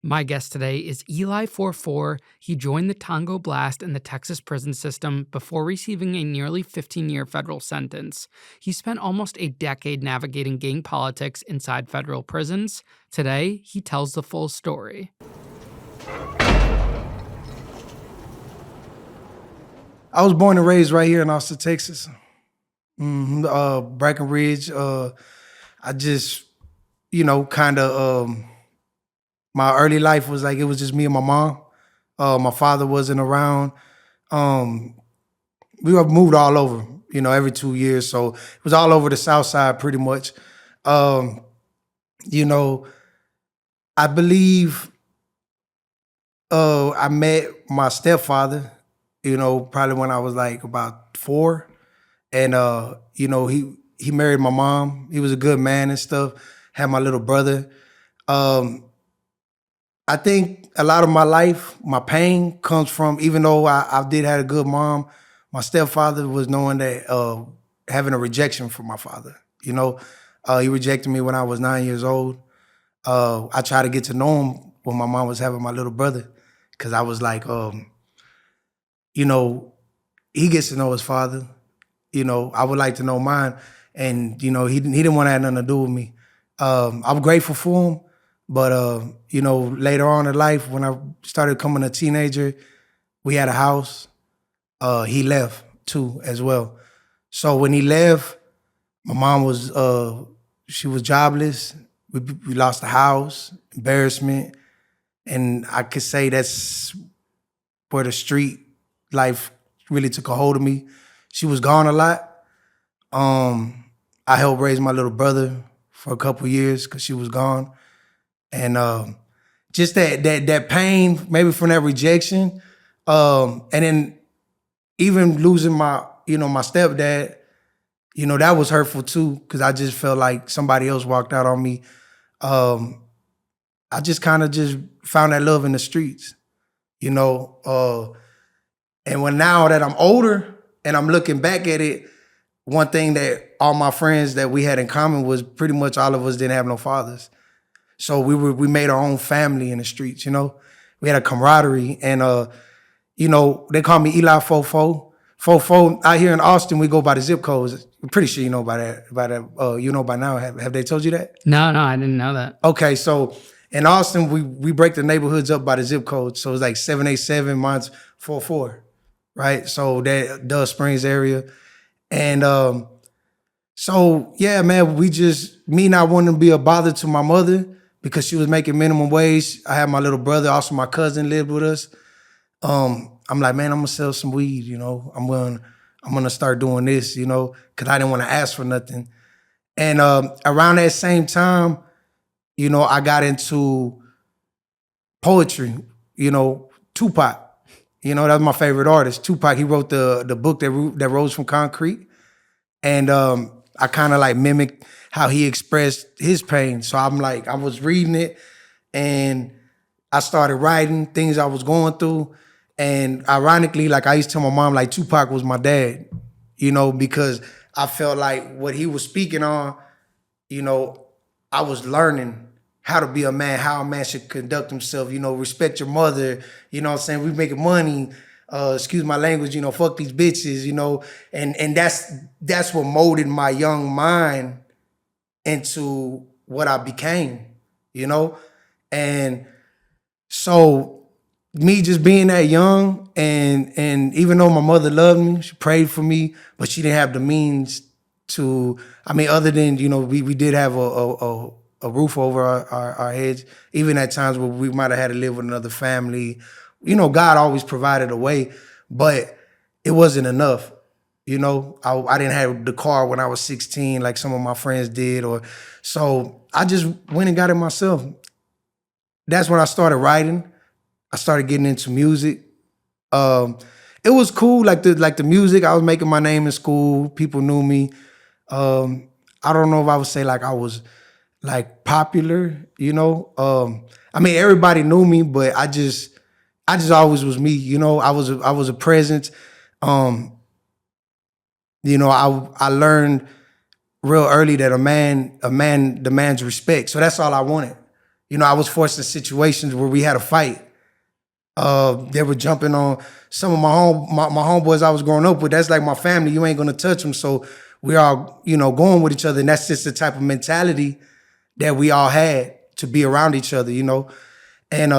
My guest today is Eli 44. He joined the Tango Blast in the Texas prison system before receiving a nearly 15-year federal sentence. He spent almost a decade navigating gang politics inside federal prisons. Today, he tells the full story. I was born and raised right here in Austin, Texas. Breckenridge. I just, kind of, my early life was like, it was just me and my mom. My father wasn't around. We were moved all over, every 2 years. So it was all over the South Side pretty much. You know, I believe I met my stepfather, probably when I was like about 4. And he married my mom. He was a good man and stuff. Had my little brother. I think a lot of my life, my pain comes from, even though I did have a good mom, my stepfather was knowing that having a rejection from my father. He rejected me when I was 9 years old. I tried to get to know him when my mom was having my little brother, because I was like, he gets to know his father. I would like to know mine. And, he didn't want to have nothing to do with me. I'm grateful for him. But, later on in life, when I started becoming a teenager, we had a house. He left too, as well. So when he left, my mom was, she was jobless. We lost the house, embarrassment. And I could say that's where the street life really took a hold of me. She was gone a lot. I helped raise my little brother for a couple years because she was gone. And just that pain, maybe from that rejection, and then even losing my stepdad, that was hurtful too, because I just felt like somebody else walked out on me. I just kind of just found that love in the streets, and now that I'm older and I'm looking back at it, one thing that all my friends that we had in common was pretty much all of us didn't have no fathers. So we made our own family in the streets, We had a camaraderie, and they call me Eli 44. 44 out here in Austin, we go by the zip codes. I'm pretty sure you know by that. By now. Have they told you that? No, I didn't know that. Okay, so in Austin, we break the neighborhoods up by the zip code. So it's like 787, mine's 44, right? So that Dove Springs area. And so yeah, man, me not wanting to be a bother to my mother, because she was making minimum wage. I had my little brother, also my cousin lived with us. I'm like, man, I'm gonna sell some weed, I'm gonna start doing this, because I didn't want to ask for nothing. And around that same time, I got into poetry, Tupac. That's my favorite artist. Tupac, he wrote the book that Rose from Concrete. And I kind of like mimicked how he expressed his pain. So I was reading it, and I started writing things I was going through. And ironically, I used to tell my mom, Tupac was my dad, because I felt like what he was speaking on, I was learning how to be a man, how a man should conduct himself, respect your mother, we making money, excuse my language, fuck these bitches, and that's what molded my young mind into what I became, and so me just being that young, and even though my mother loved me, she prayed for me, but she didn't have the means to, other than, we did have a roof over our heads, even at times where we might have had to live with another family. God always provided a way, but it wasn't enough. I didn't have the car when I was 16 like some of my friends did, so I just went and got it myself. That's when I started writing. I started getting into music. It was cool, like the music. I was making my name in school. People knew me. I don't know if I would say I was popular, everybody knew me, but I just always was me, I was a presence. I learned real early that a man demands respect. So that's all I wanted. You know, I was forced in situations where we had a fight. They were jumping on some of my homeboys I was growing up with. That's like my family. You ain't gonna touch them. So we all, you know, going with each other. And that's just the type of mentality that we all had to be around each other, you know. And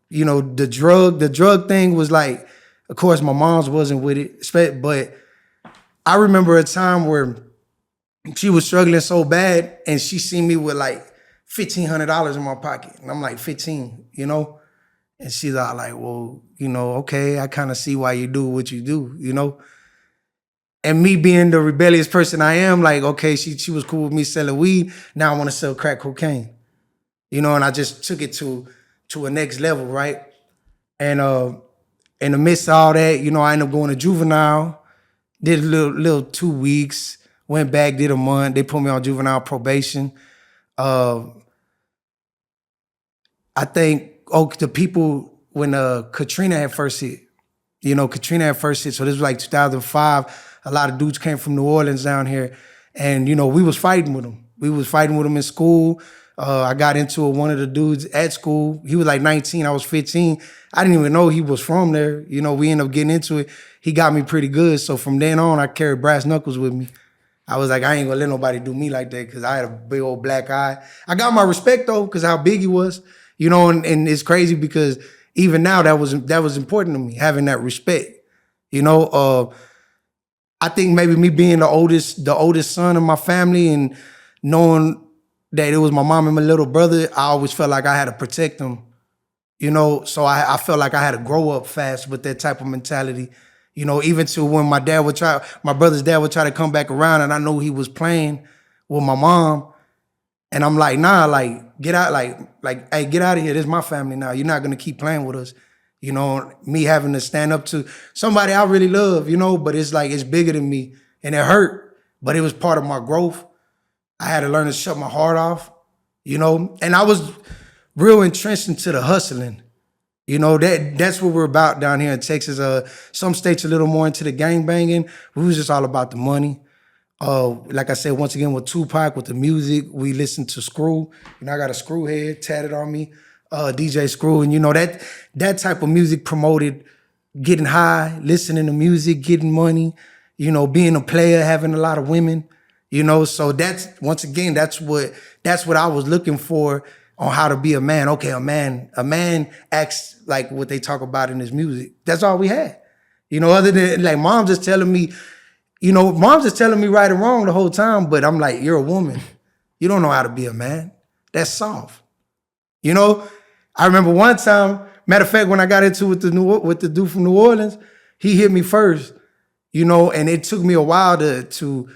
you know, the drug thing was like, of course, my mom's wasn't with it, but I remember a time where she was struggling so bad, and she seen me with like $1,500 in my pocket, and I'm like 15, you know. And she's all like, well, you know, okay, I kind of see why you do what you do, you know? And me being the rebellious person I am, like, okay, she was cool with me selling weed. Now I want to sell crack cocaine, you know? And I just took it to a next level, right? And in the midst of all that, you know, I ended up going to juvenile, did a little 2 weeks, went back, did a month. They put me on juvenile probation. I think, the people, when Katrina had first hit, you know, Katrina had first hit, so this was like 2005. A lot of dudes came from New Orleans down here, and, you know, we was fighting with them. We was fighting with them in school. I got into it with one of the dudes at school. He was like 19, I was 15. I didn't even know he was from there. You know, we ended up getting into it. He got me pretty good, so from then on, I carried brass knuckles with me. I was like, I ain't gonna let nobody do me like that, because I had a big old black eye. I got my respect, though, because how big he was. You know, and it's crazy because even now that was important to me, having that respect. You know, I think maybe me being the oldest son of my family, and knowing that it was my mom and my little brother, I always felt like I had to protect them. You know, so I felt like I had to grow up fast with that type of mentality. You know, even to when my brother's dad would try to come back around, and I know he was playing with my mom. And I'm like, nah, like, get out, like, hey, get out of here. This is my family now. You're not gonna keep playing with us. You know, me having to stand up to somebody I really love, you know, but it's like, it's bigger than me. And it hurt, but it was part of my growth. I had to learn to shut my heart off, you know, and I was real entrenched into the hustling. You know, that's what we're about down here in Texas. Some states a little more into the gang banging. We was just all about the money. Like I said, once again, with Tupac, with the music, we listened to Screw. You know, I got a Screw head tatted on me, DJ Screw. And, you know, that type of music promoted getting high, listening to music, getting money, you know, being a player, having a lot of women, you know. So that's, once again, that's what I was looking for on how to be a man. Okay, a man acts like what they talk about in his music. That's all we had. You know, other than, like, mom's just telling me right and wrong the whole time, but I'm like, you're a woman. You don't know how to be a man. That's soft. You know, I remember one time, matter of fact, when I got into it with the dude from New Orleans, he hit me first, you know, and it took me a while to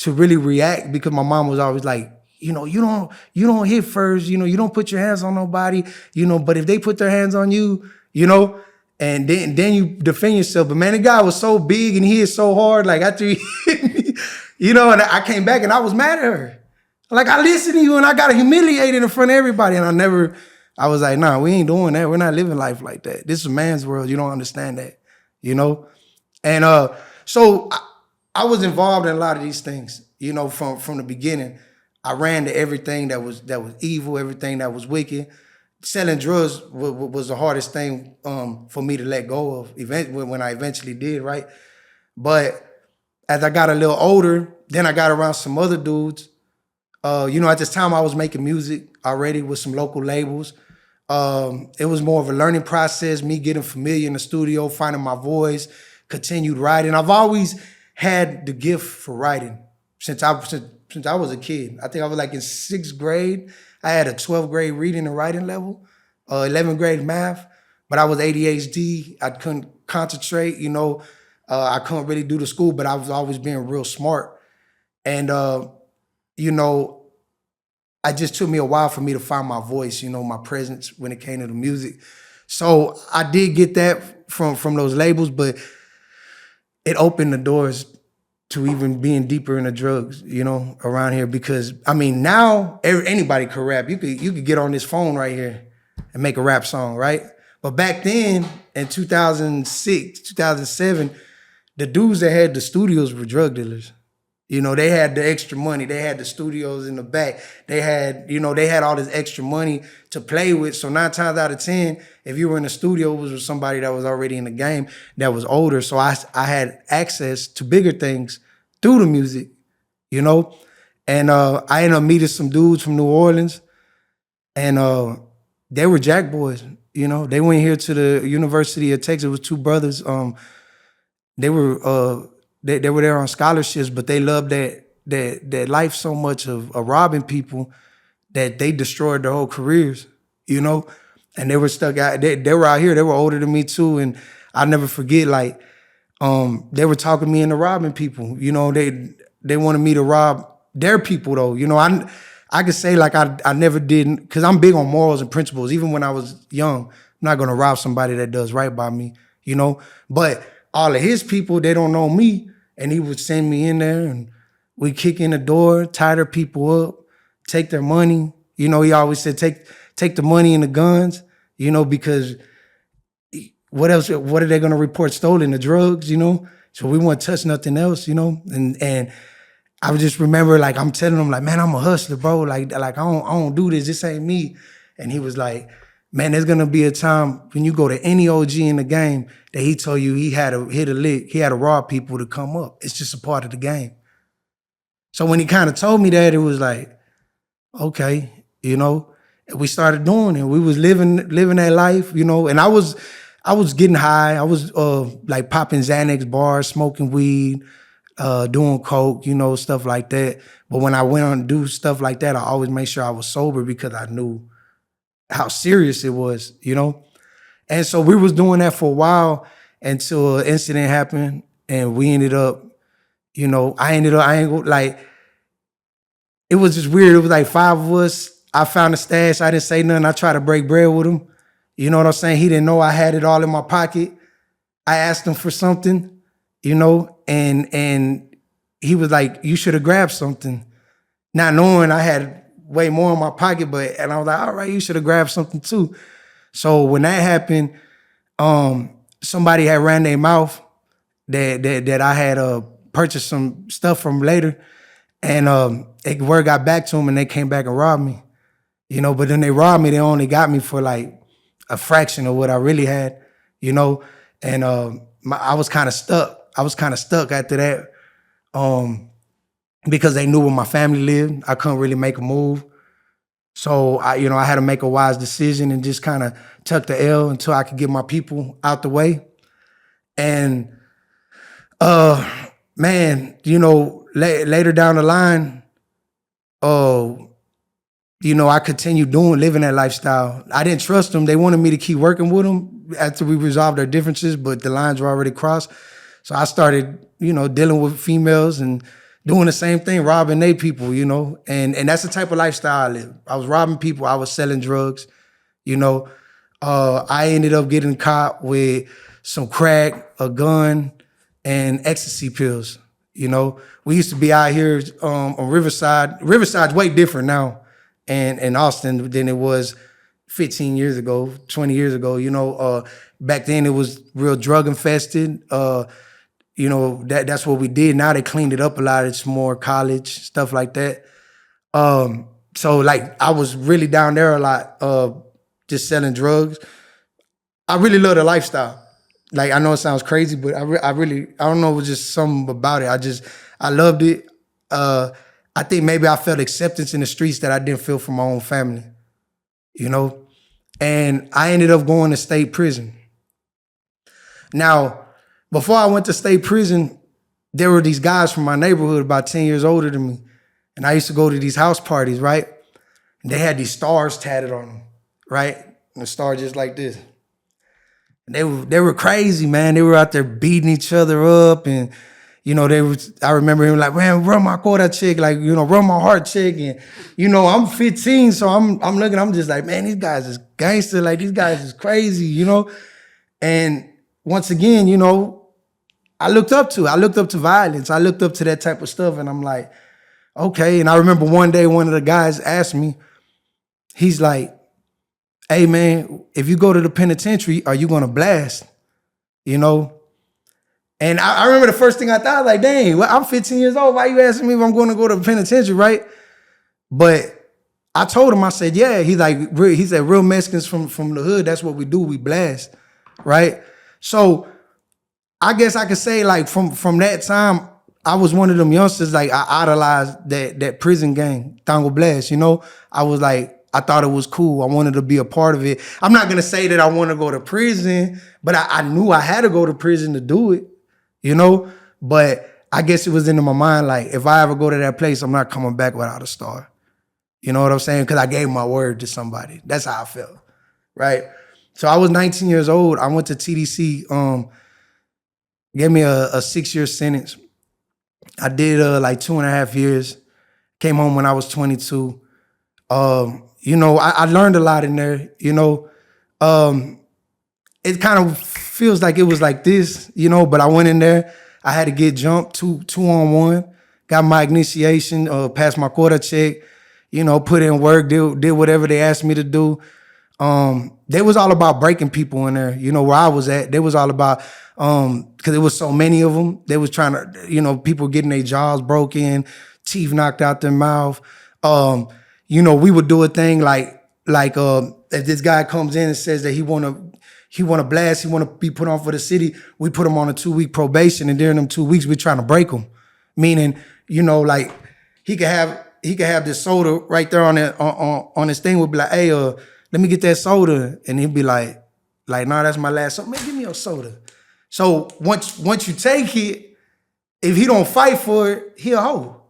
really react, because my mom was always like, you know, you don't hit first, you know, you don't put your hands on nobody, you know, but if they put their hands on you, you know, and then you defend yourself. But man, the guy was so big and he hit so hard, like after he hit me, you know, and I came back and I was mad at her. Like, I listened to you and I got humiliated in front of everybody, and I was like, nah, we ain't doing that. We're not living life like that. This is a man's world. You don't understand that, you know? And so I was involved in a lot of these things, you know, from the beginning. I ran to everything that was evil, everything that was wicked. Selling drugs was the hardest thing for me to let go of when I eventually did, right? But as I got a little older, then I got around some other dudes. You know, at this time I was making music already with some local labels. It was more of a learning process, me getting familiar in the studio, finding my voice, continued writing. I've always had the gift for writing since I was a kid. I think I was like in 6th grade. I had a 12th grade reading and writing level, 11th grade math, but I was ADHD. I couldn't concentrate, you know. I couldn't really do the school, but I was always being real smart. And, you know, it just took me a while for me to find my voice, you know, my presence when it came to the music. So I did get that from those labels, but it opened the doors to even being deeper into drugs, you know, around here. Because, I mean, now anybody could rap. You could get on this phone right here and make a rap song, right? But back then, in 2006, 2007, the dudes that had the studios were drug dealers. You know, they had the extra money. They had the studios in the back. They had, they had all this extra money to play with. So 9 times out of 10, if you were in the studio, it was with somebody that was already in the game that was older. So I had access to bigger things through the music, And I ended up meeting some dudes from New Orleans, and they were Jack boys. They went here to the University of Texas. It was 2 brothers. They were they were there on scholarships, but they loved that life so much of robbing people that they destroyed their whole careers, And they were stuck out. They were out here. They were older than me too, and I'll never forget. Like, they were talking me into robbing people. They wanted me to rob their people though. I could say like I never did, because I'm big on morals and principles. Even when I was young, I'm not gonna rob somebody that does right by me, But all of his people, they don't know me, and he would send me in there, and we kick in the door, tie their people up, take their money. He always said take the money and the guns, because what else? What are they gonna report stolen? The drugs, So we won't touch nothing else, And I would just remember, like, I'm telling him, like, man, I'm a hustler, bro. Like I don't do this. This ain't me. And he was like, man, there's gonna be a time when you go to any OG in the game that he told you he had to hit a lick, he had to rob people to come up. It's just a part of the game. So when he kind of told me that, it was like, okay, and we started doing it. We was living that life, and I was getting high. I was like popping Xanax bars, smoking weed, doing coke, stuff like that. But when I went on to do stuff like that, I always made sure I was sober, because I knew how serious it was, And so we was doing that for a while until an incident happened, and we ended up, it was just weird. It was like 5 of us. I found a stash. I didn't say nothing. I tried to break bread with him. You know what I'm saying? He didn't know I had it all in my pocket. I asked him for something, and he was like, you should have grabbed something. Not knowing I had way more in my pocket, and I was like, all right, you should have grabbed something too. So when that happened, somebody had ran their mouth that I had purchased some stuff from later, and word got back to them, and they came back and robbed me, But then they robbed me. They only got me for like a fraction of what I really had, And I was kind of stuck. I was kind of stuck after that, because they knew where my family lived. I couldn't really make a move. So I had to make a wise decision and just kind of tuck the L until I could get my people out the way. And man, later down the line, I continued living that lifestyle. I didn't trust them. They wanted me to keep working with them after we resolved our differences, but the lines were already crossed. So I started, dealing with females and doing the same thing, robbing they people, and that's the type of lifestyle I live. I was robbing people. I was selling drugs, I ended up getting caught with some crack, a gun, and ecstasy pills. We used to be out here on Riverside. Riverside's way different now in Austin than it was 15 years ago, 20 years ago. Back then it was real drug infested. That's what we did. Now they cleaned it up a lot. It's more college, stuff like that. So like I was really down there a lot, just selling drugs. I really love the lifestyle. Like, I know it sounds crazy, but I don't know, it was just something about it. I loved it. I think maybe I felt acceptance in the streets that I didn't feel from my own family, And I ended up going to state prison. Now, before I went to state prison, there were these guys from my neighborhood about 10 years older than me. And I used to go to these house parties, right? And they had these stars tatted on them, right? And the star just like this. And they were crazy, man. They were out there beating each other up, and I remember him like, man, run my Kodak check, like, run my heart check. And I'm 15, so I'm looking, I'm just like, man, these guys is gangster, like these guys is crazy, And once again, I looked up to violence. I looked up to that type of stuff, and I'm like, okay. And I remember one day one of the guys asked me, he's like, hey man, if you go to the penitentiary, are you gonna blast? And I remember the first thing I thought, like, dang, well, I'm 15 years old. Why you asking me if I'm going to go to the penitentiary, right? But I told him, I said, yeah. He said, real Mexicans from the hood, that's what we do. We blast, right? So I guess I could say, like, from that time, I was one of them youngsters, like, I idolized that prison gang, Tango Blast, you know? I was like, I thought it was cool. I wanted to be a part of it. I'm not gonna say that I want to go to prison, but I knew I had to go to prison to do it, you know? But I guess it was into my mind, like, if I ever go to that place, I'm not coming back without a star. You know what I'm saying? Because I gave my word to somebody. That's how I felt, right? So I was 19 years old. I went to TDC, gave me a 6-year sentence. I did like 2.5 years. Came home when I was 22. You know, I learned a lot in there. You know, it kind of feels like it was like this. You know, but I went in there. I had to get jumped 2-on-1. Got my initiation. Passed my quota check. You know, put in work. Did whatever they asked me to do. They was all about breaking people in there. You know, where I was at, they was all about, because there was so many of them. They was trying to, you know, people getting their jaws broken, teeth knocked out their mouth. You know, we would do a thing like if this guy comes in and says that he wanna blast, he wanna be put on for the city, we put him on a 2-week probation, and during them 2 weeks, we're trying to break him. Meaning, you know, like he could have this soda right there on his thing, would be like, hey, let me get that soda. And he'd be like, nah, that's my last soda. Man, give me your soda. So once you take it, if he don't fight for it, he a hoe.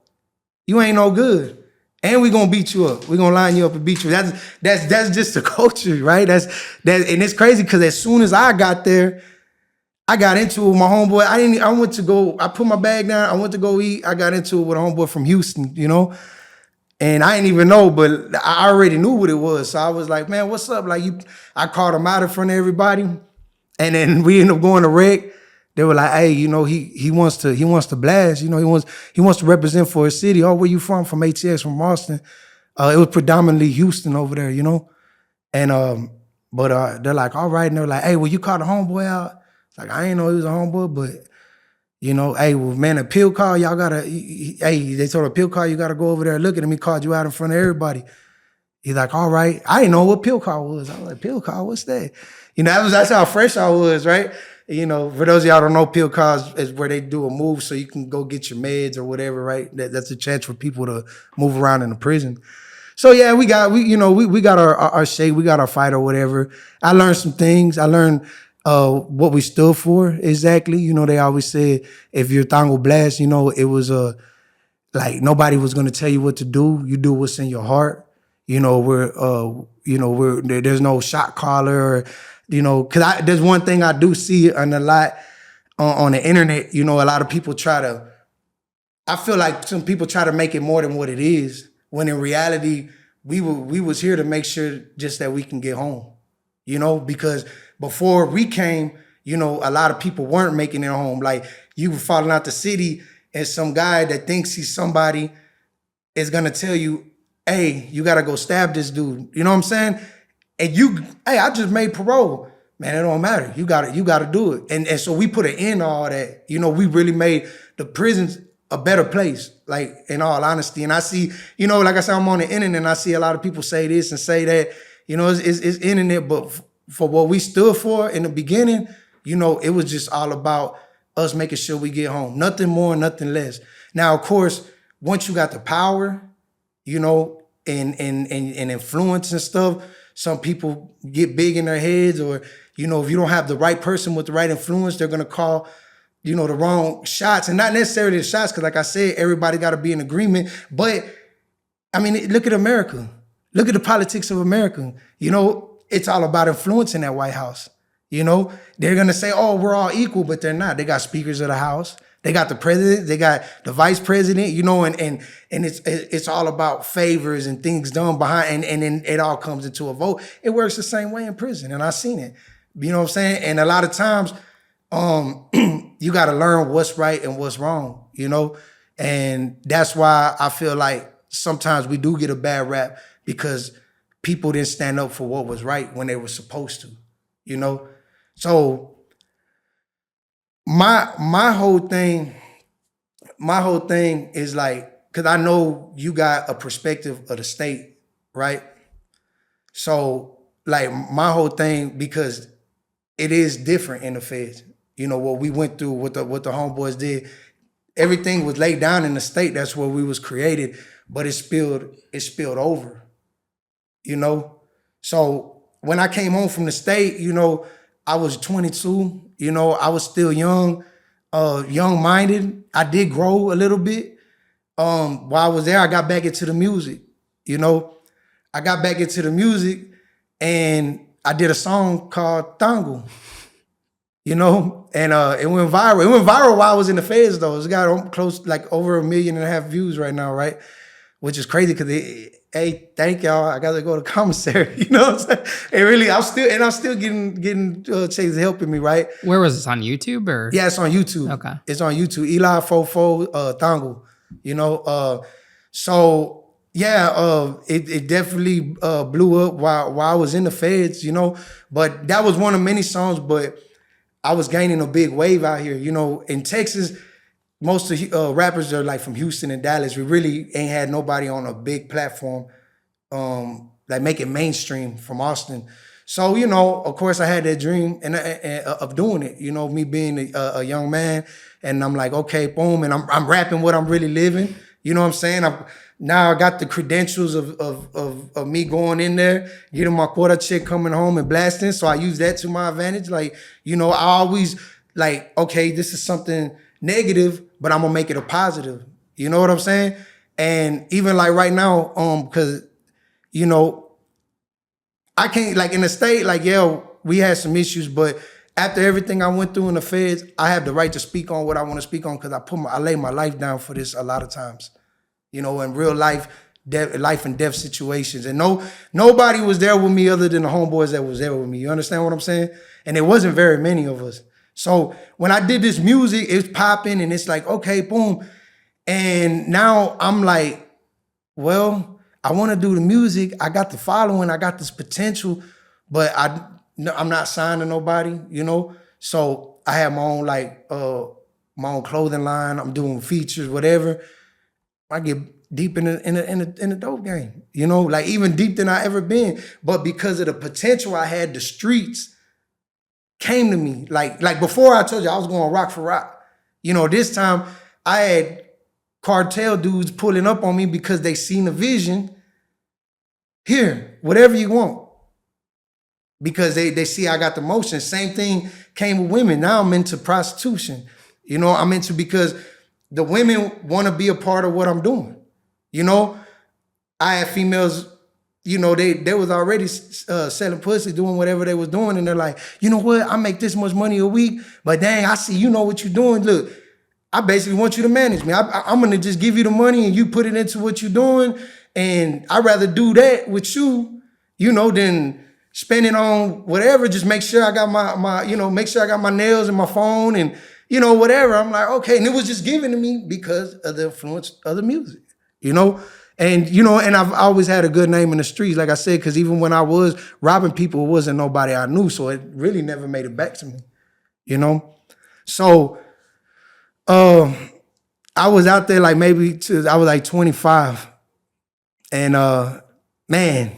You ain't no good. And we gonna beat you up. We gonna line you up and beat you. That's just the culture, right? And it's crazy because as soon as I got there, I got into it with my homeboy. I put my bag down, I went to go eat. I got into it with a homeboy from Houston, you know? And I didn't even know, but I already knew what it was. So I was like, man, what's up? Like I called him out in front of everybody. And then we ended up going to rec. They were like, hey, you know, he wants to blast. You know, he wants to represent for his city. Oh, where you from? From ATX, from Austin. It was predominantly Houston over there, you know? And but they're like, all right. And they're like, hey, will you call the homeboy out? It's like, I ain't know he was a homeboy, but you know, hey, well, man, a pill call, y'all gotta, hey, they told a pill call, you gotta go over there and look at him. He called you out in front of everybody. He's like, all right. I didn't know what pill call was. I was like, pill call, what's that? You know, that's how fresh I was, right? You know, for those of y'all who don't know, pill calls is where they do a move so you can go get your meds or whatever, right? That's a chance for people to move around in the prison. So yeah, we got our shake, we got our fight or whatever. I learned some things. I learned what we stood for exactly. You know, they always said if you're Tango Blast, you know, it was like nobody was gonna tell you what to do. You do what's in your heart. You know, there's no shot caller, or, you know, because there's one thing I do see on a lot on the internet. You know, a lot of people I feel like some people try to make it more than what it is, when in reality, we was here to make sure just that we can get home, you know, because before we came, you know, a lot of people weren't making it home. Like, you were falling out the city and some guy that thinks he's somebody is gonna tell you, hey, you gotta go stab this dude. You know what I'm saying? And hey, I just made parole. Man, it don't matter. You gotta do it. And so we put an end to all that. You know, we really made the prisons a better place, like, in all honesty. And I see, you know, like I said, I'm on the internet and I see a lot of people say this and say that. You know, it's internet, but for what we stood for in the beginning, you know, it was just all about us making sure we get home. Nothing more, nothing less. Now, of course, once you got the power, you know, and influence and stuff, some people get big in their heads, or, you know, if you don't have the right person with the right influence, they're gonna call, you know, the wrong shots. And not necessarily the shots, because like I said, everybody gotta be in agreement. But I mean, look at America. Look at the politics of America. You know, it's all about influence in that White House. You know, they're gonna say, oh, we're all equal, but they're not. They got speakers of the House. They got the president, they got the vice president, you know, and it's all about favors and things done behind, and then it all comes into a vote. It works the same way in prison, and I've seen it. You know what I'm saying? And a lot of times, you got to learn what's right and what's wrong, you know? And that's why I feel like sometimes we do get a bad rap, because people didn't stand up for what was right when they were supposed to, you know? So my whole thing is like, because I know you got a perspective of the state, right? So like my whole thing, because it is different in the feds. You know, what we went through, what the homeboys did, everything was laid down in the state. That's where we was created, but it spilled over, you know? So when I came home from the state, you know, I was 22, you know, I was still young, young-minded. I did grow a little bit. While I was there, I got back into the music, you know? I got back into the music and I did a song called Tango, you know? And it went viral. It went viral while I was in the feds though. It's got close, like over 1.5 million views right now, right? Which is crazy because hey, thank y'all. I got to go to commissary. You know what I'm saying? It really, I'm still getting chicks helping me, right? Where was this, on YouTube or? Yeah, it's on YouTube. Okay. It's on YouTube. Eli 44 Tango. You know, so yeah, it definitely blew up while I was in the feds. You know, but that was one of many songs. But I was gaining a big wave out here. You know, in Texas. Most of rappers are like from Houston and Dallas. We really ain't had nobody on a big platform, like make it mainstream from Austin. So, you know, of course I had that dream of doing it, you know, me being a young man. And I'm like, okay, boom. And I'm rapping what I'm really living. You know what I'm saying? Now I got the credentials of me going in there, getting my quota check, coming home and blasting. So I use that to my advantage. Like, you know, I always like, okay, this is something negative, but I'm gonna make it a positive. You know what I'm saying? And even like right now, because you know, I can't, like in the state, like yeah, we had some issues, but after everything I went through in the feds, I have the right to speak on what I want to speak on because I lay my life down for this a lot of times. You know, in real life, life and death situations, and nobody was there with me other than the homeboys that was there with me. You understand what I'm saying? And there wasn't very many of us. So when I did this music, it's popping and it's like, okay, boom. And now I'm like, well, I want to do the music. I got the following, I got this potential, but I'm not signed to nobody, you know? So I have my own my own clothing line. I'm doing features, whatever. I get deep in the dope game, you know, like even deep than I ever been. But because of the potential I had, the streets came to me. Like before I told you I was going rock for rock. You know, this time I had Cartel dudes pulling up on me because they seen the vision. Here, whatever you want. Because they see I got the motion. Same thing came with women. Now I'm into prostitution. You know, I'm into, because the women want to be a part of what I'm doing. You know, I had females, you know, they was already selling pussy, doing whatever they was doing. And they're like, you know what? I make this much money a week, but dang, I see you know what you're doing. Look, I basically want you to manage me. I'm going to just give you the money and you put it into what you're doing. And I'd rather do that with you, you know, than spend it on whatever. Just make sure I got my you know, make sure I got my nails and my phone and, you know, whatever. I'm like, okay. And it was just given to me because of the influence of the music, you know? And, you know, and I've always had a good name in the streets, like I said, because even when I was robbing people, it wasn't nobody I knew. So it really never made it back to me, you know? So I was out there like I was like 25. And man,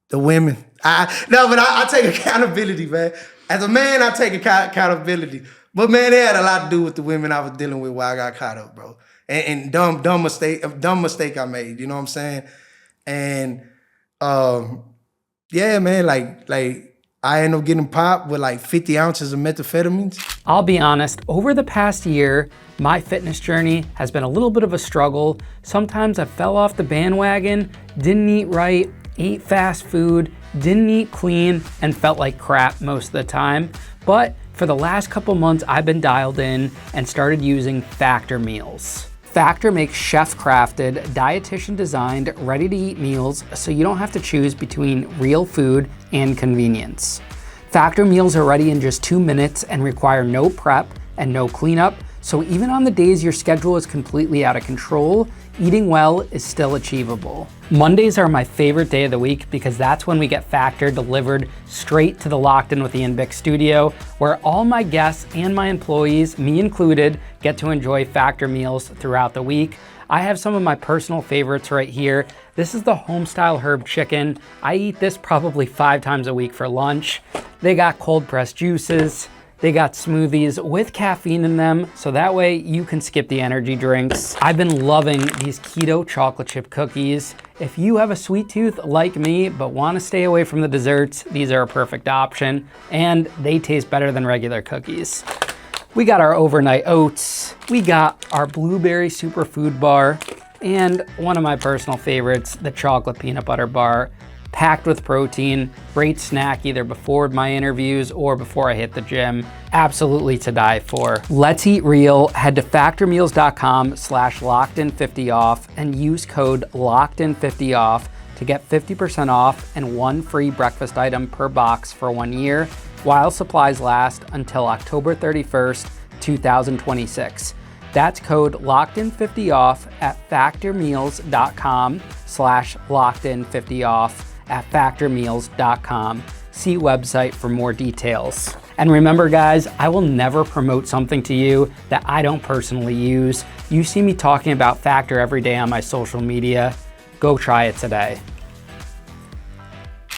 the women, I take accountability, man. As a man, I take accountability. But man, it had a lot to do with the women I was dealing with while I got caught up, bro. And dumb mistake I made, you know what I'm saying? And yeah, man, like I ended up getting popped with like 50 ounces of methamphetamines. I'll be honest, over the past year, my fitness journey has been a little bit of a struggle. Sometimes I fell off the bandwagon, didn't eat right, ate fast food, didn't eat clean, and felt like crap most of the time. But for the last couple months, I've been dialed in and started using Factor meals. Factor makes chef-crafted, dietitian-designed, ready-to-eat meals so you don't have to choose between real food and convenience. Factor meals are ready in just 2 minutes and require no prep and no cleanup, so even on the days your schedule is completely out of control, eating well is still achievable. Mondays are my favorite day of the week because that's when we get Factor delivered straight to the Locked In with Ian Bick studio, where all my guests and my employees, me included, get to enjoy Factor meals throughout the week. I have some of my personal favorites right here. This is the homestyle herb chicken. I eat this probably 5 times a week for lunch. They got cold pressed juices. They got smoothies with caffeine in them, so that way you can skip the energy drinks. I've been loving these keto chocolate chip cookies. If you have a sweet tooth like me, but want to stay away from the desserts, these are a perfect option, and they taste better than regular cookies. We got our overnight oats. We got our blueberry superfood bar, and one of my personal favorites, the chocolate peanut butter bar. Packed with protein, great snack either before my interviews or before I hit the gym. Absolutely to die for. Let's eat real. Head to factormeals.com/lockedin50off and use code LOCKEDIN50off to get 50% off and 1 free breakfast item per box for 1 year while supplies last until October 31st, 2026. That's code LOCKEDIN50off at factormeals.com/lockedin50off at factormeals.com. See website for more details. And remember guys, I will never promote something to you that I don't personally use. You see me talking about Factor every day on my social media. Go try it today.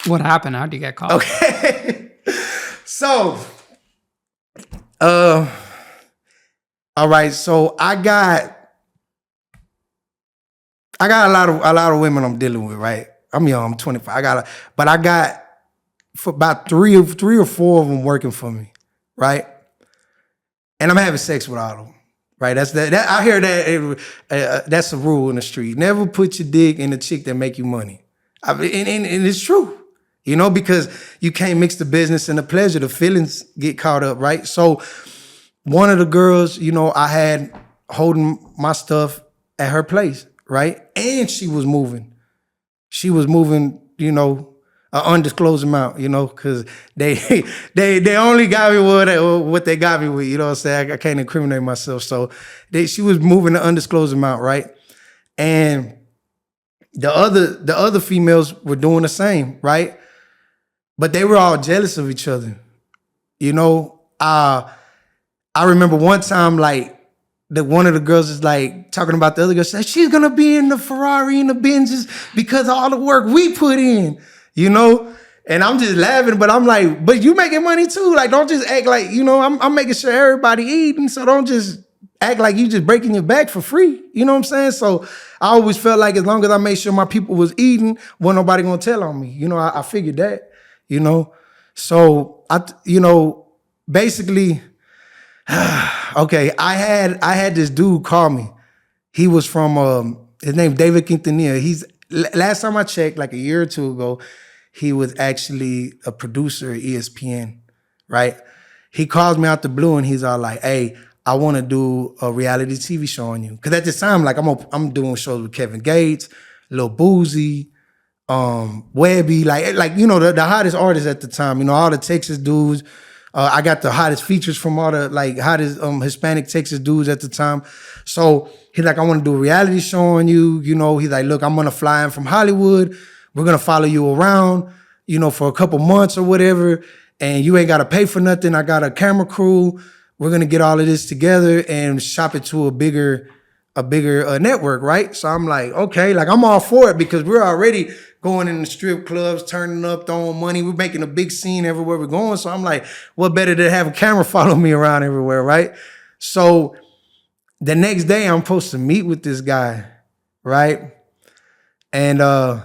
What happened? How'd you get caught? Okay. So, all right. So I got a lot of women I'm dealing with, right? I'm young, I'm 25. But I got for about three or four of them working for me, right? And I'm having sex with all of them, right? That's that. I hear that that's a rule in the street. Never put your dick in a chick that make you money. And it's true, you know, because you can't mix the business and the pleasure. The feelings get caught up, right? So one of the girls, you know, I had holding my stuff at her place, right? And she was moving. She was moving, you know, an undisclosed amount, you know, because they only got me what they got me with, you know what I'm saying? I can't incriminate myself. So she was moving an undisclosed amount, right? And the other females were doing the same, right? But they were all jealous of each other. You know, I remember one time, like, one of the girls is like talking about the other girl, said she's gonna be in the Ferrari and the Benzes because of all the work we put in, you know? And I'm just laughing, but I'm like, but you making money too. Like, don't just act like, you know, I'm making sure everybody eating, so don't just act like you just breaking your back for free. You know what I'm saying? So I always felt like as long as I made sure my people was eating, wasn't nobody gonna tell on me. You know, I figured that, you know? So you know, basically, okay, I had this dude call me. He was from his name David Quintanilla. He's last time I checked, like a year or two ago, he was actually a producer at ESPN, right? He calls me out the blue and he's all like, "Hey, I want to do a reality TV show on you." Because at this time, like I'm doing shows with Kevin Gates, Lil Boozy, Webby, like you know the hottest artists at the time. You know, all the Texas dudes. I got the hottest features from all the like hottest Hispanic Texas dudes at the time. So he's like, "I want to do a reality show on you." You know, he's like, "Look, I'm gonna fly in from Hollywood. We're gonna follow you around, you know, for a couple months or whatever, and you ain't gotta pay for nothing. I got a camera crew. We're gonna get all of this together and shop it to a bigger network, right?" So I'm like, okay, like I'm all for it because we're already going in the strip clubs, turning up, throwing money. We're making a big scene everywhere we're going. So I'm like, what better to have a camera follow me around everywhere, right? So the next day I'm supposed to meet with this guy, right? And I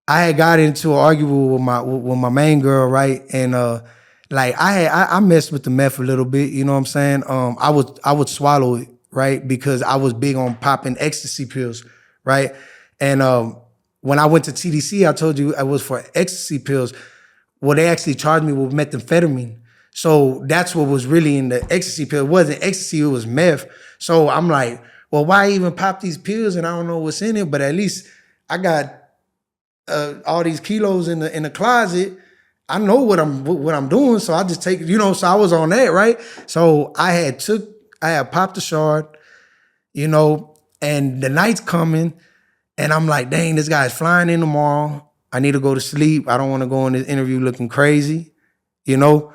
had got into an argument with my main girl, right? And like I messed with the meth a little bit, you know what I'm saying? I would swallow it, right? Because I was big on popping ecstasy pills, right? And when I went to TDC, I told you I was for ecstasy pills. Well, they actually charged me with methamphetamine. So that's what was really in the ecstasy pill. It wasn't ecstasy, it was meth. So I'm like, well, why even pop these pills and I don't know what's in it? But at least I got all these kilos in the closet. I know what I'm doing, so I just take, you know, so I was on that, right? So I had popped the shard, you know, And the night's coming, and I'm like, dang, this guy's flying in tomorrow. I need to go to sleep. I don't want to go in this interview looking crazy, you know?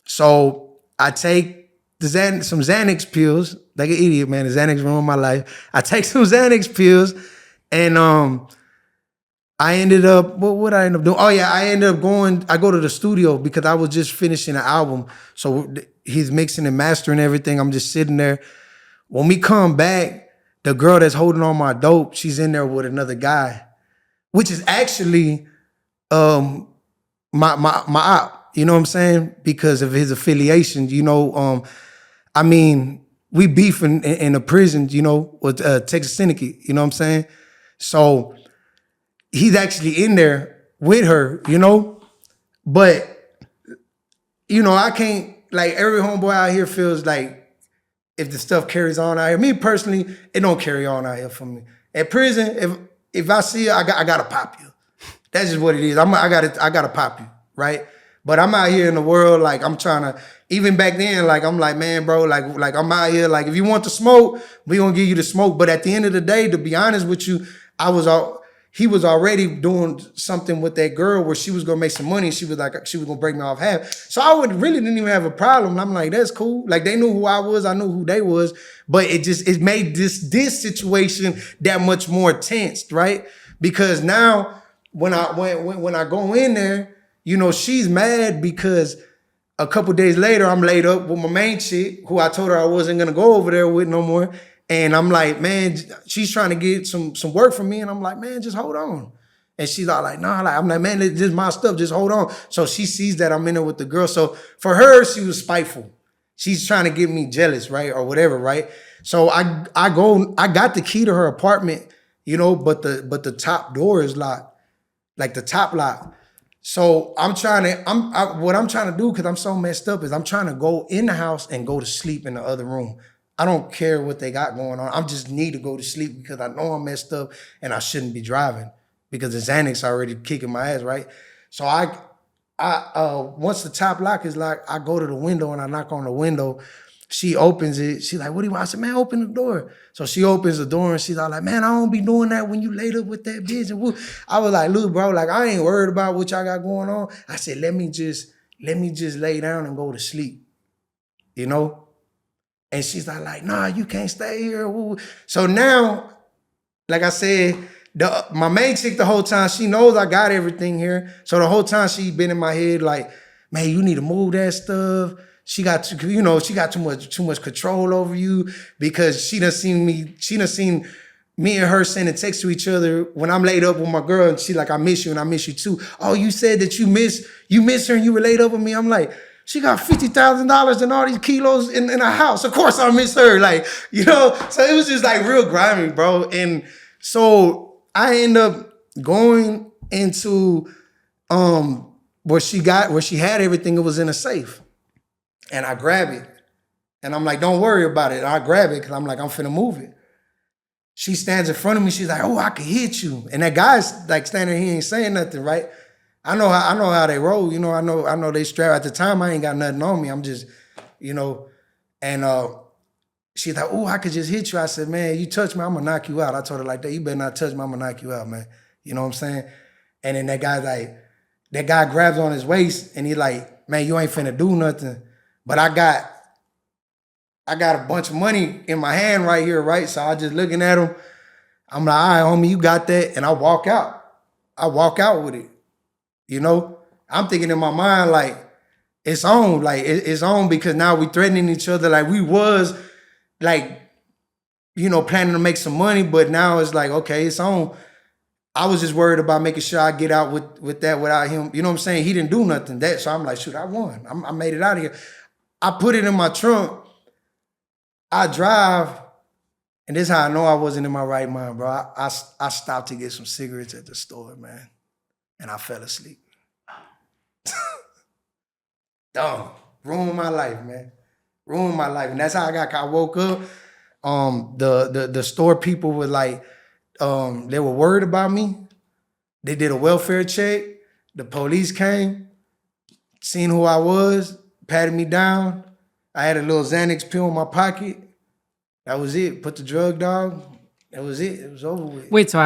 So I take some Xanax pills, like an idiot, man. The Xanax ruined my life. I take some Xanax pills, and I ended up, what would I end up doing? Oh yeah, I go to the studio because I was just finishing an album. So he's mixing and mastering everything. I'm just sitting there. When we come back, the girl that's holding on my dope, she's in there with another guy, which is actually my op, you know what I'm saying? Because of his affiliation, you know, I mean, we beef in the prison, you know, with Texas Syndicate, you know what I'm saying? So he's actually in there with her, you know? But, you know, I can't, like every homeboy out here feels like if the stuff carries on out here. Me personally, it don't carry on out here for me. At prison, if I see you, I gotta pop you. That's just what it is. I gotta pop you, right? But I'm out here in the world, like I'm trying to, even back then, like I'm like, man, bro, like I'm out here, like if you want the smoke, we gonna give you the smoke. But at the end of the day, to be honest with you, he was already doing something with that girl where she was gonna make some money. She was gonna break me off half. So I didn't even have a problem. I'm like, that's cool. Like they knew who I was, I knew who they was, but it made this situation that much more tense, right? Because now when I go in there, you know, she's mad because a couple days later, I'm laid up with my main chick, who I told her I wasn't gonna go over there with no more. And I'm like, man, she's trying to get some work from me. And I'm like, man, just hold on. And she's all like, nah, I'm like, man, this is my stuff, just hold on. So she sees that I'm in there with the girl. So for her, she was spiteful. She's trying to get me jealous, right? Or whatever, right? So I got the key to her apartment, you know, but the top door is locked, like the top lock. So what I'm trying to do, because I'm so messed up, is I'm trying to go in the house and go to sleep in the other room. I don't care what they got going on. I just need to go to sleep because I know I'm messed up and I shouldn't be driving because the Xanax already kicking my ass, right? So once the top lock is locked, I go to the window and I knock on the window. She opens it. She's like, what do you want? I said, man, open the door. So she opens the door and she's all like, man, I don't be doing that when you laid up with that bitch. And I was like, look, bro, like I ain't worried about what y'all got going on. I said, let me just lay down and go to sleep, you know? And she's like, nah, you can't stay here. So now, like I said, my main chick the whole time, she knows I got everything here. So the whole time she been in my head like, man, you need to move that stuff. She got too much control over you because she done seen me and her sending texts to each other when I'm laid up with my girl, and she like, I miss you and I miss you too. Oh, you said that you miss her and you were laid up with me. I'm like, she got $50,000 and all these kilos in a house. Of course I miss her. Like, you know, so it was just like real grimy, bro. And so I end up going into where she had everything. It was in a safe. And I grab it. And I'm like, don't worry about it. I grab it because I'm like, I'm finna move it. She stands in front of me. She's like, oh, I could hit you. And that guy's like standing here, he ain't saying nothing, right? I know how they roll, you know. I know they strap. At the time, I ain't got nothing on me. I'm just, you know. And she's like, oh, I could just hit you. I said, man, you touch me, I'm gonna knock you out. I told her like that. You better not touch me, I'm gonna knock you out, man. You know what I'm saying? And then that guy grabs on his waist and he like, man, you ain't finna do nothing. But I got a bunch of money in my hand right here, right? So I just looking at him. I'm like, all right, homie, you got that. And I walk out. With it. You know, I'm thinking in my mind, like, it's on, it's on because now we threatening each other. Like we was like, you know, planning to make some money, but now it's like, okay, it's on. I was just worried about making sure I get out with that without him. You know what I'm saying? He didn't do nothing. So I'm like, shoot, I won. I made it out of here. I put it in my trunk. I drive, and this is how I know I wasn't in my right mind, bro. I stopped to get some cigarettes at the store, man, and I fell asleep. Dumb. Ruined my life, man. Ruined my life. And that's how I woke up. The store people were like, they were worried about me. They did a welfare check. The police came, seen who I was, patted me down. I had a little Xanax pill in my pocket. That was it. Put the drug down. It was it. It was over with. Wait, so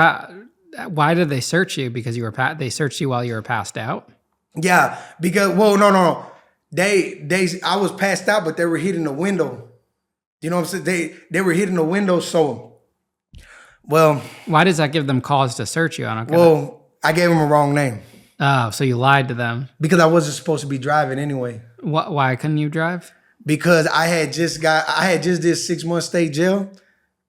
why did they search you? Because they searched you while you were passed out? Yeah, because no. I was passed out, but they were hitting the window. You know what I'm saying? They were hitting the window, so well. Why does that give them cause to search you? I don't get it. Well, I gave them a wrong name. Oh, so you lied to them. Because I wasn't supposed to be driving anyway. Why couldn't you drive? Because I had just did 6 months state jail,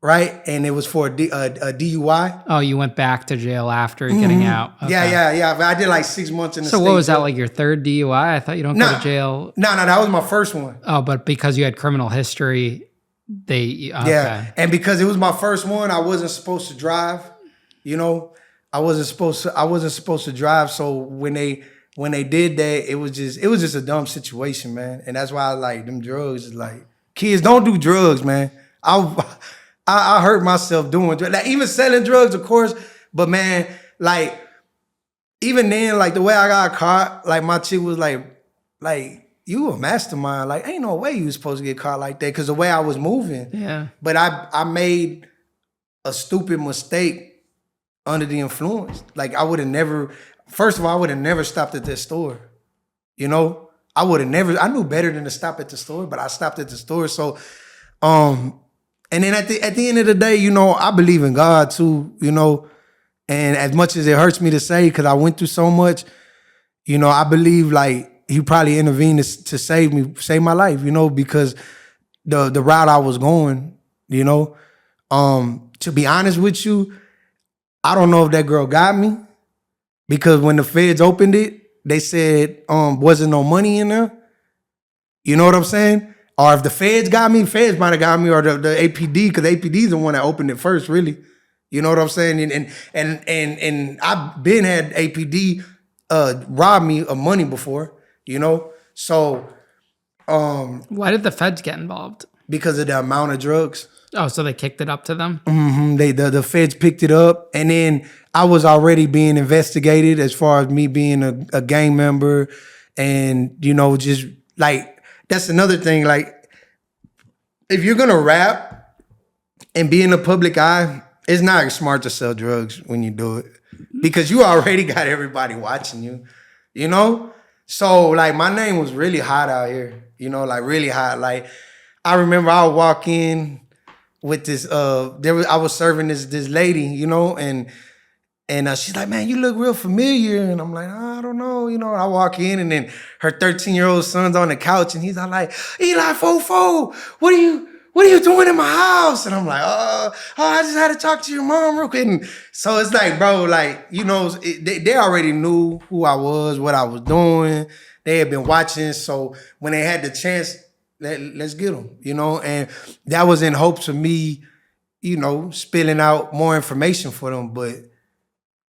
right? And it was for a DUI. Oh, you went back to jail after getting out. Okay. Yeah. But I did like 6 months in the state So what was jail. that, like your third DUI? I thought you don't go to jail. No, that was my first one. Oh, but because you had criminal history, okay. Yeah, and because it was my first one, I wasn't supposed to drive. You know, I wasn't supposed to drive. So when they did that, it was just a dumb situation, man. And that's why I like them drugs. Is like, kids, don't do drugs, man. I hurt myself doing drugs. Like, even selling drugs, of course. But man, like even then, like the way I got caught, like my chick was like you a mastermind. Like, ain't no way you was supposed to get caught like that, because the way I was moving. Yeah. But I made a stupid mistake under the influence. Like I would have never. First of all, I would have never stopped at that store. You know, I would have never. I knew better than to stop at the store, but I stopped at the store. So, and then at the end of the day, you know, I believe in God too. You know, and as much as it hurts me to say, because I went through so much, you know, I believe like He probably intervened to save my life. You know, because the route I was going, you know, to be honest with you, I don't know if that girl got me. Because when the feds opened it, they said wasn't no money in there. You know what I'm saying? Or if the feds got me, feds might have got me, or the APD, because APD is the one that opened it first, really. You know what I'm saying? And I've been had APD rob me of money before, you know? So why did the feds get involved? Because of the amount of drugs. Oh, so they kicked it up to them? Mm-hmm. The feds picked it up, and then I was already being investigated as far as me being a gang member, and you know, just like that's another thing. Like, if you're gonna rap and be in the public eye, it's not smart to sell drugs when you do it, because you already got everybody watching you. You know, so like my name was really hot out here. You know, like really hot. Like I remember I would walk in with this I was serving this lady, you know, and she's like, man, you look real familiar. And I'm like, I don't know, you know. I walk in, and then her 13-year-old son's on the couch, and he's like, Eli Fofo, what are you doing in my house? And I'm like, oh, I just had to talk to your mom real quick. And so it's like, bro, like, you know, they already knew who I was, what I was doing. They had been watching. So when they had the chance, let's get them, you know? And that was in hopes of me, you know, spilling out more information for them. But,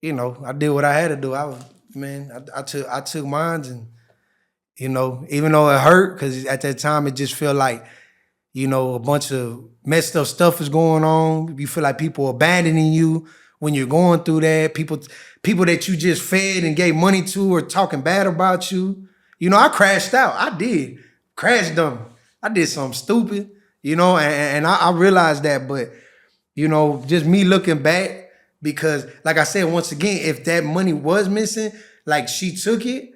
you know, I did what I had to do. I took mines, and, you know, even though it hurt, because at that time it just felt like, you know, a bunch of messed up stuff is going on. You feel like people abandoning you when you're going through that. People that you just fed and gave money to are talking bad about you. You know, I crashed out. I did. Crash dummy. I did something stupid, you know, and I realized that. But, you know, just me looking back, because like I said, once again, if that money was missing, like she took it,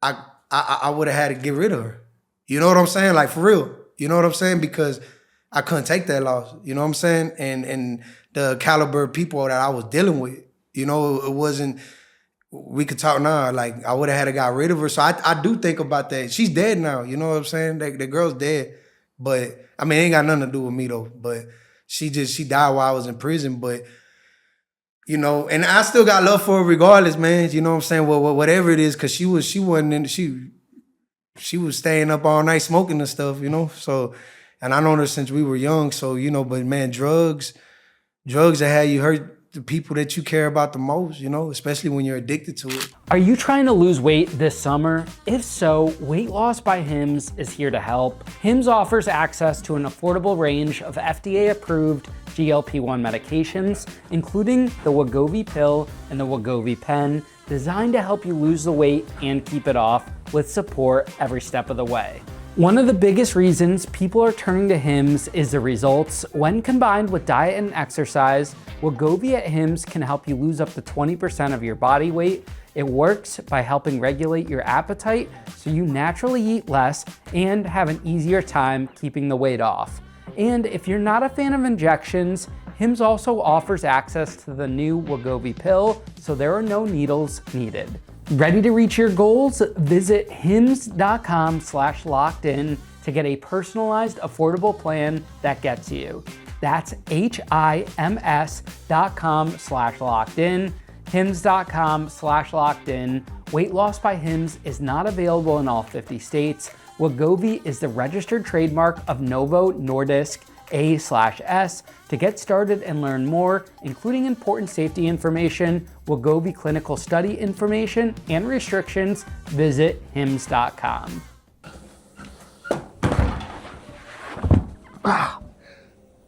I would have had to get rid of her. You know what I'm saying? Like, for real. You know what I'm saying? Because I couldn't take that loss. You know what I'm saying? And the caliber of people that I was dealing with, you know, it wasn't, we could talk now. Like, I would have had to got rid of her. So I do think about that. She's dead now. You know what I'm saying? The girl's dead. But, I mean, it ain't got nothing to do with me, though. But she died while I was in prison. But, you know, and I still got love for her regardless, man. You know what I'm saying? Well, whatever it is, because she was staying up all night smoking and stuff, you know? So, and I known her since we were young. So, you know, but man, drugs that have you hurt the people that you care about the most, you know, especially when you're addicted to it. Are you trying to lose weight this summer? If so, Weight Loss by Hims is here to help. Hims offers access to an affordable range of FDA-approved GLP-1 medications, including the Wegovy pill and the Wegovy pen, designed to help you lose the weight and keep it off with support every step of the way. One of the biggest reasons people are turning to Hims is the results. When combined with diet and exercise, Wegovy at Hims can help you lose up to 20% of your body weight. It works by helping regulate your appetite so you naturally eat less and have an easier time keeping the weight off. And if you're not a fan of injections, Hims also offers access to the new Wegovy pill, so there are no needles needed. Ready to reach your goals? Visit hims.com/lockedin to get a personalized, affordable plan that gets you. That's HIMS.com/lockedin, hims.com/lockedin. Weight loss by Hims is not available in all 50 states. Wegovy is the registered trademark of Novo Nordisk A/S. To get started and learn more, including important safety information, Wegovy clinical study information, and restrictions, visit hims.com.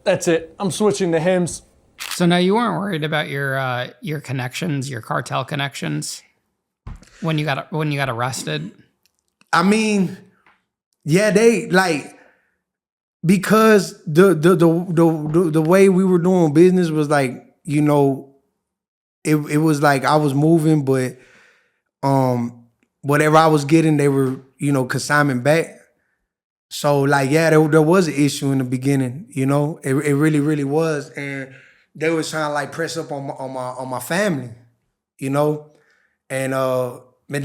That's it. I'm switching to Hims. So now you weren't worried about your connections, your cartel connections, when you got arrested? I mean, yeah, they like, because the way we were doing business was like, you know, it was like I was moving, but whatever I was getting, they were, you know, consignment back. So like, yeah, there was an issue in the beginning, you know, it really, really was. And they was trying to like press up on my family, you know? And man,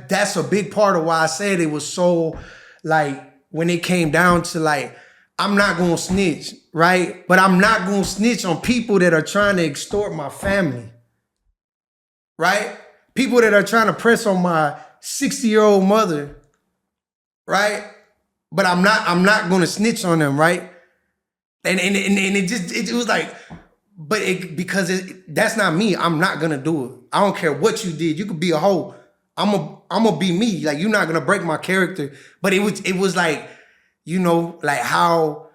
that's a big part of why I said it was so, like, when it came down to like, I'm not gonna snitch, right? But I'm not gonna snitch on people that are trying to extort my family, right? People that are trying to press on my 60-year-old mother, right? But I'm not gonna snitch on them, right? And it was like, because that's not me. I'm not gonna do it. I don't care what you did. You could be a hoe. I'm gonna be me. Like, you're not gonna break my character. But it was like, you know, like how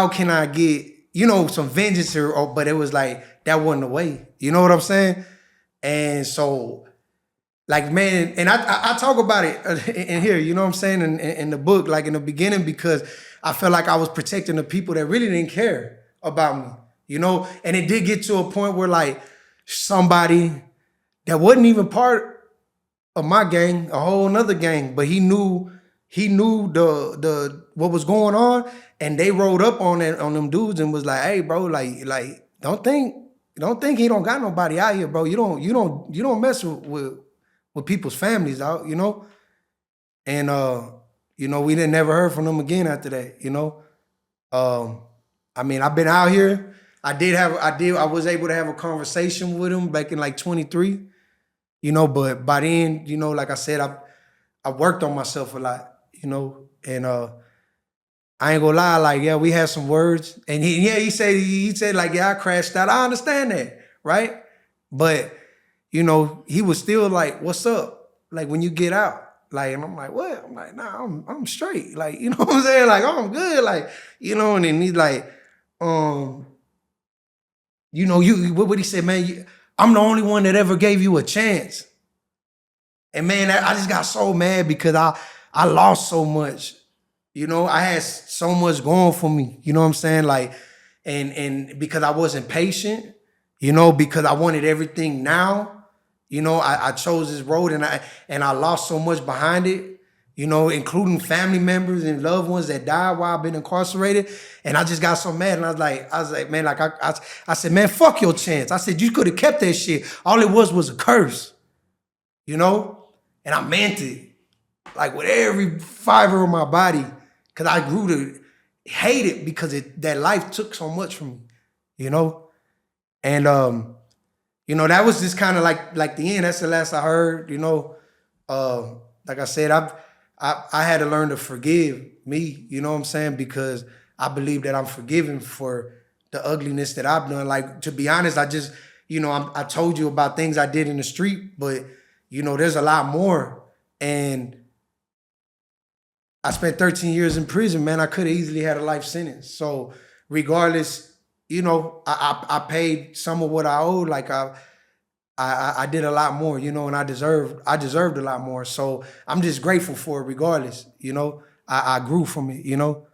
can I get, you know, some vengeance here? But it was like, that wasn't the way. You know what I'm saying? And so, like, man, and I talk about it in here, you know what I'm saying, in the book, like in the beginning, because I felt like I was protecting the people that really didn't care about me, you know? And it did get to a point where like somebody that wasn't even part of my gang, a whole nother gang, but he knew the what was going on, and they rolled up on them dudes and was like, hey bro, like don't think he don't got nobody out here, bro. You don't mess with people's families out, you know? And you know, we didn't never heard from them again after that, you know? I mean, I've been out here. I was able to have a conversation with him back in like 23, you know, but by then, you know, like I said, I worked on myself a lot, you know, and I ain't gonna lie, like, yeah, we had some words, and he said like, yeah, I crashed out. I understand that, right? But, you know, he was still like, what's up? Like, when you get out, like, and I'm like, what? I'm like, nah, I'm straight. Like, you know what I'm saying? Like, oh, I'm good. Like, you know, and then he's like, you know, what would he say, man? I'm the only one that ever gave you a chance. And man, I just got so mad because I lost so much. You know, I had so much going for me. You know what I'm saying? Like, and because I wasn't patient, you know, because I wanted everything now, you know, I chose this road, and I lost so much behind it, you know, including family members and loved ones that died while I've been incarcerated. And I just got so mad, and I was like, man, like I said, man, fuck your chance. I said, you could have kept that shit. All it was a curse, you know? And I meant it, like, with every fiber of my body, because I grew to hate it because that life took so much from me, you know? And, you know, that was just kind of like the end. That's the last I heard, you know? Like I said, I had to learn to forgive me, you know what I'm saying? Because I believe that I'm forgiven for the ugliness that I've done. Like, to be honest, I just, you know, I told you about things I did in the street, but, you know, there's a lot more. And I spent 13 years in prison, man. I could have easily had a life sentence. So regardless, you know, I paid some of what I owed. Like, I did a lot more, you know, and I deserved a lot more. So I'm just grateful for it regardless, you know. I grew from it, you know?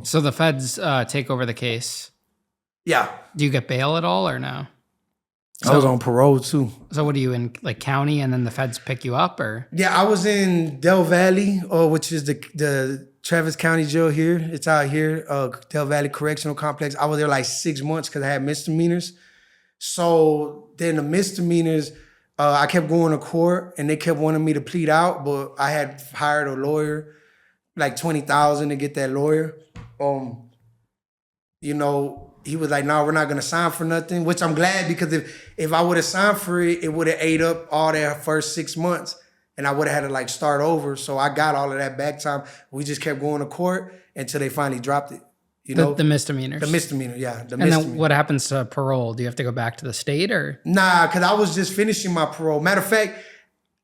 So the feds take over the case. Yeah. Do you get bail at all or no? I was on parole too. So what are you in, like, county, and then the feds pick you up, or? Yeah, I was in Del Valley, which is the Travis County Jail here. It's out here, Del Valley Correctional Complex. I was there like 6 months because I had misdemeanors. So then the misdemeanors, I kept going to court and they kept wanting me to plead out, but I had hired a lawyer, like $20,000 to get that lawyer. You know, he was like, no, we're not gonna sign for nothing, which I'm glad, because if I would have signed for it, it would have ate up all that first 6 months and I would have had to like start over. So I got all of that back time. We just kept going to court until they finally dropped it. You know, The misdemeanors. The misdemeanor, yeah. And then what happens to parole? Do you have to go back to the state, or? Nah, because I was just finishing my parole. Matter of fact,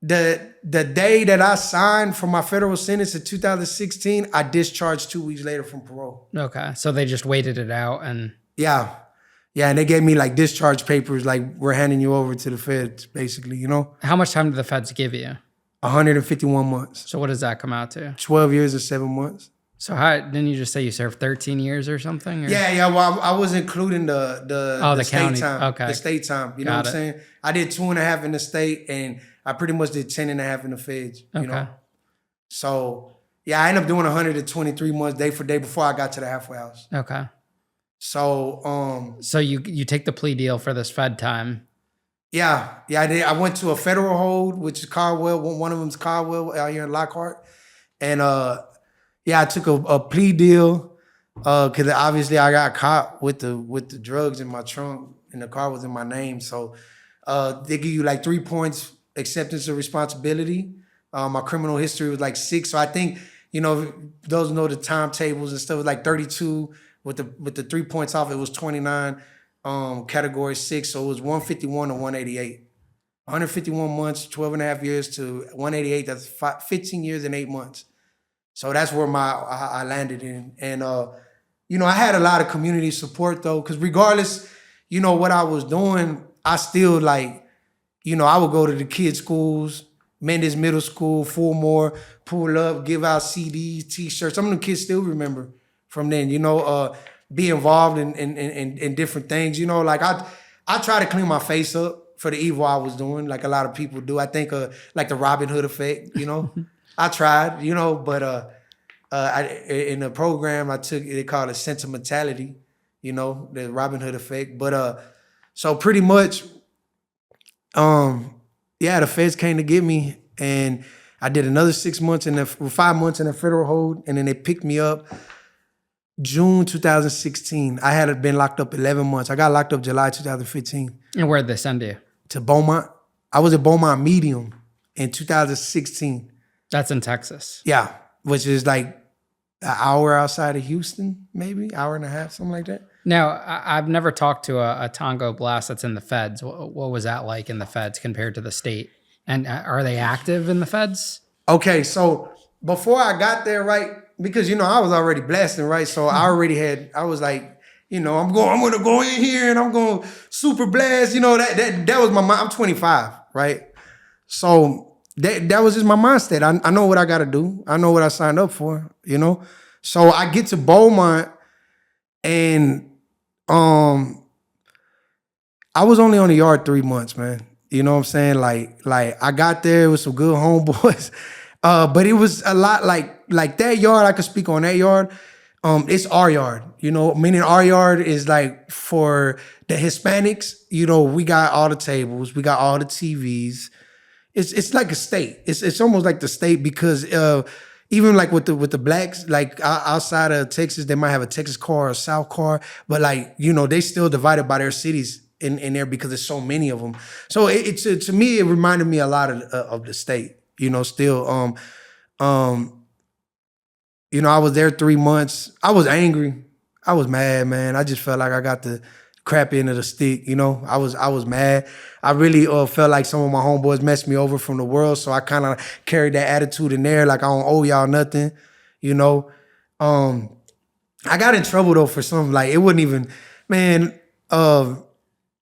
the day that I signed for my federal sentence in 2016, I discharged 2 weeks later from parole. Okay, so they just waited it out and... Yeah. Yeah, and they gave me like discharge papers, like we're handing you over to the feds, basically, you know? How much time did the feds give you? 151 months. So what does that come out to? 12 years and 7 months. So how didn't you just say you served 13 years or something? Or? Yeah. Well, I was including the state county time. Okay. The state time. You know what I'm saying? I did 2.5 in the state, and I pretty much did 10.5 in the feds. You know? So yeah, I ended up doing 123 months day for day before I got to the halfway house. Okay. So so you take the plea deal for this Fed time. Yeah, I did. I went to a federal hold, which is Caldwell. One of them's Caldwell out here in Lockhart, and I took a plea deal because obviously I got caught with the drugs in my trunk, and the car was in my name. So they give you like 3 points acceptance of responsibility. My criminal history was like 6, so I think, you know, those know the timetables and stuff. It was like 32 with the 3 points off. It was 29. Category 6, so it was 151 to 188. 151 months, 12.5 years to 188. That's 15 years and 8 months. So that's where I landed in. And you know, I had a lot of community support though, because regardless, you know, what I was doing, I still, like, you know, I would go to the kids' schools, Mendes Middle School, Fulmore, pull up, give out CDs, T-shirts. Some of the kids still remember from then, you know, be involved in different things. You know, like I try to clean my face up for the evil I was doing, like a lot of people do. I think like the Robin Hood effect, you know. I tried, you know, but in the program I took, they call it sentimentality, you know, the Robin Hood effect. But so pretty much, the feds came to get me, and I did another 6 months 5 months in a federal hold, and then they picked me up June 2016. I had been locked up 11 months. I got locked up July 2015. And where'd they send you? To Beaumont. I was at Beaumont Medium in 2016. That's in Texas. Yeah, which is like an hour outside of Houston, maybe, hour and a half, something like that. Now, I've never talked to a Tango Blast that's in the feds. What was that like in the feds compared to the state? And are they active in the feds? Okay, so before I got there, right, because, you know, I was already blasting, right? So I was like, you know, I'm gonna go in here and I'm gonna super blast. You know, that was my mind. I'm 25, right? So that was just my mindset. I know what I gotta do. I know what I signed up for, you know? So I get to Beaumont, and I was only on the yard 3 months, man. You know what I'm saying? Like I got there with some good homeboys. But it was a lot like that yard. I could speak on that yard. It's our yard, you know, meaning our yard is like for the Hispanics. You know, we got all the tables, we got all the TVs. It's like a state. It's almost like the state, because even like with the blacks, like outside of Texas, they might have a Texas car or a South car, but like, you know, they still divided by their cities in there because there's so many of them. So to me, it reminded me a lot of the state. You know, still, you know, I was there 3 months. I was angry. I was mad, man. I just felt like I got the crap end of the stick. You know, I was mad. I really felt like some of my homeboys messed me over from the world. So I kind of carried that attitude in there, like I don't owe y'all nothing. You know, I got in trouble though for something. Like it wasn't even, man.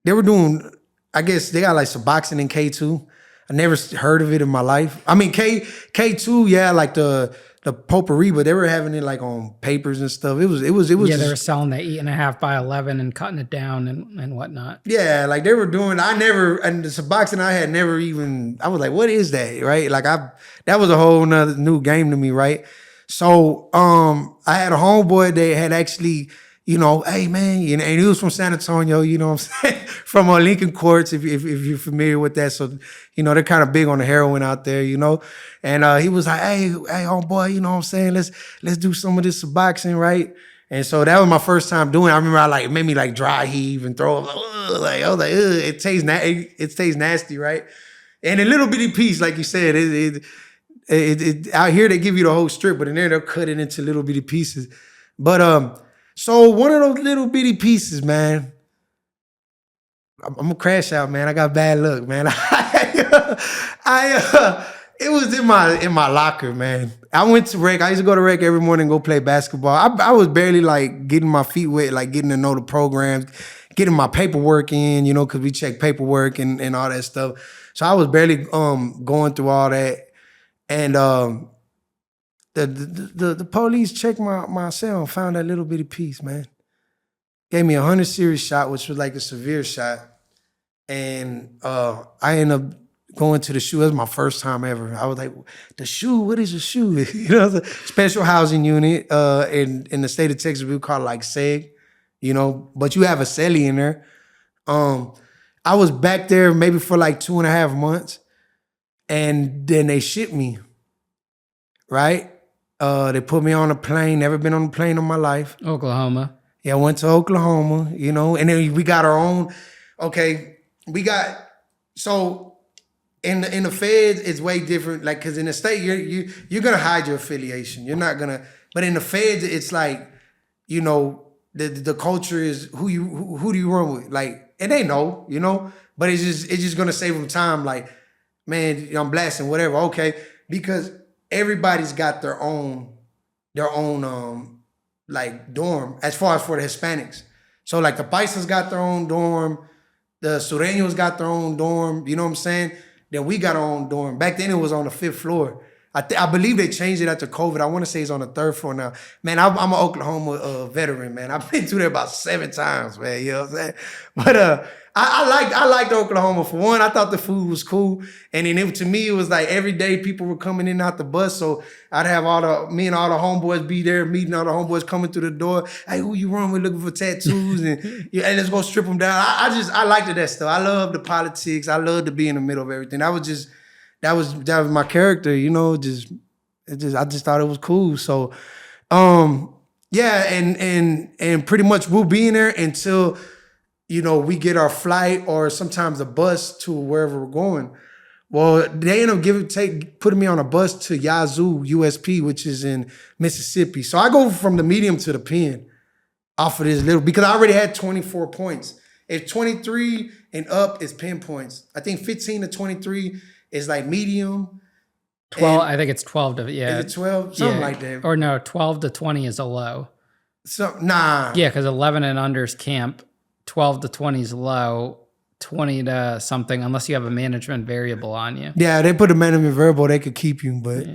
They were doing, I guess they got like some boxing in K2. I never heard of it in my life. I mean, K2, yeah, like the the potpourri, but they were having it like on papers and stuff. It was Yeah, they just, were selling the 8.5 by 11 and cutting it down and whatnot. yeah, like they were doing. And the Suboxone I had never even. I was like, what is that, right? Like that was a whole nother new game to me, right? So I had a homeboy that had actually, hey man, and he was from San Antonio, you know what I'm saying, from Lincoln Courts, if you're familiar with that. So they're kind of big on the heroin out there, And he was like, hey homeboy, you know what I'm saying, let's do some of this Suboxone, right? And so that was my first time doing it. I remember it made me like dry heave and throw up. I was like, ugh, it tastes nasty, right? And a little bitty piece, like you said, it out here they give you the whole strip, but in there they'll cut it into little bitty pieces. But so one of those little bitty pieces, man, I'm gonna crash out, man. I got bad luck, man. It was in my locker, man. I went to rec. I used to go to rec every morning and go play basketball. I was barely like getting my feet wet, like getting to know the programs, getting my paperwork in, because we check paperwork and all that stuff. So I was barely going through all that. And the police checked my cell and found that little bitty piece, man. Gave me a 100 series shot, which was like a severe shot. And I ended up going to the shoe. That was my first time ever. I was like, the shoe, what is a shoe? It's a special housing unit in the state of Texas. We would call it like SEG, but you have a celly in there. I was back there maybe for like 2.5 months. And then they shipped me, right? They put me on a plane. Never been on a plane in my life. Oklahoma. Yeah, I went to Oklahoma, and then we got our own. Okay, so in the feds, it's way different. Like, cause in the state, you're gonna hide your affiliation. You're not gonna. But in the feds, it's like, the culture is who do you run with? Like, and they know, but it's just gonna save them time. Like, man, I'm blasting whatever. Okay, because everybody's got their own like dorm as far as for the Hispanics. So like the Paisas got their own dorm, the Sureños got their own dorm, you know what I'm saying? Then we got our own dorm. Back then it was on the 5th floor. I believe they changed it after COVID. I want to say it's on the 3rd floor now. Man, I'm an Oklahoma veteran, man. I've been through there about 7 times, man. You know what I'm saying? But I liked Oklahoma. For one, I thought the food was cool. And then to me, it was like every day people were coming in and out the bus. So I'd have me and all the homeboys be there, meeting all the homeboys coming through the door. Hey, who you run with looking for tattoos? And let's go strip them down. I liked that stuff. I love the politics. I love to be in the middle of everything. That was my character, I just thought it was cool. So, yeah, and pretty much we'll be in there until, we get our flight or sometimes a bus to wherever we're going. Well, they end up putting me on a bus to Yazoo, USP, which is in Mississippi. So I go from the medium to the pen off of this little, because I already had 24 points. If 23 and up is pen points, I think 15 to 23 is like medium. 12, I think it's 12 to, yeah. Is it 12? Something like that. Or no, 12 to 20 is a low. So, nah. Yeah, because 11 and under is camp, 12 to 20 is low, 20 to something, unless you have a management variable on you. Yeah, they put a management variable, they could keep you, but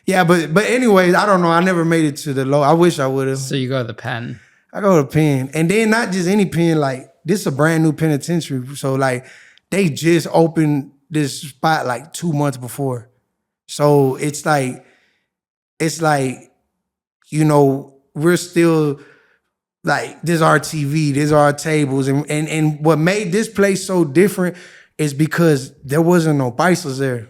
but anyways, I don't know. I never made it to the low. I wish I would have. So you go to the pen. I go to the pen. And then not just any pen, like this is a brand new penitentiary. So like they just opened this spot like 2 months before. So it's like, we're still like, this is our TV, these are our tables. And what made this place so different is because there wasn't no Paisas there,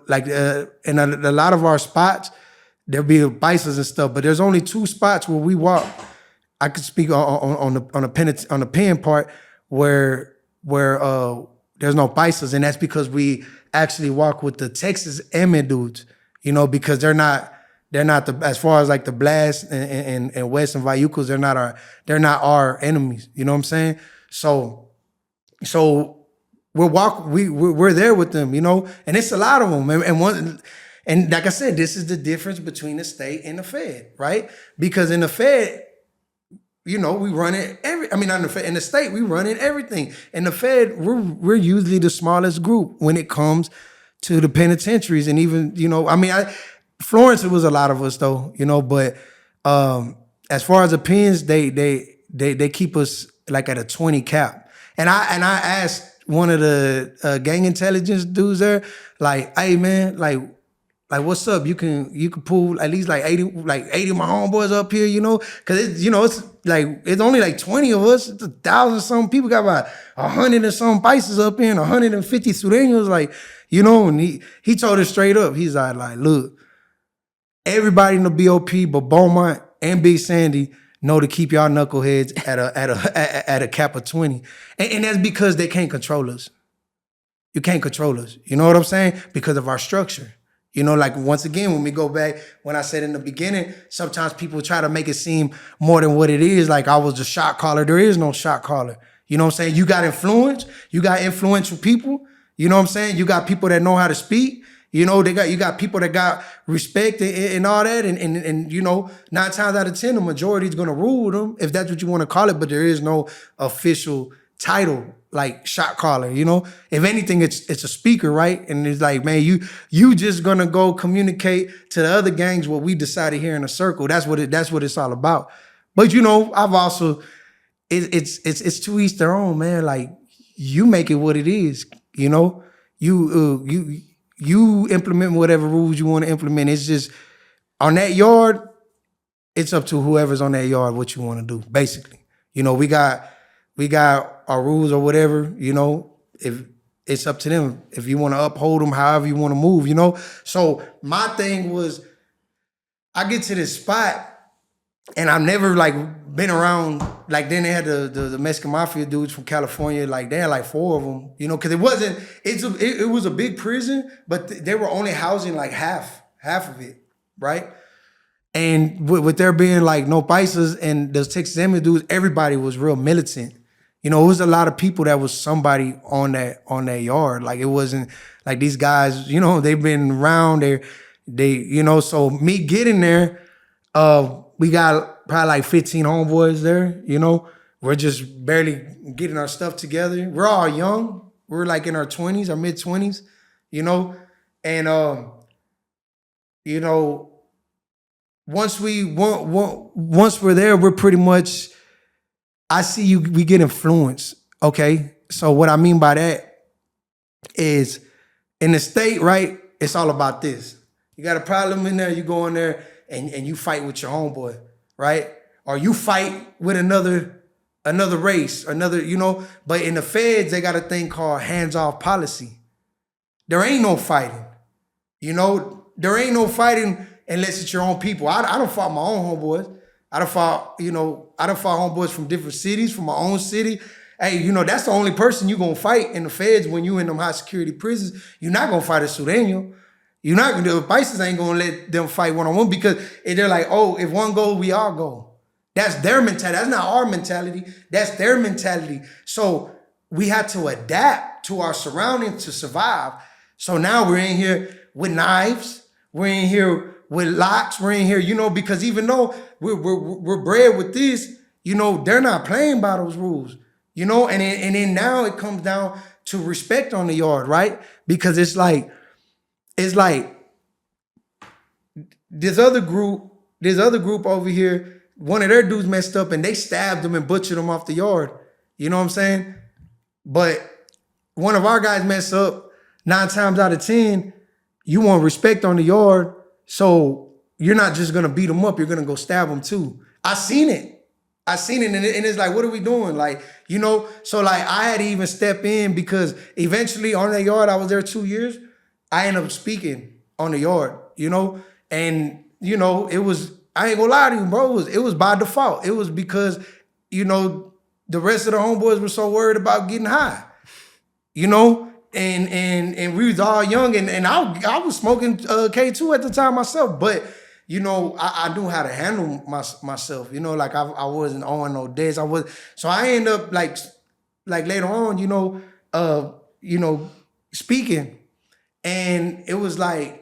like in a lot of our spots, there'll be Paisas and stuff, but there's only 2 spots where we walk. I could speak on the pen part where there's no Paisas, and that's because we actually walk with the Texas Emin dudes, because they're not as far as like the Blast and West and Vayucos, they're not our enemies. You know what I'm saying? So we're there with them, and it's a lot of them, and like I said, this is the difference between the state and the Fed, right? Because in the Fed, we run it in the state, we run it everything. In the Fed, we're usually the smallest group when it comes to the penitentiaries. And even, Florence, it was a lot of us though, but as far as the pins, they keep us like at a 20 cap. And I asked one of the gang intelligence dudes there, like, hey man, like what's up? You can pull at least like 80 of my homeboys up here, because it's like it's only like 20 of us. It's 1,000 some people, got about 100 and some Pisces up here and 150 Sureños, like, and he told us straight up. He's like, look, everybody in the BOP but Beaumont and Big Sandy know to keep y'all knuckleheads at a cap of 20. And that's because they can't control us. You can't control us. You know what I'm saying? Because of our structure. Like once again, when we go back, when I said in the beginning, sometimes people try to make it seem more than what it is. Like I was a shot caller. There is no shot caller. You know what I'm saying? You got influence. You got influential people. You know what I'm saying? You got people that know how to speak. You got people that got respect and all that. And 9 times out of 10, the majority is going to rule them, if that's what you want to call it. But there is no official title like shot caller, If anything, it's a speaker, right? And it's like, man, you just going to go communicate to the other gangs what we decided here in a circle. That's what it's all about. But, I've also, it's to each their own, man. Like, you make it what it is, You implement whatever rules you want to implement. It's just on that yard, it's up to whoever's on that yard what you want to do, basically. We got our rules or whatever, if it's up to them. If you want to uphold them, however you want to move, So my thing was, I get to this spot and I've never been around, then they had the Mexican Mafia dudes from California, they had 4 of them, because it was a big prison, but they were only housing half of it, right? And with there being no paisas and those Texas Emmy dudes, everybody was real militant. It was a lot of people that was somebody on that yard. It wasn't like these guys, they've been around they so me getting there, we got probably 15 homeboys there, We're just barely getting our stuff together. We're all young. We're in our 20s, our mid-20s, And, once we're there, we're pretty much, I see we get influenced, okay? So what I mean by that is in the state, right, it's all about this. You got a problem in there, you go in there and you fight with your homeboy, right? Or you fight with another race, but in the feds, they got a thing called hands-off policy. There ain't no fighting, There ain't no fighting unless it's your own people. I don't fight my own homeboys. I done fought homeboys from different cities, from my own city. Hey, that's the only person you gonna fight in the feds when you in them high security prisons. You're not gonna fight a Sureño. You're not gonna, the Pisces ain't gonna let them fight one-on-one because they're like, oh, if one goes, we all go. That's their mentality. That's not our mentality. That's their mentality. So we had to adapt to our surroundings to survive. So now we're in here with knives. We're in here with locks. We're in here, because even though we're bred with this, they're not playing by those rules, and then now it comes down to respect on the yard, right? Because it's like this other group over here, one of their dudes messed up and they stabbed him and butchered him off the yard. You know what I'm saying? But one of our guys messed up 9 times out of 10, you want respect on the yard. So you're not just gonna beat them up, you're gonna go stab them too. I seen it and it's like, what are we doing? So I had to even step in because eventually on that yard, I was there 2 years. I ended up speaking on the yard, and it was, I ain't gonna lie to you, bro, it was by default. It was because, the rest of the homeboys were so worried about getting high, and we was all young and I was smoking K2 at the time myself, but I knew how to handle myself, I wasn't on no days. So I ended up later on, speaking, and it was I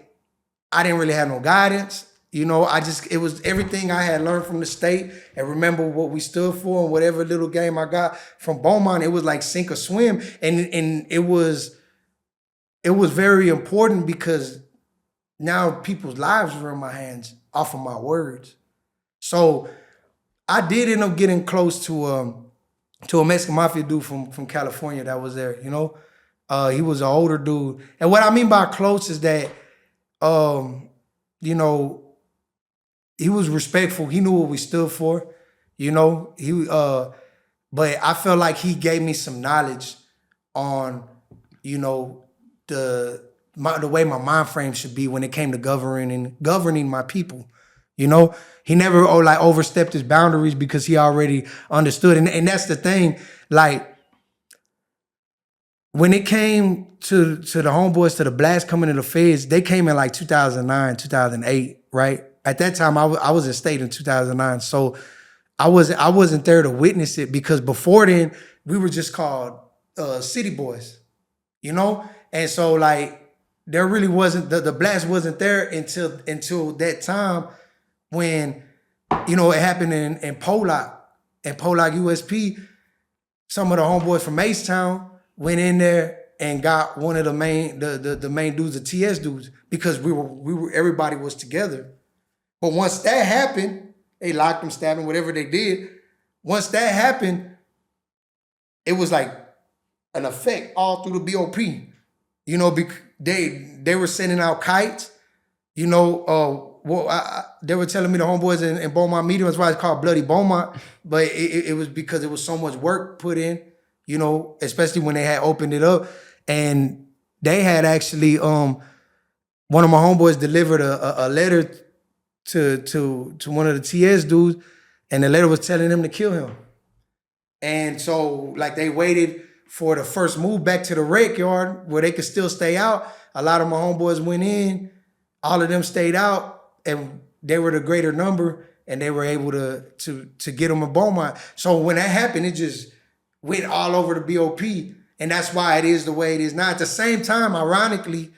didn't really have no guidance. It was everything I had learned from the state and remember what we stood for and whatever little game I got from Beaumont, it was like sink or swim. And it was it was very important because now people's lives were in my hands off of my words. So I did end up getting close to a Mexican mafia dude from California that was there, you know. He was an older dude. And what I mean by close is that, you know, he was respectful. He knew what we stood for, you know. But I felt like he gave me some knowledge on, you know, the way my mind frame should be when it came to governing my people. You know, he never overstepped his boundaries because he already understood. And that's the thing, like, when it came to the homeboys, to the blast coming to the feds, they came in like 2009, 2008, right? At that time, I was in state in 2009. So I wasn't there to witness it because before then, we were just called city boys, you know? And so like, there really wasn't, the blast wasn't there until that time when, you know, it happened in Pollock, USP. Some of the homeboys from H-Town went in there and got one of the main dudes, the TS dudes, because we were everybody was together. But once that happened, they locked them, stabbed them, whatever they did. Once that happened, it was like an effect all through the BOP. You know, they were sending out kites. You know, they were telling me the homeboys in Beaumont Medium, that's why it's called Bloody Beaumont. But it was because it was so much work put in, you know, especially when they had opened it up. And they had actually, one of my homeboys delivered a letter to one of the TS dudes, and the letter was telling them to kill him. And so like they waited for the first move back to the rec yard where they could still stay out. A lot of my homeboys went in, all of them stayed out, and they were the greater number, and they were able to get them a Beaumont. So when that happened, it just went all over the BOP, and that's why it is the way it is now. At the same time, ironically,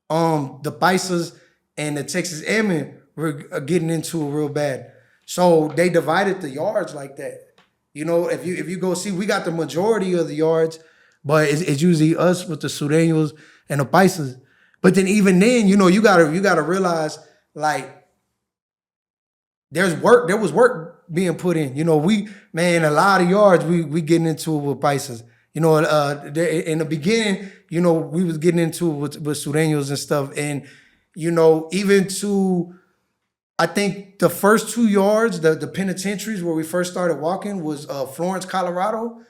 the Paisas and the Texas Airmen were getting into it real bad. So they divided the yards like that. You know, if you go see, we got the majority of the yards, but it's usually us with the Sureños and the Paisas. But then even then, you know, you gotta realize, like, there was work being put in. You know, a lot of yards we getting into it with Paisas. You know, in the beginning, you know, we was getting into it with Sureños and stuff. And, you know, even to, I think the first 2 yards, the penitentiaries where we first started walking was Florence, Colorado,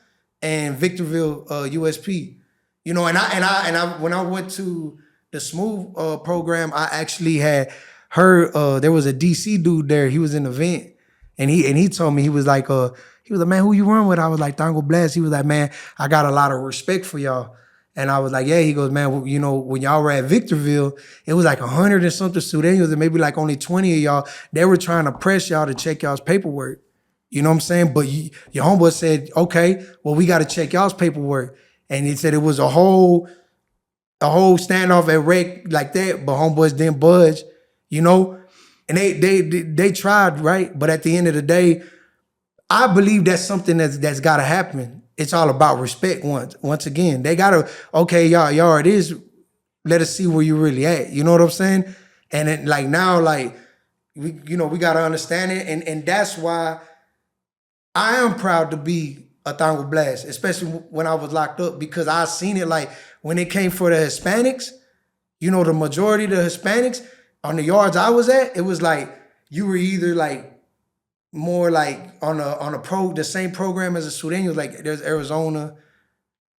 and Victorville, USP. You know, and I when I went to the SMO program, I actually had heard there was a DC dude there. He was in the vent, and he told me, he was like, man, who you run with? I was like, Tango Blast. He was like, man, I got a lot of respect for y'all. And I was like, yeah. He goes, man, you know, when y'all were at Victorville, it was like 100 and something Sureños, and maybe like only 20 of y'all, they were trying to press y'all to check y'all's paperwork. You know what I'm saying? But your homeboy said, okay, well, we got to check y'all's paperwork. And he said it was a whole standoff at rec like that, but homeboys didn't budge, you know? And they tried, right? But at the end of the day, I believe that's something that's got to happen. It's all about respect once again. They got to, okay, y'all, it is, let us see where you really at. You know what I'm saying? And it, like now, like, we got to understand it. And that's why I am proud to be a Tango Blast, especially when I was locked up, because I seen it. Like when it came for the Hispanics, you know, the majority of the Hispanics on the yards I was at, it was like, you were either like, more like on the same program as the Sureños, like there's Arizona,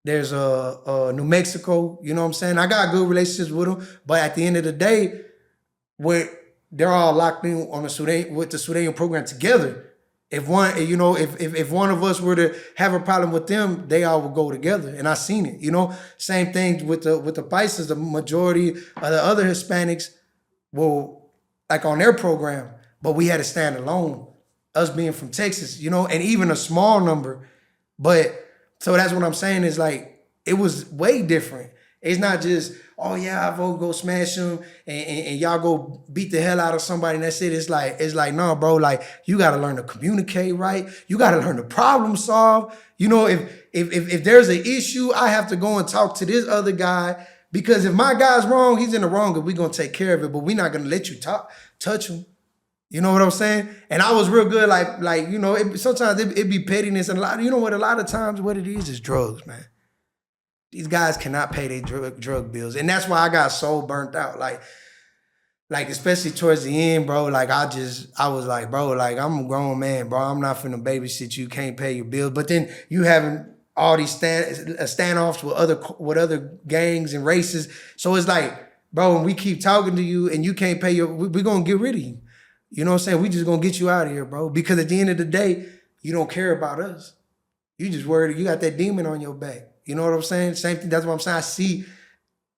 there's New Mexico, you know what I'm saying? I got good relationships with them, but at the end of the day, they're all locked in on with the Sureño program together. If one of us were to have a problem with them, they all would go together, and I seen it. You know, same thing with the Paisas. The majority of the other Hispanics were like on their program, but we had to stand alone. Us being from Texas, you know, and even a small number. But so that's what I'm saying is like, it was way different. It's not just, oh yeah, I vote, go smash them and y'all go beat the hell out of somebody and that's it. It's like, no, bro, like you gotta learn to communicate right. You gotta learn to problem solve. You know, if there's an issue, I have to go and talk to this other guy Because if my guy's wrong, he's in the wrong, and we're gonna take care of it, but we're not gonna let you touch him. You know what I'm saying? And I was real good, like you know, sometimes it be pettiness, and a lot of times what it is drugs, man. These guys cannot pay their drug bills, and that's why I got so burnt out. Like especially towards the end, bro. Like I was like, bro, like I'm a grown man, bro. I'm not finna babysit you. Can't pay your bills. But then you having all these standoffs with other gangs and races. So it's like, bro, when we keep talking to you and you can't pay we're gonna get rid of you. You know what I'm saying? We just gonna get you out of here, bro. Because at the end of the day, you don't care about us. You just worried. You got that demon on your back. You know what I'm saying? Same thing. That's what I'm saying. I see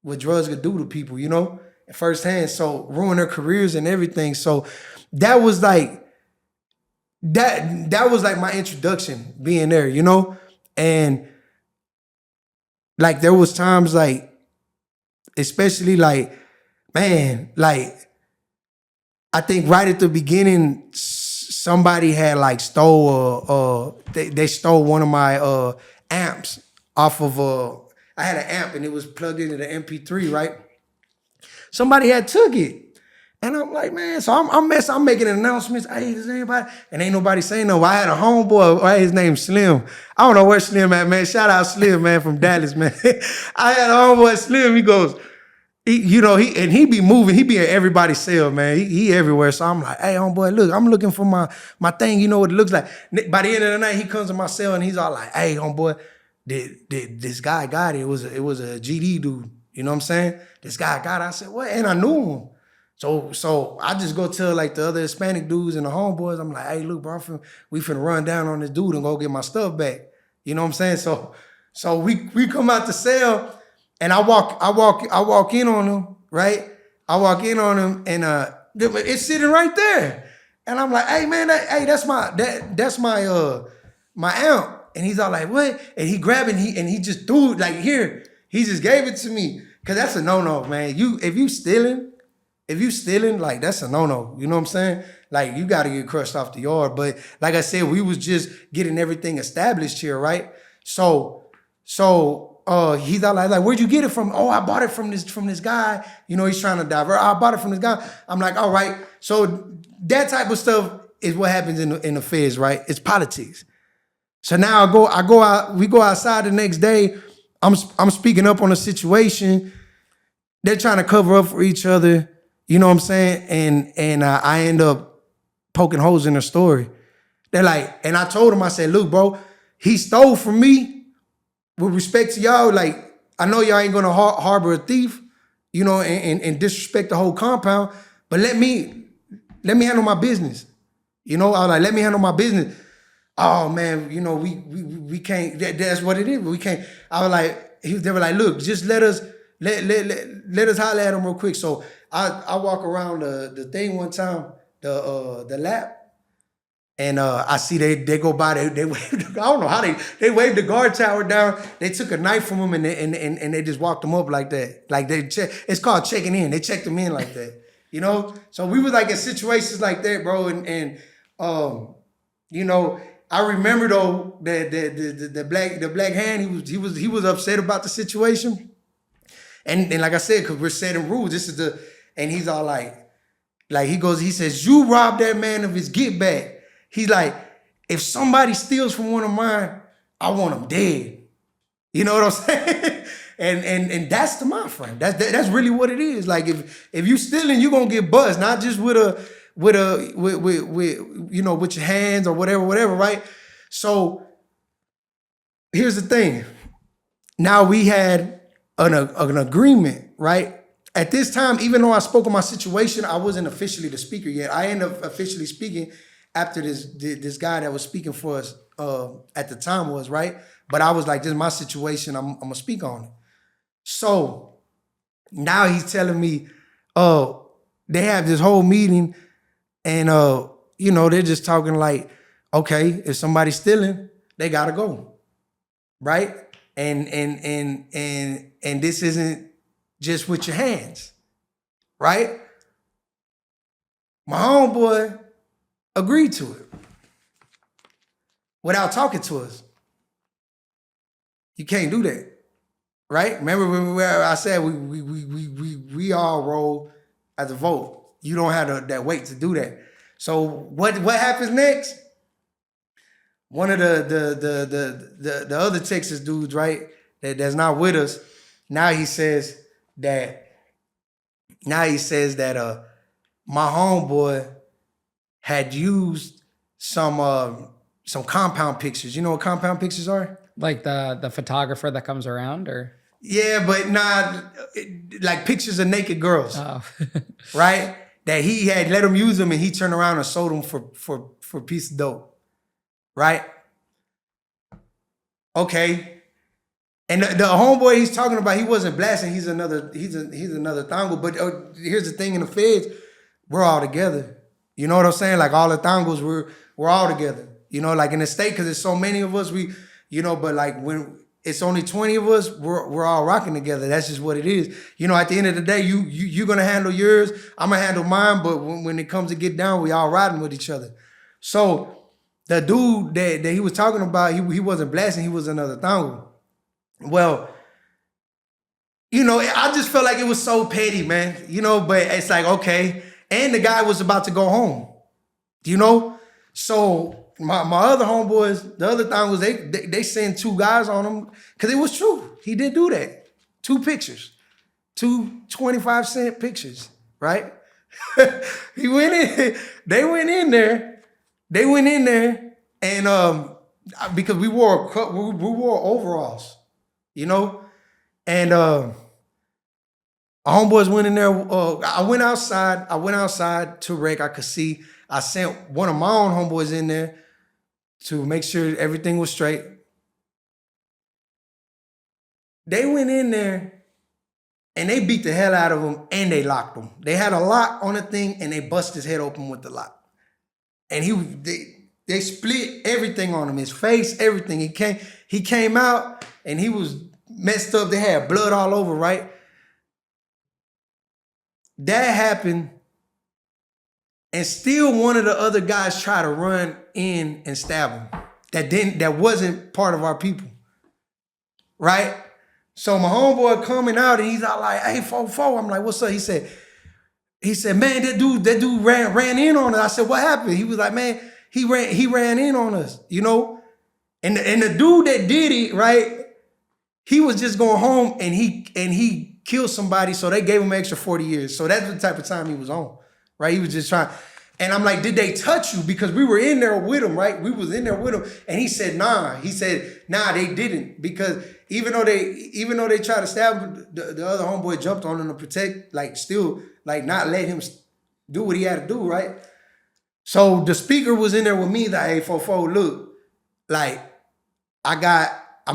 what drugs could do to people, you know, firsthand. So ruin their careers and everything. So that was like my introduction being there, you know? And like there was times like, especially like, man, like I think right at the beginning, somebody had like they stole one of my amps off of I had an amp and it was plugged into the MP3, right? Somebody had took it. And I'm like, man, so I'm making announcements. Hey, does anybody? And ain't nobody saying no. I had a homeboy, right? His name's Slim. I don't know where Slim at, man. Shout out Slim, man, from Dallas, man. I had a homeboy, Slim. He goes, he be moving. He be in everybody's cell, man. He everywhere. So I'm like, hey, homeboy, look, I'm looking for my thing. You know what it looks like. By the end of the night, he comes to my cell and he's all like, hey, homeboy, this guy got it. It was a GD dude. You know what I'm saying? This guy got it. I said, what? And I knew him. So I just go tell like the other Hispanic dudes and the homeboys, I'm like, hey, look, bro, we finna run down on this dude and go get my stuff back. You know what I'm saying? So we come out the cell and I walk in on him, right? I walk in on him and it's sitting right there. And I'm like, hey man, that's my my amp. And he's all like, what? And he grabbed it and he just threw it like here. He just gave it to me. Cause that's a no-no, man. If you stealing, like that's a no-no. You know what I'm saying? Like you gotta get crushed off the yard. But like I said, we was just getting everything established here, right? So he's all like, where'd you get it from? Oh, I bought it from this guy. You know, he's trying to divert. I bought it from this guy. I'm like, all right. So that type of stuff is what happens in the feds, right? It's politics. So now we go outside the next day. I'm speaking up on a situation. They're trying to cover up for each other. You know what I'm saying? And I end up poking holes in their story. They're like, and I told him, I said, look, bro, he stole from me. With respect to y'all, like, I know y'all ain't gonna harbor a thief, you know, and disrespect the whole compound, but let me handle my business. You know, I was like, let me handle my business. Oh man, you know, we can't, that's what it is, we can't. I was like, they were like, look, just let us holler at him real quick. So I walk around the thing one time, the lap, and I see they go by, they waved, I don't know how they waved the guard tower down. They took a knife from him and they just walked him up like that. Like it's called checking in. They checked him in like that, you know? So we was like in situations like that, bro. And you know, I remember though the black hand, he was upset about the situation. And like I said, cause we're setting rules. This is and he's all like he says, you robbed that man of his get back. He's like, if somebody steals from one of mine, I want him dead. You know what I'm saying? and that's the mind frame. That's really what it is. Like if you stealing, you're gonna get buzzed, not just with you know, with your hands or whatever, right? So here's the thing. Now we had an agreement, right? At this time, even though I spoke on my situation, I wasn't officially the speaker yet. I ended up officially speaking after this guy that was speaking for us at the time was, right? But I was like, this is my situation, I'm gonna speak on it. So now he's telling me, they have this whole meeting and you know, they're just talking like, okay, if somebody's stealing, they gotta go, right? And this isn't just with your hands, right? My homeboy agreed to it without talking to us. You can't do that. right? Remember where I said we all roll as a vote. You don't have that weight to do that. So what happens next? One of the other Texas dudes, right, that's not with us, now he says that my homeboy had used some compound pictures. You know what compound pictures are? Like the photographer that comes around, or Yeah, but like pictures of naked girls, oh, right? That he had let him use them, and he turned around and sold them for a piece of dope, right? Okay, and the homeboy he's talking about, he wasn't blasting. He's another Tango. But here's the thing: in the feds, we're all together. You know what I'm saying? Like all the Tangos, we're all together. You know, like in the state, because there's so many of us, but like when it's only 20 of us, we're all rocking together. That's just what it is. You know, at the end of the day, you're gonna handle yours, I'm gonna handle mine, but when it comes to get down, we all riding with each other. So the dude that he was talking about, he wasn't blasting, he was another Tango. Well, you know, I just felt like it was so petty, man. You know, but it's like, okay. And the guy was about to go home. You know? So my other homeboys, the other Tangos, they sent 2 guys on him because it was true. He did do that. 2 pictures. 2 25-cent pictures, right? He went in, they went in there, and because we wore overalls, you know? And our homeboys went in there. I went outside to wreck. I could see. I sent one of my own homeboys in there to make sure everything was straight. They went in there and they beat the hell out of him and they locked him. They had a lock on the thing and they bust his head open with the lock. And they split everything on him, his face, everything. He came out and he was messed up. They had blood all over, right? That happened, and still one of the other guys tried to run in and stab him. That wasn't part of our people, right? So my homeboy coming out and he's out like, "Hey, 4-4." I'm like, "What's up?" He said, "Man, that dude ran in on us." I said, "What happened?" He was like, "Man, he ran in on us, you know." And the dude that did it, right? He was just going home and he killed somebody, so they gave him an extra 40 years. So that's the type of time he was on, right? He was just trying. And I'm like, "Did they touch you?" Because we were in there with him, right? We was in there with him. And he said, "Nah." He said, "Nah, they didn't." Because even though they tried to stab him, the other homeboy jumped on him to protect, like still, like not let him do what he had to do, right? So the speaker was in there with me, like, "Hey, 4-4, look, like, I'm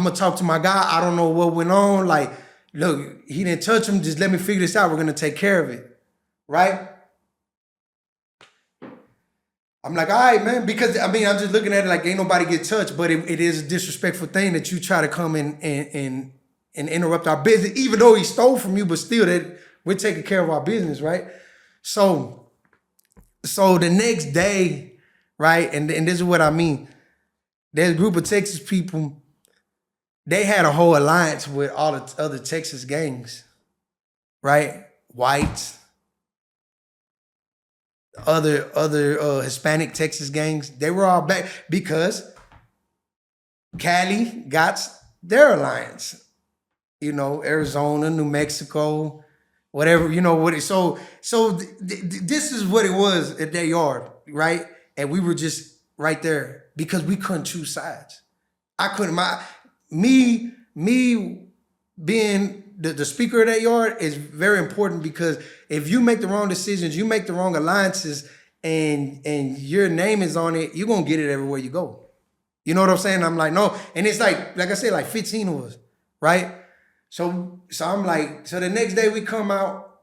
gonna talk to my guy. I don't know what went on. Like, look, he didn't touch him. Just let me figure this out. We're gonna take care of it." Right? I'm like, "All right, man," because I mean, I'm just looking at it like ain't nobody get touched, but it is a disrespectful thing that you try to come in and interrupt our business, even though he stole from you, but still that we're taking care of our business, right? So the next day, right, and this is what I mean. There's a group of Texas people. They had a whole alliance with all the other Texas gangs, right? Whites, other Hispanic Texas gangs. They were all back because Cali got their alliance. You know, Arizona, New Mexico, whatever. You know what? So this is what it was at their yard, right? And we were just right there because we couldn't choose sides. I couldn't. Me being the speaker of that yard is very important because if you make the wrong decisions, you make the wrong alliances, and your name is on it, you're gonna get it everywhere you go. You know what I'm saying? I'm like, no, and it's like I said, like 15 of us, right? So I'm like, so the next day we come out,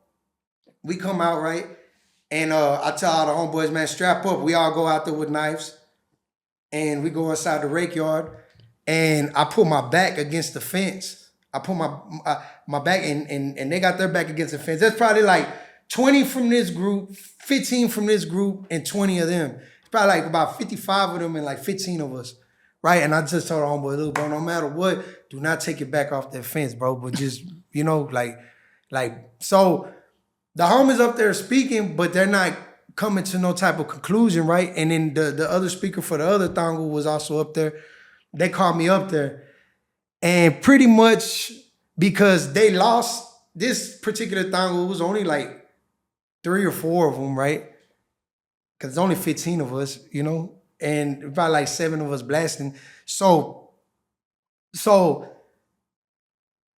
right? And I tell all the homeboys, "Man, strap up." We all go out there with knives, and we go inside the rake yard. And I put my back against the fence. I put my back, and they got their back against the fence. That's probably like 20 from this group, 15 from this group, and 20 of them. It's probably like about 55 of them and like 15 of us, right? And I just told the homeboy, "Look, bro, no matter what, Do not take it back off that fence, bro. But just, you know, so the homies up there speaking, but they're not coming to no type of conclusion, right? And then the other speaker for the other Tango was also up there. They called me up there. And pretty much because they lost this particular Tango, it was only like 3 or 4 of them, right? Because it's only 15 of us, you know, and about like 7 of us blasting. So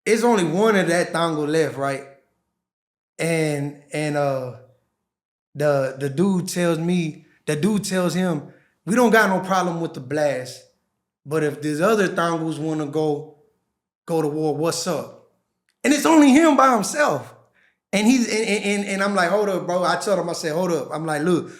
it's only one of that Tango left, right? And the dude tells him, we don't got no problem with the blast, but if these other Tangos want to go to war, what's up? And it's only him by himself. And he's and I'm like, hold up, bro. I told him, I said, hold up. I'm like, look,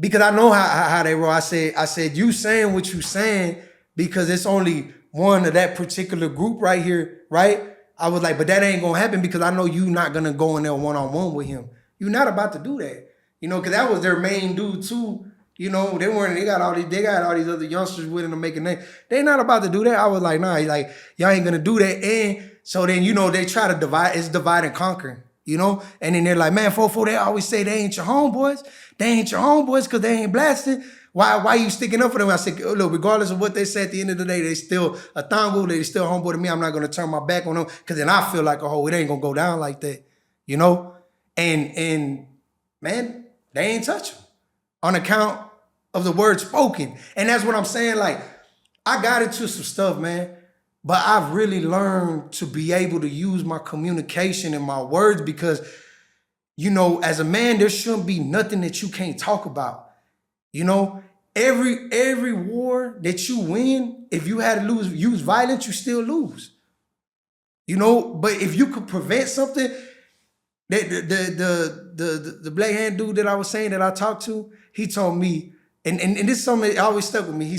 because I know how they roll. I said, you saying what you saying because it's only one of that particular group right here, right? I was like, but that ain't gonna happen because I know you not gonna go in there one-on-one with him. You're not about to do that. You know, because that was their main dude too. You know, they got all these other youngsters willing to make a name. They not about to do that. I was like, nah, like, y'all ain't gonna do that. And so then, you know, they try to divide and conquer, you know? And then they're like, man, 4-4, they always say they ain't your homeboys. They ain't your homeboys because they ain't blasting. Why you sticking up for them? I said, look, regardless of what they say, at the end of the day, they still a Tango, they still homeboy to me. I'm not gonna turn my back on them because then I feel like, oh, it ain't gonna go down like that, you know? And man, they ain't touch them on account of the word spoken. And that's what I'm saying. Like, I got into some stuff, man, but I've really learned to be able to use my communication and my words because, you know, as a man, there shouldn't be nothing that you can't talk about. You know, every war that you win, if you had to use violence, you still lose. You know, but if you could prevent something, the black hand dude that I was saying that I talked to, he told me, and this is something that always stuck with me. He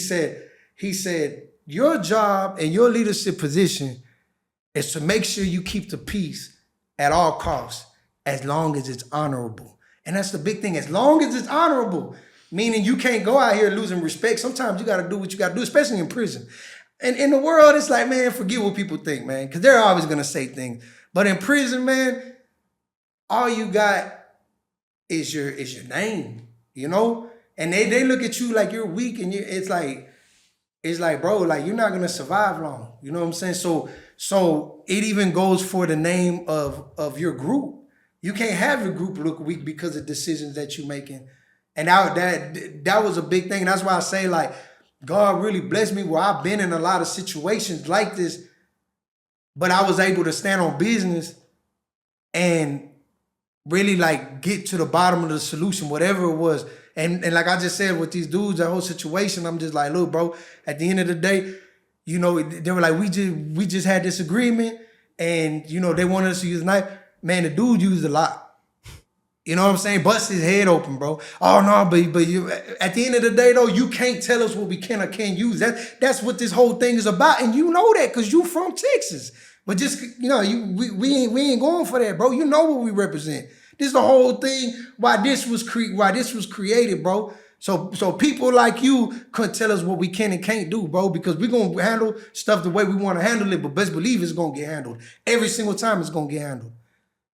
said, your job and your leadership position is to make sure you keep the peace at all costs, as long as it's honorable. And that's the big thing, as long as it's honorable, meaning you can't go out here losing respect. Sometimes you got to do what you got to do, especially in prison. And in the world, it's like, man, forget what people think, man, because they're always going to say things. But in prison, man, all you got is your name, you know? And they look at you like you're weak, and it's like, bro, like you're not gonna survive long. You know what I'm saying? So it even goes for the name of your group. You can't have your group look weak because of decisions that you're making. And that was a big thing. And that's why I say, like, God really blessed me where I've been in a lot of situations like this, but I was able to stand on business and really like get to the bottom of the solution, whatever it was. And like I just said with these dudes, that whole situation, I'm just like, look, bro, at the end of the day, you know, they were like, we just had this agreement and, you know, they wanted us to use a knife. Man, the dude used a lot. You know what I'm saying? Bust his head open, bro. Oh, no, but you, at the end of the day, though, you can't tell us what we can or can't use. That's what this whole thing is about. And you know that because you from Texas. But just, you know, we ain't going for that, bro. You know what we represent. This is the whole thing why this was created, bro. So people like you couldn't tell us what we can and can't do, bro, because we're going to handle stuff the way we want to handle it, but best believe it's going to get handled. Every single time it's going to get handled,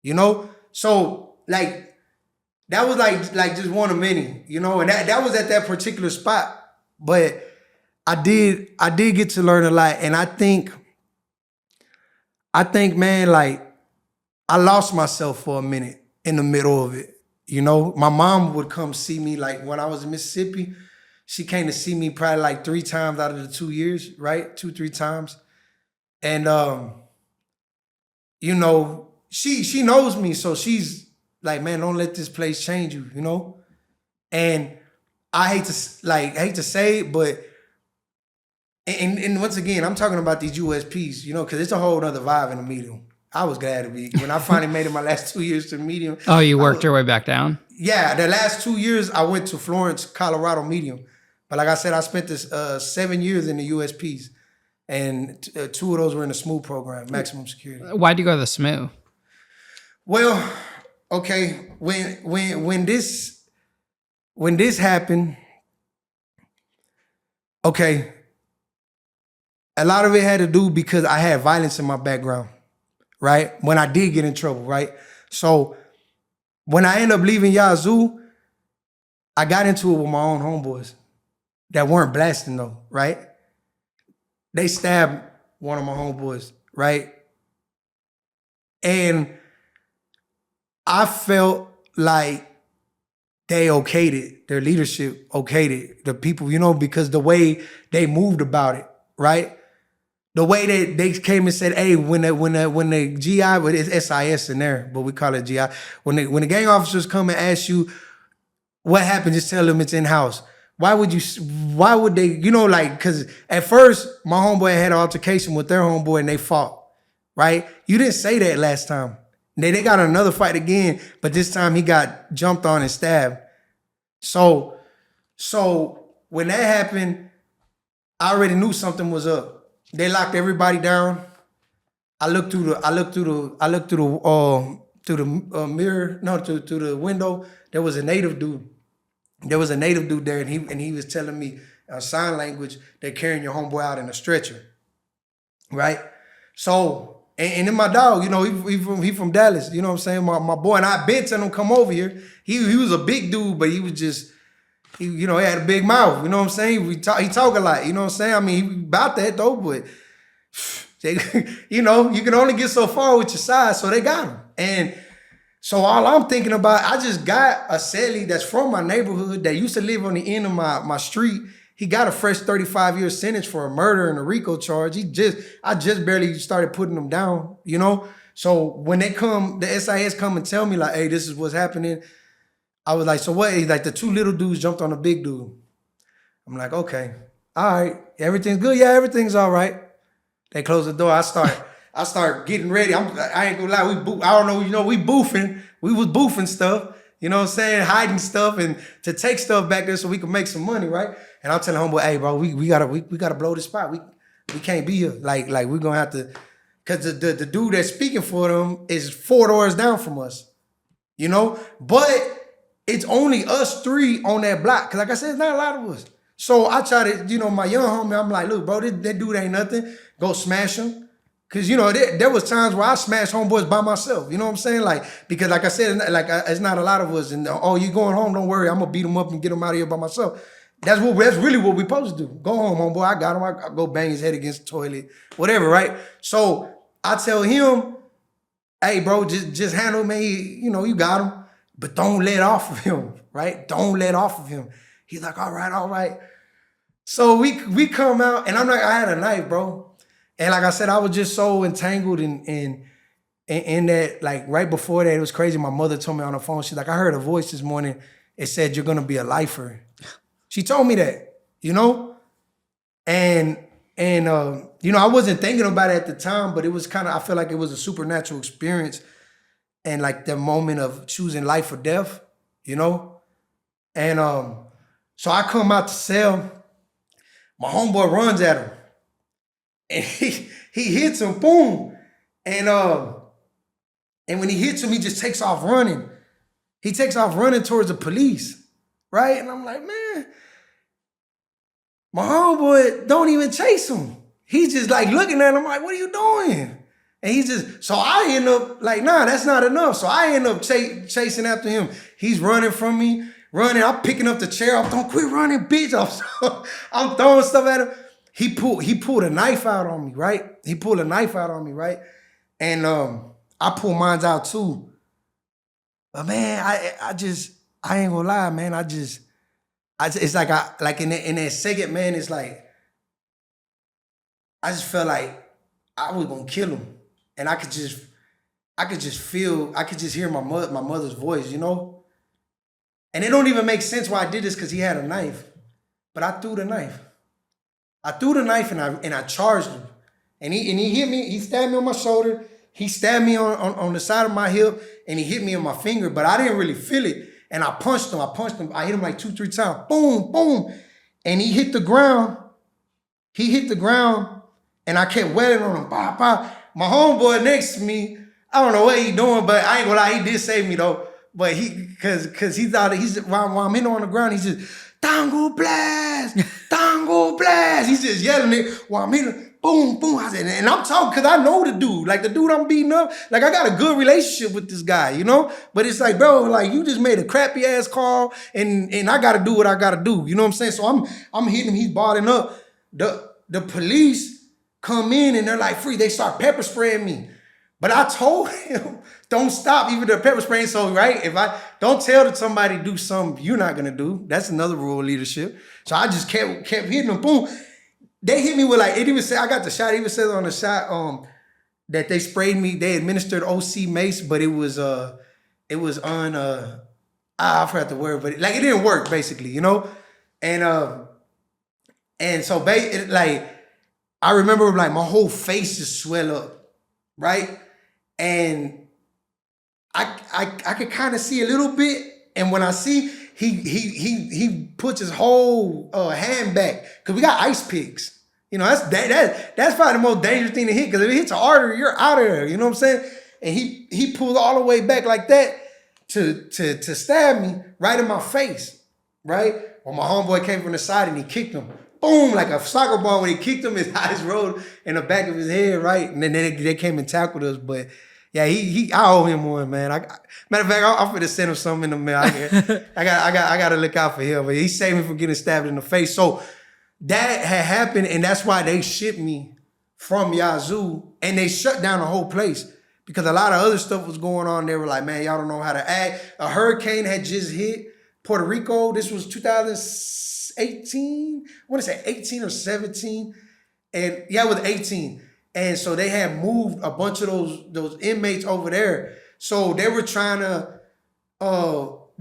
you know? So, like, that was like just one of many, you know? And that was at that particular spot. But I did get to learn a lot. And I think, man, like, I lost myself for a minute in the middle of it. You know, my mom would come see me, like when I was in Mississippi, she came to see me probably like 3 times out of the 2 years, right? 2-3 times. And, you know, she knows me. So she's like, man, don't let this place change you, you know? And I hate to say it, but, and once again, I'm talking about these USPs, you know, because it's a whole other vibe in the medium. I was glad to be, when I finally made it my last 2 years to the medium. Oh, you worked your way back down? Yeah, the last 2 years I went to Florence, Colorado medium. But like I said, I spent this 7 years in the USPs. And 2 of those were in the SMO program, maximum security. Why'd you go to the SMO? Well, okay, when this happened, okay, a lot of it had to do because I had violence in my background, right? When I did get in trouble, right? So when I ended up leaving Yazoo, I got into it with my own homeboys that weren't blasting though, right? They stabbed one of my homeboys, right? And I felt like they okayed it, their leadership okayed it, the people, because the way they moved about it, right? The way that they came and said, hey, when the GI, but it's SIS in there, but we call it GI. When the gang officers come and ask you what happened, just tell them it's in-house. Why would they, because at first my homeboy had an altercation with their homeboy and they fought, right? You didn't say that last time. They got another fight again, but this time he got jumped on and stabbed. So when that happened, I already knew something was up. They locked everybody down. I looked through the mirror, no, to the window. There was a native dude. There, and he was telling me sign language. They're carrying your homeboy out in a stretcher, right? So, and then my dog, he from Dallas. You know what I'm saying? My boy, and I been telling him come over here. He was a big dude, but he was just, he had a big mouth. You know what I'm saying? He talk a lot. You know what I'm saying? I mean, he about that though, but you can only get so far with your size. So they got him, and so all I'm thinking about, I just got a cellie that's from my neighborhood that used to live on the end of my street. He got a fresh 35-year sentence for a murder and a RICO charge. I just barely started putting him down, So when the SIS come and tell me like, hey, this is what's happening, I was like, so what? He's like, the two little dudes jumped on the big dude. I'm like, okay, all right, everything's good. Yeah, everything's all right. They close the door. I start getting ready. I ain't gonna lie, I don't know, we boofing. We was boofing stuff, you know what I'm saying? Hiding stuff and to take stuff back there so we can make some money, right? And I'm telling homeboy, hey bro, we gotta blow this spot. We can't be here. Like we're gonna have to, cause the dude that's speaking for them is 4 doors down from us. But it's only us 3 on that block. Cause like I said, it's not a lot of us. So I try to, my young homie, I'm like, look, bro, that dude ain't nothing. Go smash him. Cause there was times where I smashed homeboys by myself. You know what I'm saying? Like, because like I said, it's not a lot of us. And you going home? Don't worry, I'm gonna beat them up and get them out of here by myself. That's really what we supposed to do. Go home, homeboy. I got him. I go bang his head against the toilet, whatever, right? So I tell him, hey, bro, just handle me. You got him, but don't let off of him, right? Don't let off of him. He's like, all right. So we come out, and I had a knife, bro. And like I said, I was just so entangled in that, like right before that, it was crazy. My mother told me on the phone, she's like, I heard a voice this morning. It said, you're gonna be a lifer. She told me that, And I wasn't thinking about it at the time, but it was I feel like it was a supernatural experience. And like the moment of choosing life or death, And so I come out to cell, my homeboy runs at him. And he hits him, boom. And when he hits him, he just takes off running. He takes off running towards the police, right? And I'm like, man, my homeboy don't even chase him. He's just like looking at him like, what are you doing? And so I end up like, nah, that's not enough. So I end up chasing after him. He's running from me, I'm picking up the chair. Don't quit running, bitch. I'm throwing stuff at him. He pulled a knife out on me, right? And I pulled mine out too. But man, I ain't gonna lie, man. It's like in that second, man, it's like, I just felt like I was gonna kill him. And I could just hear my mother's voice, And it don't even make sense why I did this, because he had a knife. But I threw the knife. And I charged him. And he hit me, he stabbed me on my shoulder, he stabbed me on the side of my hip, and he hit me on my finger, but I didn't really feel it. And I punched him, I hit him like 2-3 times, boom, boom. And he hit the ground, and I kept wailing on him, bah, bah. My homeboy next to me, I don't know what he doing, but I ain't gonna lie, he did save me though. But cause he thought, while I'm hitting on the ground, he just, Tango Blast, Tango Blast. He's just yelling it while I'm hitting, boom, boom. I said, and I'm talking because I know the dude. Like the dude I'm beating up, like I got a good relationship with this guy, you know? But it's like, bro, like you just made a crappy ass call and I gotta do what I gotta do. You know what I'm saying? So I'm hitting him, he's balling up. The police come in and they're like, free. They start pepper spraying me. But I told him, don't stop even the pepper spraying. So, right, if I don't tell somebody to do something you're not gonna do, that's another rule of leadership. So I just kept hitting them. Boom. They hit me with like, it even said, I got the shot, it even says on the shot that they sprayed me, they administered OC mace, but it was on I forgot the word, but it didn't work basically, you know? And so like I remember like my whole face just swell up, right? And I could kind of see a little bit, and when I see he puts his whole hand back because we got ice picks. You know, that's probably the most dangerous thing to hit, because if it hits an artery, you're out of there. You know what I'm saying? And he pulled all the way back like that to stab me right in my face, right? Well, my homeboy came from the side and he kicked him. Boom, like a soccer ball. When he kicked him, his eyes rolled in the back of his head, right? And then they came and tackled us. But yeah, I owe him one, man. Matter of fact, I'm finna send him something in the mail. I got to look out for him. But he saved me from getting stabbed in the face. So that had happened, and that's why they shipped me from Yazoo, and they shut down the whole place because a lot of other stuff was going on. They were like, man, y'all don't know how to act. A hurricane had just hit Puerto Rico. This was 2018. I want to say 18 or 17. And yeah, it was 18. And so they had moved a bunch of those inmates over there. So they were trying to, no,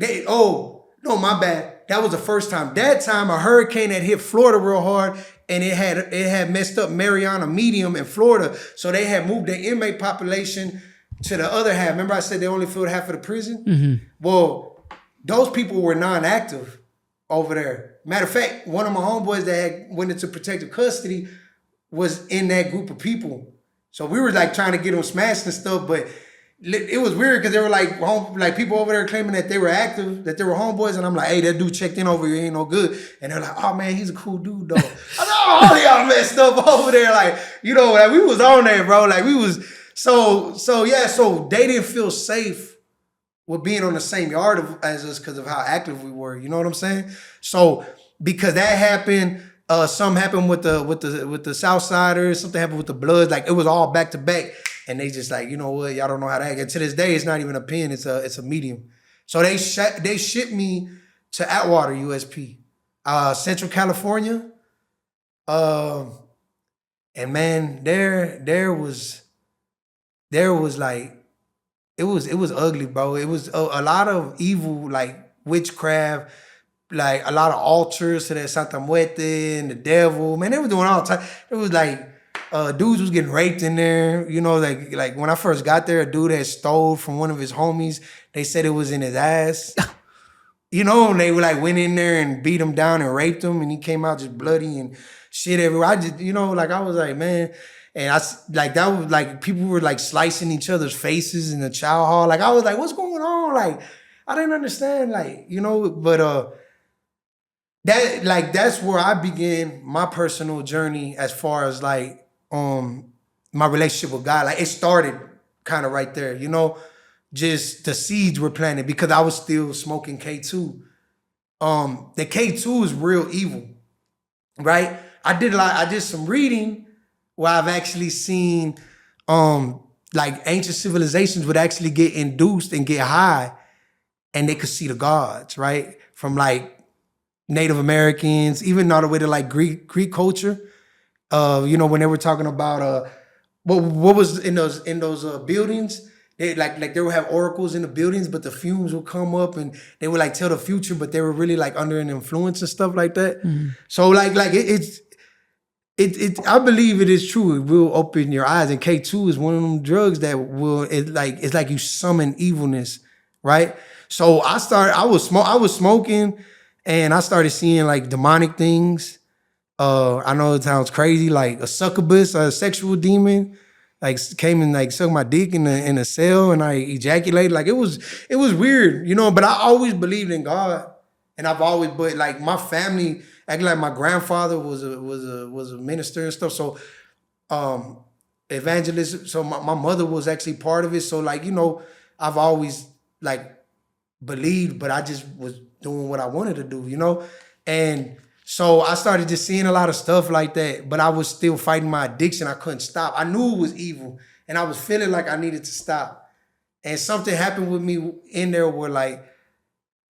my bad. That was the first time. That time a hurricane had hit Florida real hard, and it had messed up Mariana Medium in Florida. So they had moved the inmate population to the other half. Remember I said they only filled half of the prison? Mm-hmm. Well, those people were non-active over there. Matter of fact, one of my homeboys that had went into protective custody was in that group of people. So we were like trying to get them smashed and stuff, but it was weird because they were like people over there claiming that they were active, that they were homeboys, and I'm like, hey, that dude checked in over here, ain't no good. And they're like, oh man, he's a cool dude though. I said, oh, all y'all messed up over there, like, you know, like we was on there, bro. Like we was so they didn't feel safe with being on the same yard as us because of how active we were. You know what I'm saying? So because that happened, something happened with the Southsiders, something happened with the Bloods, like it was all back to back. And they just like, you know what, y'all don't know how to act. And to this day, it's not even a pen, it's a medium. So they shipped me to Atwater, USP, Central California. And man, there was like, it was ugly, bro. It was a lot of evil, like witchcraft, like a lot of altars to that Santa Muerte and the devil. Man, they were doing all the time. It was like, dudes was getting raped in there. You know, like when I first got there, a dude had stole from one of his homies. They said it was in his ass. You know, and they were like went in there and beat him down and raped him, and he came out just bloody and shit everywhere. I just, you know, like I was like, man, and I like that was like people were like slicing each other's faces in the chow hall. Like I was like, what's going on? Like I didn't understand, like, you know, but that's where I began my personal journey as far as like my relationship with God. Like it started kind of right there, you know, just the seeds were planted because I was still smoking K2. The K2 is real evil, right? I did some reading where I've actually seen like ancient civilizations would actually get induced and get high and they could see the gods, right? From like Native Americans, even all the way to like Greek culture. You know, when they were talking about what was in those buildings, they like they would have oracles in the buildings, but the fumes would come up and they would like tell the future, but they were really like under an influence and stuff like that. Mm-hmm. So like it's I believe it is true. It will open your eyes, and K2 is one of them drugs that will it's like you summon evilness, right? So I was smoking, and I started seeing like demonic things. I know it sounds crazy, like a succubus, a sexual demon, like came and like sucked my dick in a cell, and I ejaculated. Like it was weird, you know. But I always believed in God, and but like my family acting like my grandfather was a minister and stuff. So evangelism. So my mother was actually part of it. So like, you know, I've always like believed, but I just was doing what I wanted to do, you know? And so I started just seeing a lot of stuff like that, but I was still fighting my addiction. I couldn't stop. I knew it was evil and I was feeling like I needed to stop. And something happened with me in there where like,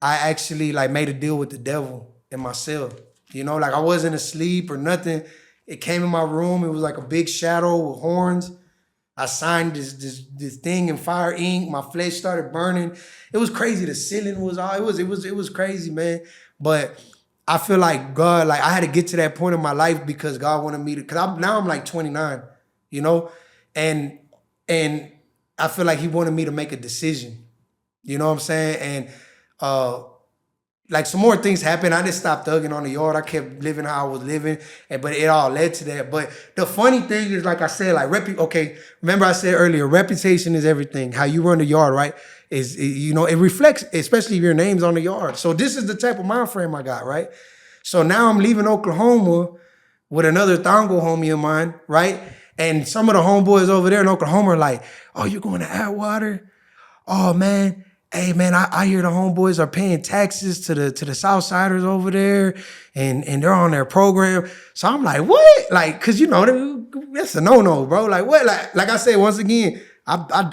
I actually like made a deal with the devil in my cell. You know, like I wasn't asleep or nothing. It came in my room. It was like a big shadow with horns. I signed this thing in fire ink. My flesh started burning. It was crazy. The ceiling was all, it was crazy, man. But I feel like God, like I had to get to that point in my life because God wanted me to, because now I'm like 29, you know? And I feel like he wanted me to make a decision. You know what I'm saying? And like some more things happened. I didn't stop thugging on the yard. I kept living how I was living, but it all led to that. But the funny thing is, like I said, like okay, remember I said earlier, reputation is everything. How you run the yard, right? You know, it reflects, especially if your name's on the yard. So this is the type of mind frame I got, right? So now I'm leaving Oklahoma with another Tango homie of mine, right? And some of the homeboys over there in Oklahoma are like, "Oh, you're going to Atwater? Oh man. Hey man, I hear the homeboys are paying taxes to the Southsiders over there, and they're on their program." So I'm like, what? Like, cause you know that's a no-no, bro. Like what? Like I said once again, I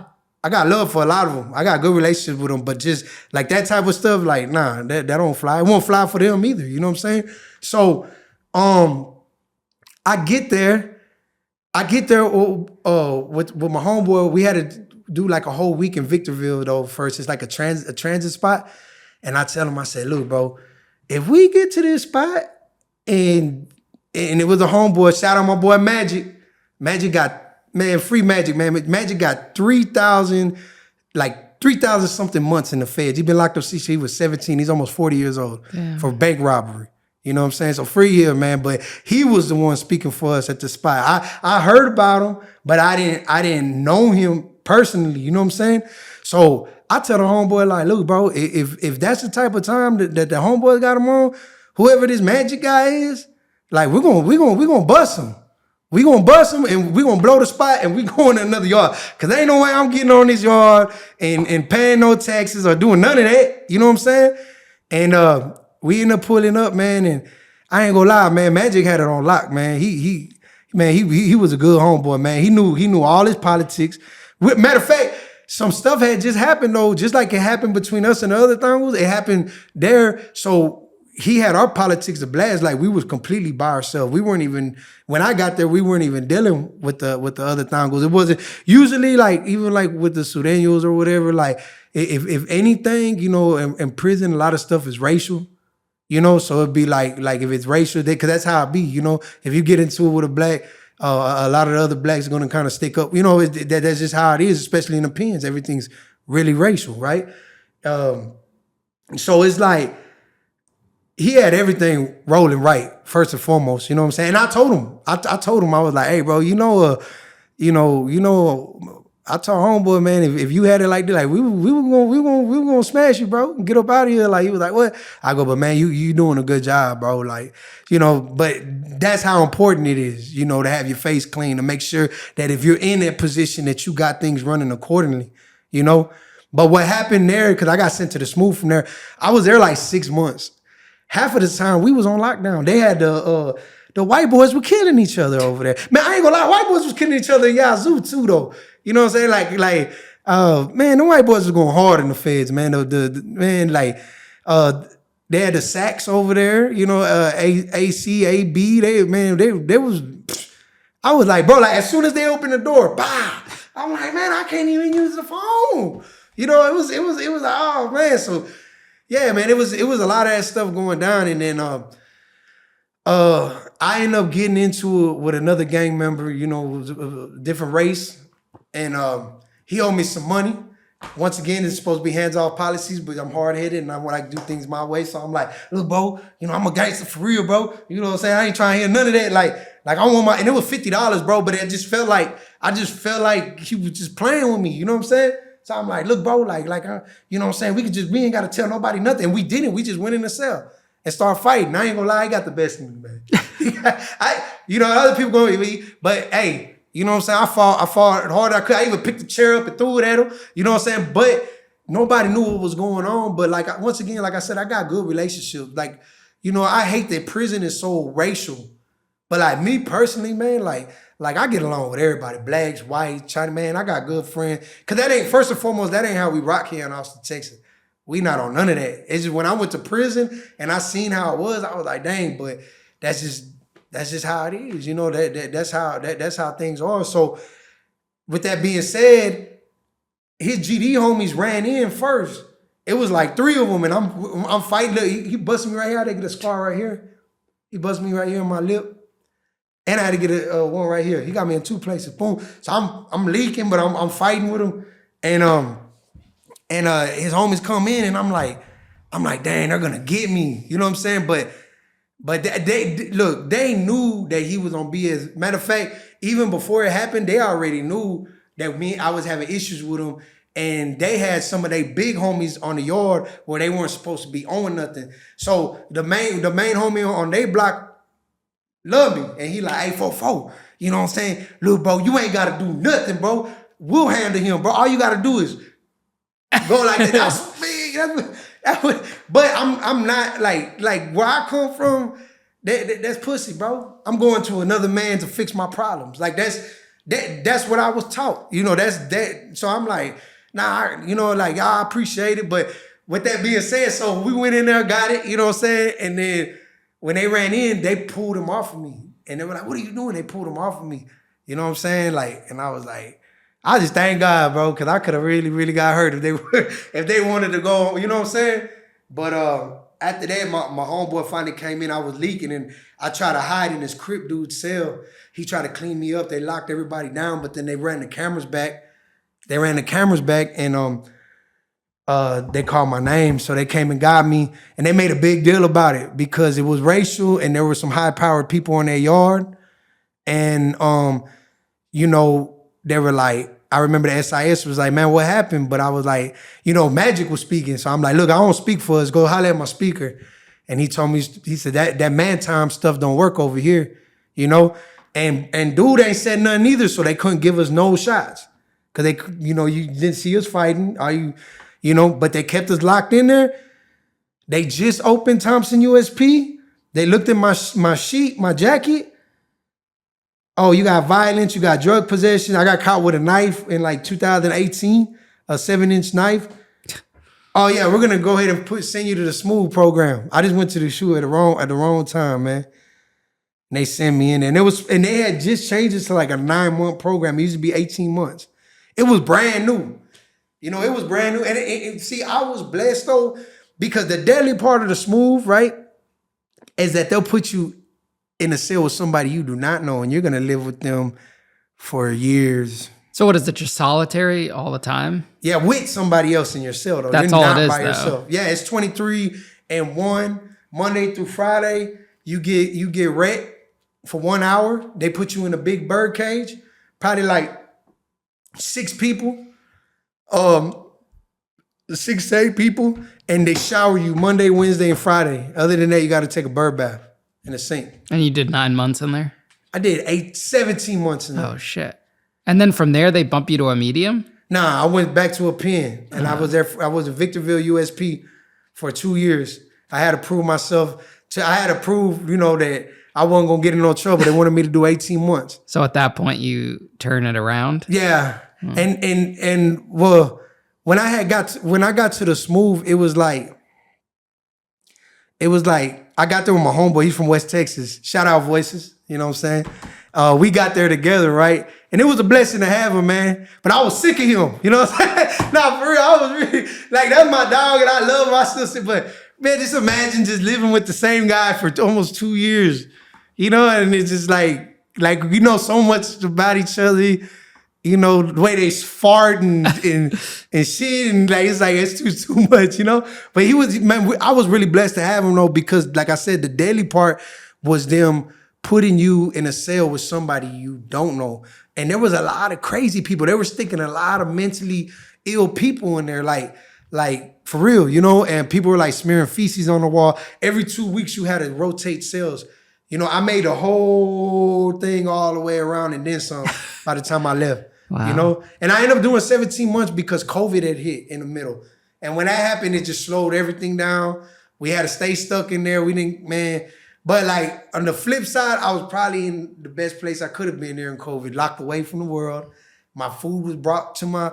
got love for a lot of them. I got good relationships with them, but just like that type of stuff, like nah, that don't fly. It won't fly for them either. You know what I'm saying? So, I get there with my homeboy. We had to do like a whole week in Victorville though first. It's like a transit spot. And I tell him, I said, look, bro, if we get to this spot and it was a homeboy, shout out my boy Magic. Magic got, man, free Magic, man. Magic got 3,000 something months in the feds. He been locked up since he was 17. He's almost 40 years old. Damn. For bank robbery. You know what I'm saying? So free here, man. But he was the one speaking for us at the spot. I heard about him, but I didn't know him personally. You know what I'm saying? So I tell the homeboy, like, look, bro, if that's the type of time that the homeboy got him on, whoever this Magic guy is, like, we're gonna bust him. We gonna bust him and we gonna blow the spot and we going to another yard. Cause ain't no way I'm getting on this yard and paying no taxes or doing none of that. You know what I'm saying? And we end up pulling up, man, and I ain't gonna lie, man. Magic had it on lock, man. He was a good homeboy, man. He knew all his politics. Matter of fact, some stuff had just happened though, just like it happened between us and the other Thangos. It happened there. So he had our politics to blast. Like we was completely by ourselves. We weren't even, when I got there, we weren't even dealing with the other Thangos. It wasn't usually like, even like with the Sureños or whatever, like if anything, you know, in prison, a lot of stuff is racial. You know, so it'd be like if it's racial, because that's how it be. You know, if you get into it with a black, a lot of the other blacks are gonna kind of stick up. You know, that's just how it is, especially in the pens. Everything's really racial, right? So it's like he had everything rolling right first and foremost. You know what I'm saying? And I told him, I was like, hey, bro, I told homeboy, man, if you had it like this, like we were gonna smash you, bro, and get up out of here. Like he was like, what? I go, but man, you doing a good job, bro. Like, you know, but that's how important it is, you know, to have your face clean, to make sure that if you're in that position that you got things running accordingly, you know. But what happened there, because I got sent to the Smooth from there, I was there like 6 months. Half of the time we was on lockdown. They had the white boys were killing each other over there. Man, I ain't gonna lie, white boys was killing each other in Yazoo too, though. You know what I'm saying? Man, the white boys was going hard in the feds, man. They had the sacks over there, you know, AC, AB. They was. I was like, bro, like as soon as they opened the door, bah! I'm like, man, I can't even use the phone. You know, it was like, oh man. So yeah, man, it was a lot of that stuff going down, and then I ended up getting into it with another gang member, you know, it was a different race. And he owed me some money. Once again, it's supposed to be hands-off policies, but I'm hard-headed and I want to do things my way. So I'm like, look, bro, you know, I'm a gangster for real, bro. You know what I'm saying? I ain't trying to hear none of that. Like I want and it was $50, bro, but I just felt like he was just playing with me. You know what I'm saying? So I'm like, look, bro, you know what I'm saying? We ain't got to tell nobody nothing. And we didn't. We just went in the cell and started fighting. I ain't gonna lie, I got the best in me, man. You know, other people gonna be, but hey, You know what I'm saying? I fought hard I could. I even picked the chair up and threw it at him. You know what I'm saying? But nobody knew what was going on. But like once again, like I said, I got good relationships. Like, you know, I hate that prison is so racial. But like me personally, man, like I get along with everybody. Blacks, white, China, man. I got good friends. Cause that ain't, first and foremost, that ain't how we rock here in Austin, Texas. We not on none of that. It's just when I went to prison and I seen how it was, I was like, dang, but that's just how it is. You know, that's how things are. So with that being said, his GD homies ran in first. It was like 3 of them, and I'm fighting. Look, he busted me right here. I had to get a scar right here. He busted me right here on my lip. And I had to get a one right here. He got me in 2 places. Boom. So I'm leaking, but I'm fighting with him. And his homies come in, and I'm like, dang, they're gonna get me. You know what I'm saying? But they knew that he was gonna be his. Matter of fact, even before it happened, they already knew that I was having issues with him. And they had some of their big homies on the yard where they weren't supposed to be owing nothing. So the main homie on their block love me. And he like, hey, 4-4, you know what I'm saying? Look, bro, you ain't gotta do nothing, bro. We'll handle him, bro. All you gotta do is go like that. But I'm not like where I come from, that's pussy, bro. I'm going to another man to fix my problems. Like that's what I was taught. You know, that's that. So I'm like, nah, you know, like I appreciate it. But with that being said, so we went in there, got it, you know what I'm saying? And then when they ran in, they pulled him off of me. And they were like, what are you doing? They pulled him off of me. You know what I'm saying? Like, and I was like, I just thank God, bro, because I could have really, really got hurt if they wanted to go, you know what I'm saying? But after that, my homeboy finally came in. I was leaking, and I tried to hide in this Crip dude's cell. He tried to clean me up. They locked everybody down, but then they ran the cameras back. And they called my name. So they came and got me, and they made a big deal about it because it was racial, and there were some high-powered people in their yard. And, you know, they were like, I remember the SIS was like, man, what happened? But I was like, you know, Magic was speaking. So I'm like, look, I don't speak for us. Go holler at my speaker. And he told me, he said, that man time stuff don't work over here, you know? And dude ain't said nothing either, so they couldn't give us no shots. Cause they, you know, you didn't see us fighting. You know, but they kept us locked in there. They just opened Thompson USP. They looked at my sheet, my jacket. Oh, you got violence, you got drug possession. I got caught with a knife in like 2018, a 7-inch knife. Oh yeah, we're gonna go ahead and send you to the SMO Program. I just went to the shoot at the wrong time, man. And they sent me in there. And they had just changed it to like a 9-month program. It used to be 18 months. It was brand new. You know, it was brand new. And see, I was blessed though, because the deadly part of the SMO, right, is that they'll put you in a cell with somebody you do not know, and you're gonna live with them for years. So what is it, just solitary all the time? Yeah, with somebody else in your cell though. That's you're all not it is, by though. yourself. Yeah, it's 23-1, Monday through Friday. You get wrecked for 1 hour. They put you in a big bird cage, probably like 6 people. 6 to 8 people, and they shower you Monday, Wednesday, and Friday. Other than that, you got to take a bird bath in a sink. And you did 9 months in there? I did 17 months in there. Oh, shit. And then from there, they bump you to a medium? Nah, I went back to a pen, and I was there. I was a Victorville USP for 2 years. I had to prove myself. I had to prove, you know, that I wasn't gonna get in no trouble. They wanted me to do 18 months. So at that point, you turn it around? Yeah, and well, when I got to the SMO, it was like I got there with my homeboy. He's from West Texas. Shout out Voices. You know what I'm saying? We got there together, right? And it was a blessing to have him, man. But I was sick of him. You know what I'm saying? Nah, for real. I was really, like, that's my dog, and I love my sister. But, man, just imagine just living with the same guy for almost 2 years. You know, and it's just like we know so much about each other. You know, the way they fart and shit, and like it's too much, you know. But he was, man, I was really blessed to have him though, because like I said, the daily part was them putting you in a cell with somebody you don't know. And there was a lot of crazy people. They were sticking a lot of mentally ill people in there, like for real, you know. And people were like smearing feces on the wall. Every 2 weeks you had to rotate cells. You know, I made the whole thing all the way around and then some by the time I left. Wow. You know? And I ended up doing 17 months because COVID had hit in the middle. And when that happened, it just slowed everything down. We had to stay stuck in there. We didn't, man. But like on the flip side, I was probably in the best place I could have been there in COVID, locked away from the world. My food was brought to my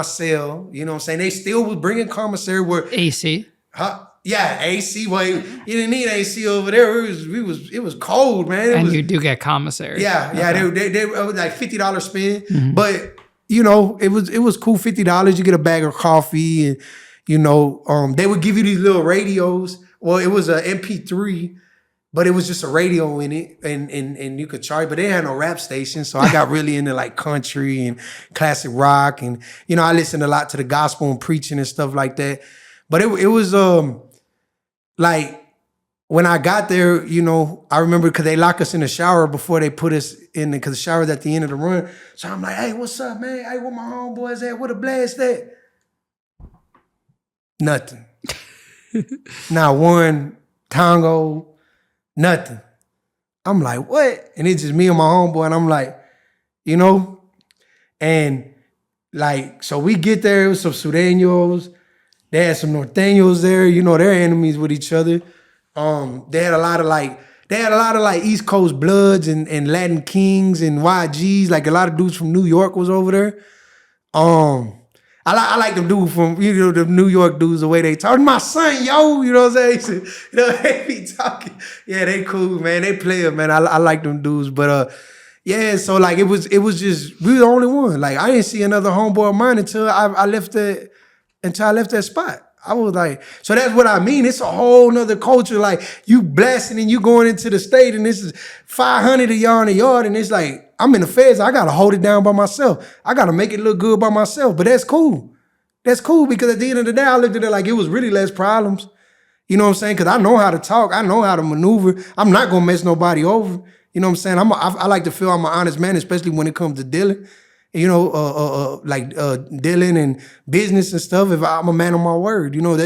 cell. You know what I'm saying? They still was bringing commissary where AC. Huh? Yeah, AC. Well, you didn't need AC over there. It was cold, man. You do get commissary. Yeah, yeah. Okay. They were like $50 spend, but you know it was cool. $50. You get a bag of coffee, and you know they would give you these little radios. Well, it was a MP3. But it was just a radio in it, and you could charge. But they had no rap station, so I got really into like country and classic rock, and you know I listened a lot to the gospel and preaching and stuff like that. But it was like when I got there, you know, I remember because they lock us in the shower before they put us in because the shower's at the end of the run. So I'm like, hey, what's up, man? Hey, where my homeboys at? Where the blast at? Nothing. Not one Tango. Nothing. I'm like, what? And it's just me and my homeboy, and I'm like, you know, and like, so we get there, it was some Sureños, they had some Norteños there, you know, they're enemies with each other. They had a lot of like East Coast Bloods and Latin Kings and YGs, like a lot of dudes from New York was over there. I like them dudes from, you know, the New York dudes, the way they talk. My son, yo, you know what I'm saying? You know, they be talking. Yeah, they cool, man. They play it, man. I like them dudes. But yeah, so like it was just, we were the only one. Like I didn't see another homeboy of mine until I left that spot. I was like, so that's what I mean. It's a whole nother culture. Like you blasting and you going into the state and this is 500 of y'all in the yard and it's like, I'm in the feds. I got to hold it down by myself. I got to make it look good by myself. But that's cool. That's cool because at the end of the day, I looked at it like it was really less problems. You know what I'm saying? Because I know how to talk. I know how to maneuver. I'm not going to mess nobody over. You know what I'm saying? I like to feel I'm an honest man, especially when it comes to dealing. You know, dealing and business and stuff. If I'm a man of my word, you know,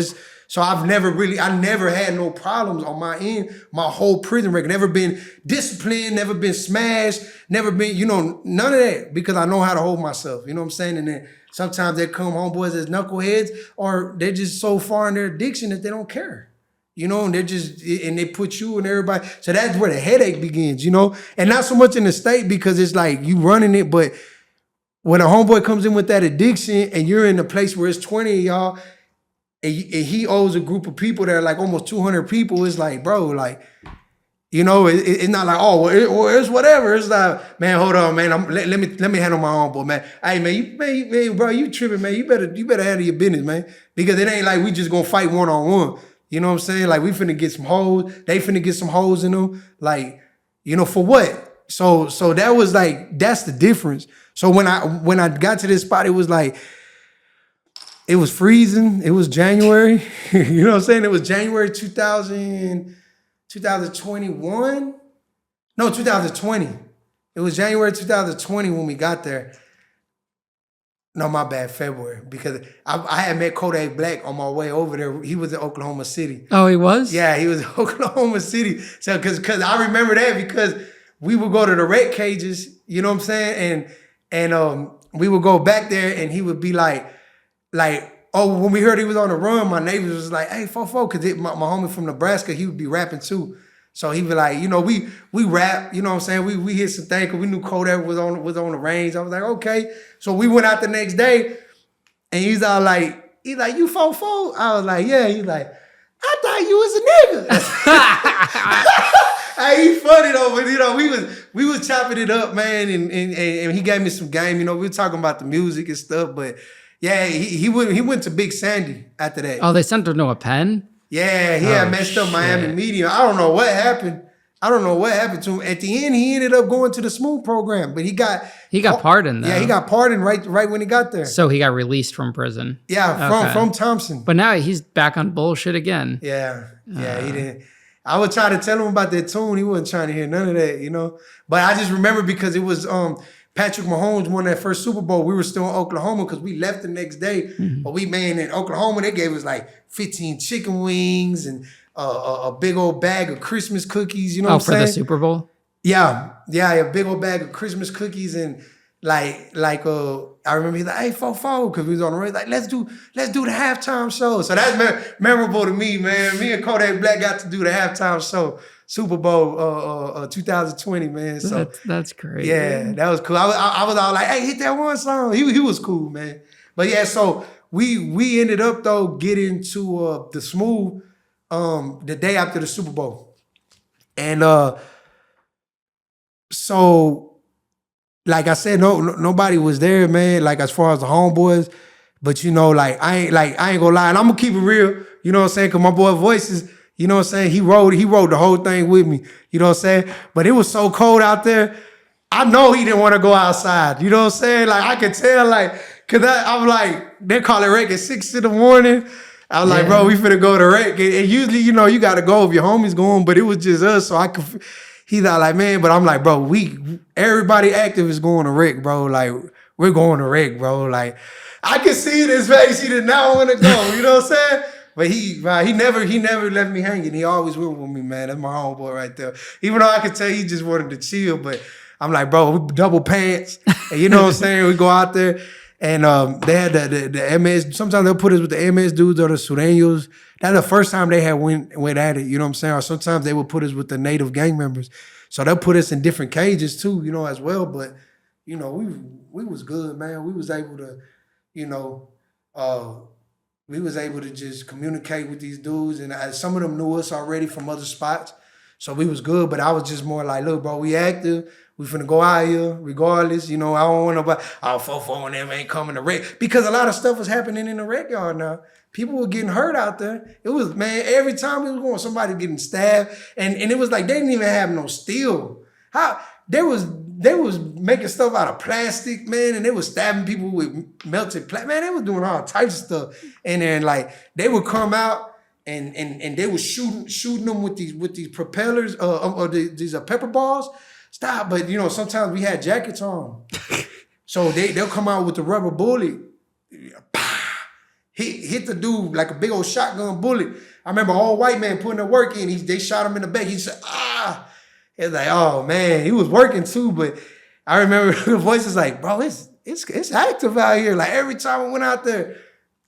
so I never had no problems on my end, my whole prison record. Never been disciplined, never been smashed, never been, you know, none of that because I know how to hold myself. You know what I'm saying? And then sometimes they come homeboys as knuckleheads or they're just so far in their addiction that they don't care. You know, and they put you and everybody. So that's where the headache begins, you know? And not so much in the state because it's like you running it, but when a homeboy comes in with that addiction and you're in a place where it's 20 of y'all and he owes a group of people that are like almost 200 people, it's like, bro, like, you know, it's not like, oh, well, it's whatever. It's like, man, hold on, man. Let me handle my homeboy, man. Hey, man, bro, you tripping, man. You better handle your business, man. Because it ain't like we just gonna fight one-on-one. You know what I'm saying? Like we finna get some hoes. They finna get some hoes in them. Like, you know, for what? So that was like, that's the difference. So when I got to this spot, it was like, it was freezing. It was January. You know what I'm saying? It was January 2021? No, 2020. It was January 2020 when we got there. No, my bad, February. Because I had met Kodak Black on my way over there. He was in Oklahoma City. Oh, he was? Yeah, he was in Oklahoma City. So, because I remember that because we would go to the red cages, you know what I'm saying? And we would go back there and he would be like, oh, when we heard he was on the run, my neighbors was like, hey, fo, because my homie from Nebraska, he would be rapping too. So he was like, you know, we rap, you know what I'm saying? We hit some things because we knew Kodak was on the range. I was like, okay. So we went out the next day and he's like, you fo? I was like, yeah. He's like, I thought you was a nigga. Hey, he's funny though, but you know, we was chopping it up, man, and he gave me some game. You know, we were talking about the music and stuff, but yeah, he went to Big Sandy after that. Oh, they sent him to a pen? Yeah, he had messed up Miami Media. I don't know what happened. To him. At the end, he ended up going to the SMO program, but he got pardoned though. Yeah, he got pardoned right when he got there. So he got released from prison. Yeah, from Thompson. But now he's back on bullshit again. Yeah, he didn't. I would try to tell him about that tune. He wasn't trying to hear none of that, you know. But I just remember because it was Patrick Mahomes won that first Super Bowl, we were still in Oklahoma because we left the next day. But we, man, in Oklahoma, they gave us like 15 chicken wings and a big old bag of Christmas cookies, you know what I'm saying? For the Super Bowl? Yeah, a big old bag of Christmas cookies and I remember he's like, hey, fo, because we was on the road, like, let's do the halftime show. So that's memorable to me, man. Me and Kodak Black got to do the halftime show, Super Bowl 2020, man. So that's great. Yeah, that was cool. I was all like, hey, hit that one song. He was cool, man. But yeah, so we ended up though getting to the Smooth the day after the Super Bowl. And so like I said, nobody was there, man, like as far as the homeboys. But you know, like I ain't gonna lie, and I'm gonna keep it real, you know what I'm saying? Cause my boy Voices, you know what I'm saying, he rode the whole thing with me, you know what I'm saying? But it was so cold out there, I know he didn't want to go outside, you know what I'm saying? Like I could tell, like, cause I'm like, they call it rec at 6 in the morning. I was like, bro, we finna go to rec. And usually, you know, you gotta go if your homies going, but it was just us, so I could. He's not like, man, but I'm like, bro, everybody active is going to rec, bro. Like, we're going to rec, bro. Like, I can see in his face, he did not want to go, you know what I'm saying? But he never left me hanging. He always went with me, man. That's my homeboy right there. Even though I could tell he just wanted to chill, but I'm like, bro, we double pants. And you know what I'm saying? We go out there and they had the MS. Sometimes they'll put us with the MS dudes or the Sureños. That's the first time they had went at it, you know what I'm saying? Or sometimes they would put us with the native gang members. So they'll put us in different cages too, you know, as well. But, you know, we was good, man. We was able to, you know, we was able to just communicate with these dudes. And some of them knew us already from other spots. So we was good. But I was just more like, look, bro, we active. We finna go out here regardless. You know, I don't want nobody, Fofo and them ain't coming to rec. Because a lot of stuff was happening in the rec yard now. People were getting hurt out there. It was, man, every time we was going, somebody getting stabbed. And it was like, they didn't even have no steel. They was making stuff out of plastic, man, and they was stabbing people with melted plastic. Man, they was doing all types of stuff. And then like, they would come out and they was shooting them with these propellers or these pepper balls. Stop, but you know, sometimes we had jackets on. So they'll come out with the rubber bullet. Hit the dude like a big old shotgun bullet. I remember an old white man putting the work in. They shot him in the back. He said, ah. It's like, oh man, he was working too. But I remember the voice is like, bro, it's active out here. Like every time I went out there,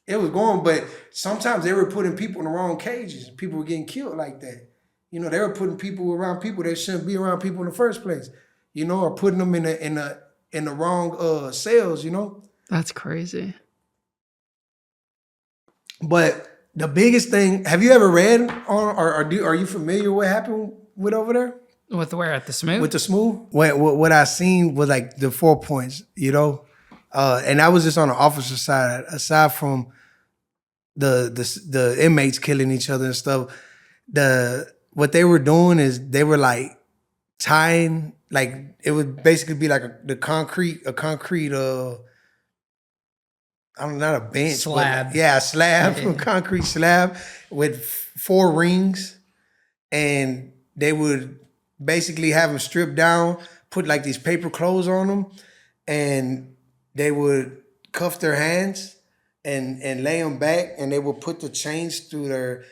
it was going. But sometimes they were putting people in the wrong cages. People were getting killed like that. You know, they were putting people around people that shouldn't be around people in the first place. You know, or putting them in the wrong cells. You know, that's crazy. But the biggest thing, have you ever read on or are you familiar with what happened with over there? With where, at the Smooth? With the Smooth? What I seen was like the 4 points, you know? And that was just on the officer side. Aside from the inmates killing each other and stuff, what they were doing is they were like tying, like it would basically be like a concrete, I don't know, not a bench. Slab. A slab, a concrete slab with 4 rings. And they would basically have them stripped down, put like these paper clothes on them, and they would cuff their hands and lay them back, and they would put the chains through their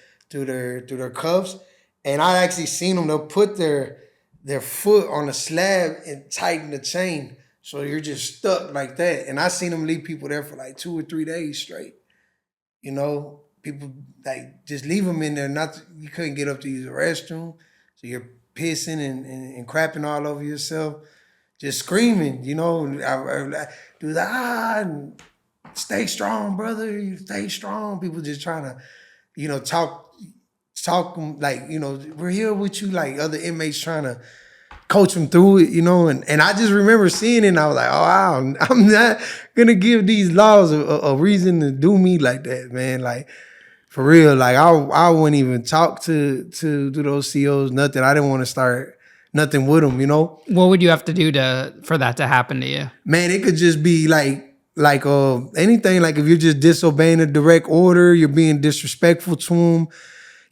cuffs. And I actually seen them, they'll put their foot on the slab and tighten the chain. So you're just stuck like that. And I seen them leave people there for like 2 or 3 days straight. You know, people like just leave them in there. You couldn't get up to use the restroom. So you're pissing and crapping all over yourself, just screaming, you know. I do that, and stay strong, brother. You stay strong. People just trying to, you know, talk like, you know, we're here with you, like other inmates trying to coach them through it, you know. And I just remember seeing it and I was like, oh, wow, I'm not gonna give these laws a reason to do me like that, man. Like, for real, like I wouldn't even talk to those COs, nothing. I didn't want to start nothing with them, you know. What would you have to do for that to happen to you? Man, it could just be like anything. Like if you're just disobeying a direct order, you're being disrespectful to them.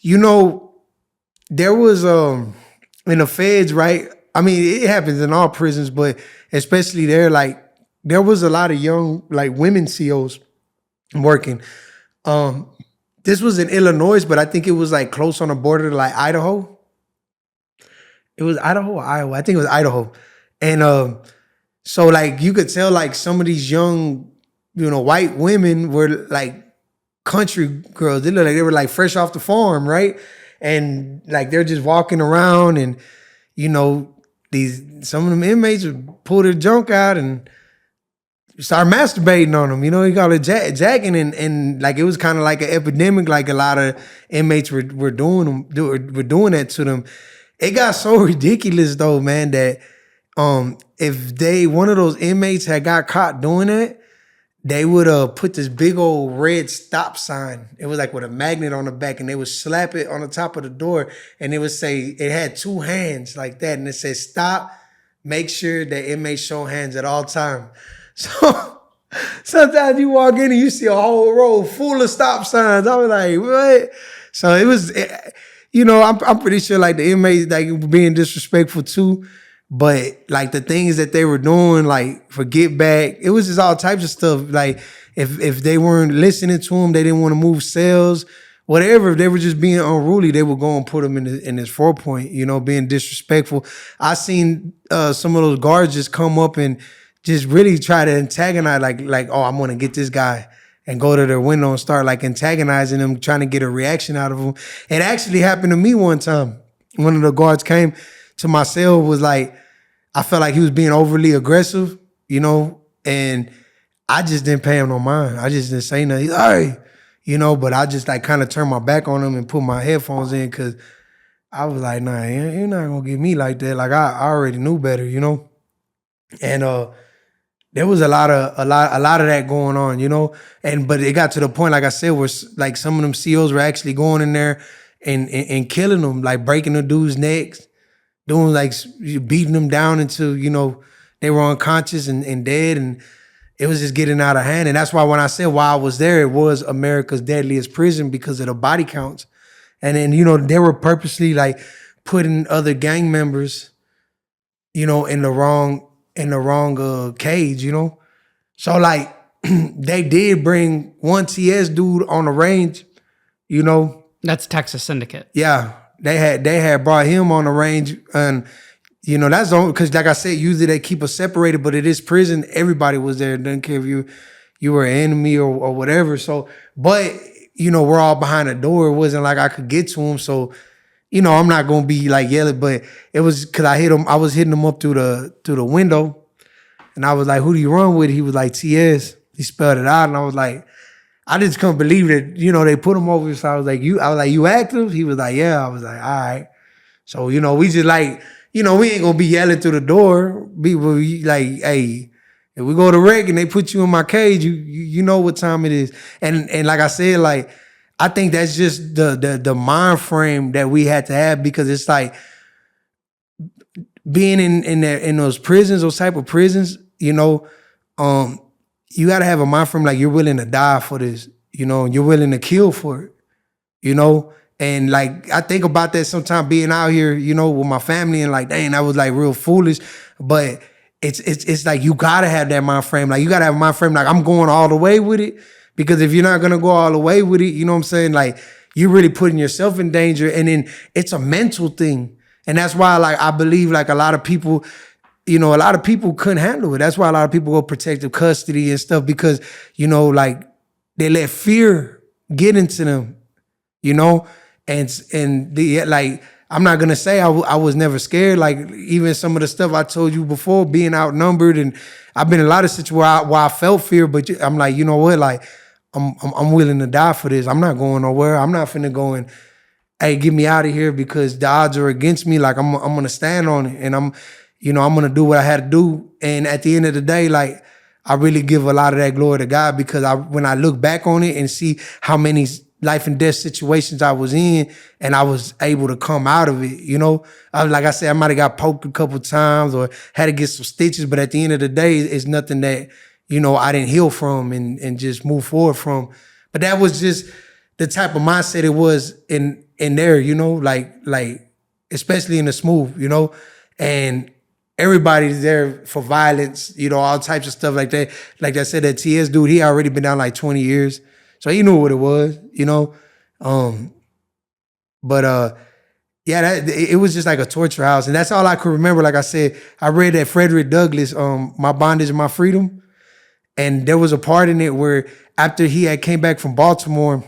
You know, there was in the feds, right? I mean, it happens in all prisons, but especially there, like there was a lot of young like women COs working. This was in Illinois, but I think it was like close on the border to like Idaho. It was Idaho or Iowa. I think it was Idaho. And so like you could tell like some of these young, white women were like country girls. They looked like they were like fresh off the farm, right? And like they're just walking around and some of them inmates would pull their junk out and start masturbating on them. He called it jacking, and like it was kind of like an epidemic. Like a lot of inmates were doing that to them. It got so ridiculous though, man, that if one of those inmates had got caught doing that, they would put this big old red stop sign. It was like with a magnet on the back, and they would slap it on the top of the door, and it would say, it had two hands like that, and it said, "Stop, make sure that inmates show hands at all time." So sometimes you walk in and you see a whole row full of stop signs. I was like, what? So it was, I'm pretty sure like the inmates like were being disrespectful too. But like the things that they were doing, like for get back, it was just all types of stuff. Like if they weren't listening to them, they didn't want to move cells, whatever. If they were just being unruly, they would go and put them in this 4-point, being disrespectful. I seen some of those guards just come up and just really try to antagonize, like, oh, I'm gonna get this guy, and go to their window and start like antagonizing them, trying to get a reaction out of them. It actually happened to me one time. One of the guards came to my cell, was like, I felt like he was being overly aggressive, and I just didn't pay him no mind. I just didn't say nothing. He's like, hey, but I just like kind of turned my back on him and put my headphones in, because I was like, nah, you're not gonna get me like that. Like I already knew better, and there was a lot of that going on, but it got to the point, like I said, where like some of them COs were actually going in there and killing them, like breaking the dude's necks, doing like beating them down until they were unconscious and dead, and it was just getting out of hand. And that's why when I said while I was there, it was America's deadliest prison, because of the body counts. And then they were purposely like putting other gang members in the wrong cage, So like they did bring one TS dude on the range, That's Texas Syndicate. Yeah. They had brought him on the range, and that's only because, like I said, usually they keep us separated, but it is prison. Everybody was there. It doesn't care if you were an enemy or whatever. So, but we're all behind a door. It wasn't like I could get to him. So, I'm not gonna be like yelling, but it was because I was hitting him up through the window, and I was like, "Who do you run with?" He was like, "TS." He spelled it out, and I was like, I just couldn't believe that, they put him over. So I was like, you active? He was like, yeah. I was like, all right. So, we just like, we ain't gonna be yelling through the door. People like, hey, if we go to rec and they put you in my cage, you know what time it is. And like I said, like, I think that's just the mind frame that we had to have, because it's like being in those prisons, those type of prisons, you got to have a mind frame like you're willing to die for this, and you're willing to kill for it, And like, I think about that sometimes being out here, with my family, and like, dang, that was like real foolish. But it's like, you got to have that mind frame. Like, you got to have a mind frame like, I'm going all the way with it. Because if you're not going to go all the way with it, you know what I'm saying? Like, you're really putting yourself in danger. And then it's a mental thing. And that's why, like, I believe like a lot of people, a lot of people couldn't handle it. That's why a lot of people go protective custody and stuff, because, like, they let fear get into them, and like, I'm not going to say I was never scared. Like, even some of the stuff I told you before, being outnumbered, and I've been in a lot of situations where I felt fear, but I'm like, you know what? Like, I'm willing to die for this. I'm not going nowhere. I'm not finna go and, hey, get me out of here because the odds are against me. Like, I'm going to stand on it, and I'm going to do what I had to do. And at the end of the day, like, I really give a lot of that glory to God, because when I look back on it and see how many life and death situations I was in, and I was able to come out of it, like I said, I might have got poked a couple times or had to get some stitches, but at the end of the day, it's nothing that, I didn't heal from and just move forward from. But that was just the type of mindset it was in there, like especially in the smooth, and everybody's there for violence, all types of stuff like that. Like I said, that TS dude, he already been down like 20 years. So he knew what it was, But yeah, it was just like a torture house. And that's all I could remember. Like I said, I read that Frederick Douglass, My Bondage and My Freedom. And there was a part in it where after he had came back from Baltimore,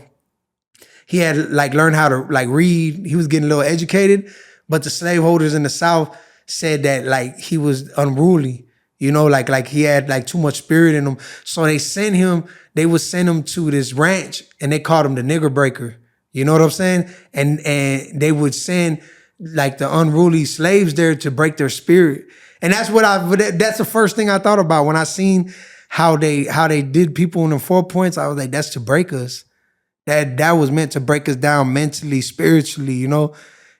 he had like learned how to like read. He was getting a little educated, but the slaveholders in the South said that like he was unruly, like he had like too much spirit in him. So they would send him to this ranch and they called him the nigger breaker. You know what I'm saying? And they would send like the unruly slaves there to break their spirit. And that's that's the first thing I thought about when I seen how they did people in the 4 points. I was like, that's to break us. That was meant to break us down mentally, spiritually,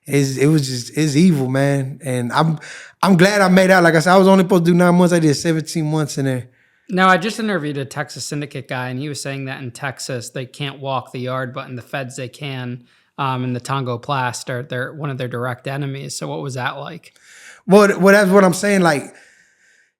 It's evil, man. And I'm glad I made out. Like I said, I was only supposed to do 9 months. I did 17 months in there. Now, I just interviewed a Texas Syndicate guy, and he was saying that in Texas, they can't walk the yard, but in the feds, they can. And the Tango Blast they're one of their direct enemies. So what was that like? Well, that's what I'm saying. Like,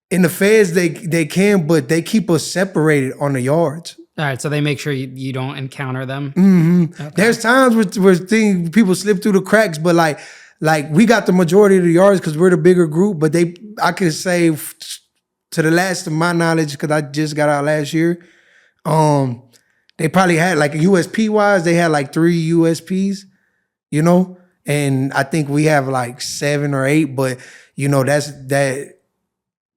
in the feds, they can, but they keep us separated on the yards. All right, so they make sure you don't encounter them? Mm-hmm. Okay. There's times where people slip through the cracks, but like we got the majority of the yards because we're the bigger group, but I could say to the last of my knowledge, because I just got out last year, they probably had like USP wise, they had like 3 USPs, and I think we have like 7 or 8, but that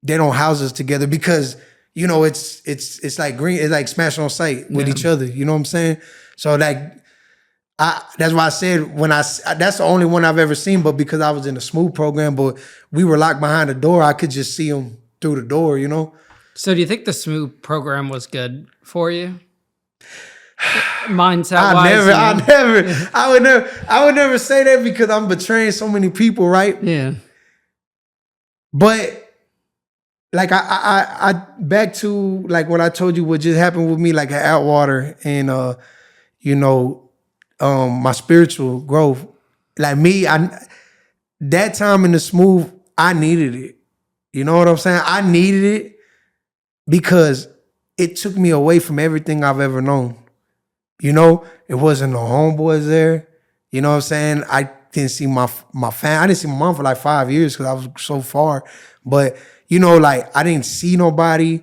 they don't house us together because it's like it's like smashing on sight with each other. You know what I'm saying? So like that's why I said that's the only one I've ever seen, but because I was in the SMO program, but we were locked behind the door, I could just see them through the door, So do you think the SMO program was good for you? Mindset wise? I would never say that because I'm betraying so many people, right? Yeah. But like I back to like what I told you what just happened with me like at Atwater and my spiritual growth. Like me, that time in the SMO, I needed it. You know what I'm saying? I needed it because it took me away from everything I've ever known. It wasn't no homeboys there. You know what I'm saying? I didn't see my family. I didn't see my mom for like 5 years because I was so far. But like I didn't see nobody.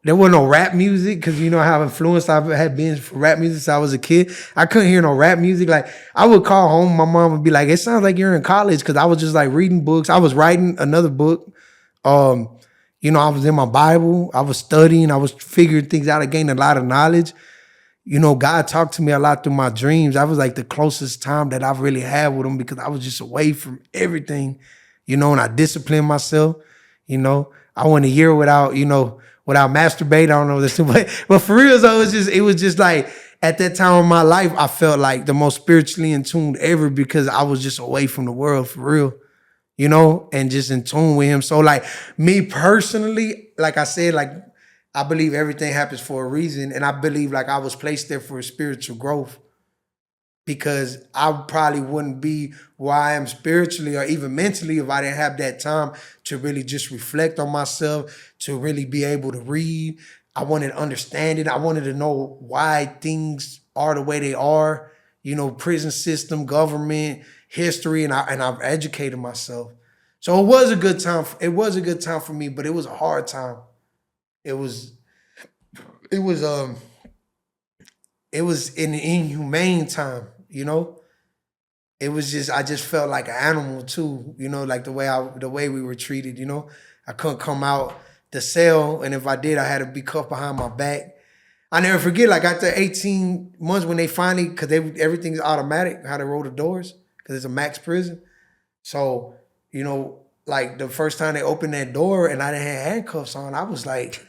There wasn't no rap music because how influenced I had been for rap music since I was a kid. I couldn't hear no rap music. Like I would call home, my mom would be like, "It sounds like you're in college," because I was just like reading books. I was writing another book. I was in my Bible. I was studying. I was figuring things out. I gained a lot of knowledge. God talked to me a lot through my dreams. That was like the closest time that I've really had with him because I was just away from everything, and I disciplined myself. I went a year without masturbating. I don't know this, but for real though, it was just like at that time of my life, I felt like the most spiritually in tune ever because I was just away from the world for real, and just in tune with him. So like me personally, like I said, like I believe everything happens for a reason. And I believe like I was placed there for a spiritual growth because I probably wouldn't be where I am spiritually or even mentally if I didn't have that time to really just reflect on myself, to really be able to read. I wanted to understand it. I wanted to know why things are the way they are, prison system, government, history, and I've educated myself. So it was a good time. It was a good time for me, but it was a hard time. It was an inhumane time, It was just I just felt like an animal too, like the way we were treated, I couldn't come out the cell, and if I did, I had to be cuffed behind my back. I never forget, like after 18 months when they finally, because everything's automatic, how they roll the doors, because it's a max prison. So, like the first time they opened that door and I didn't have handcuffs on, I was like,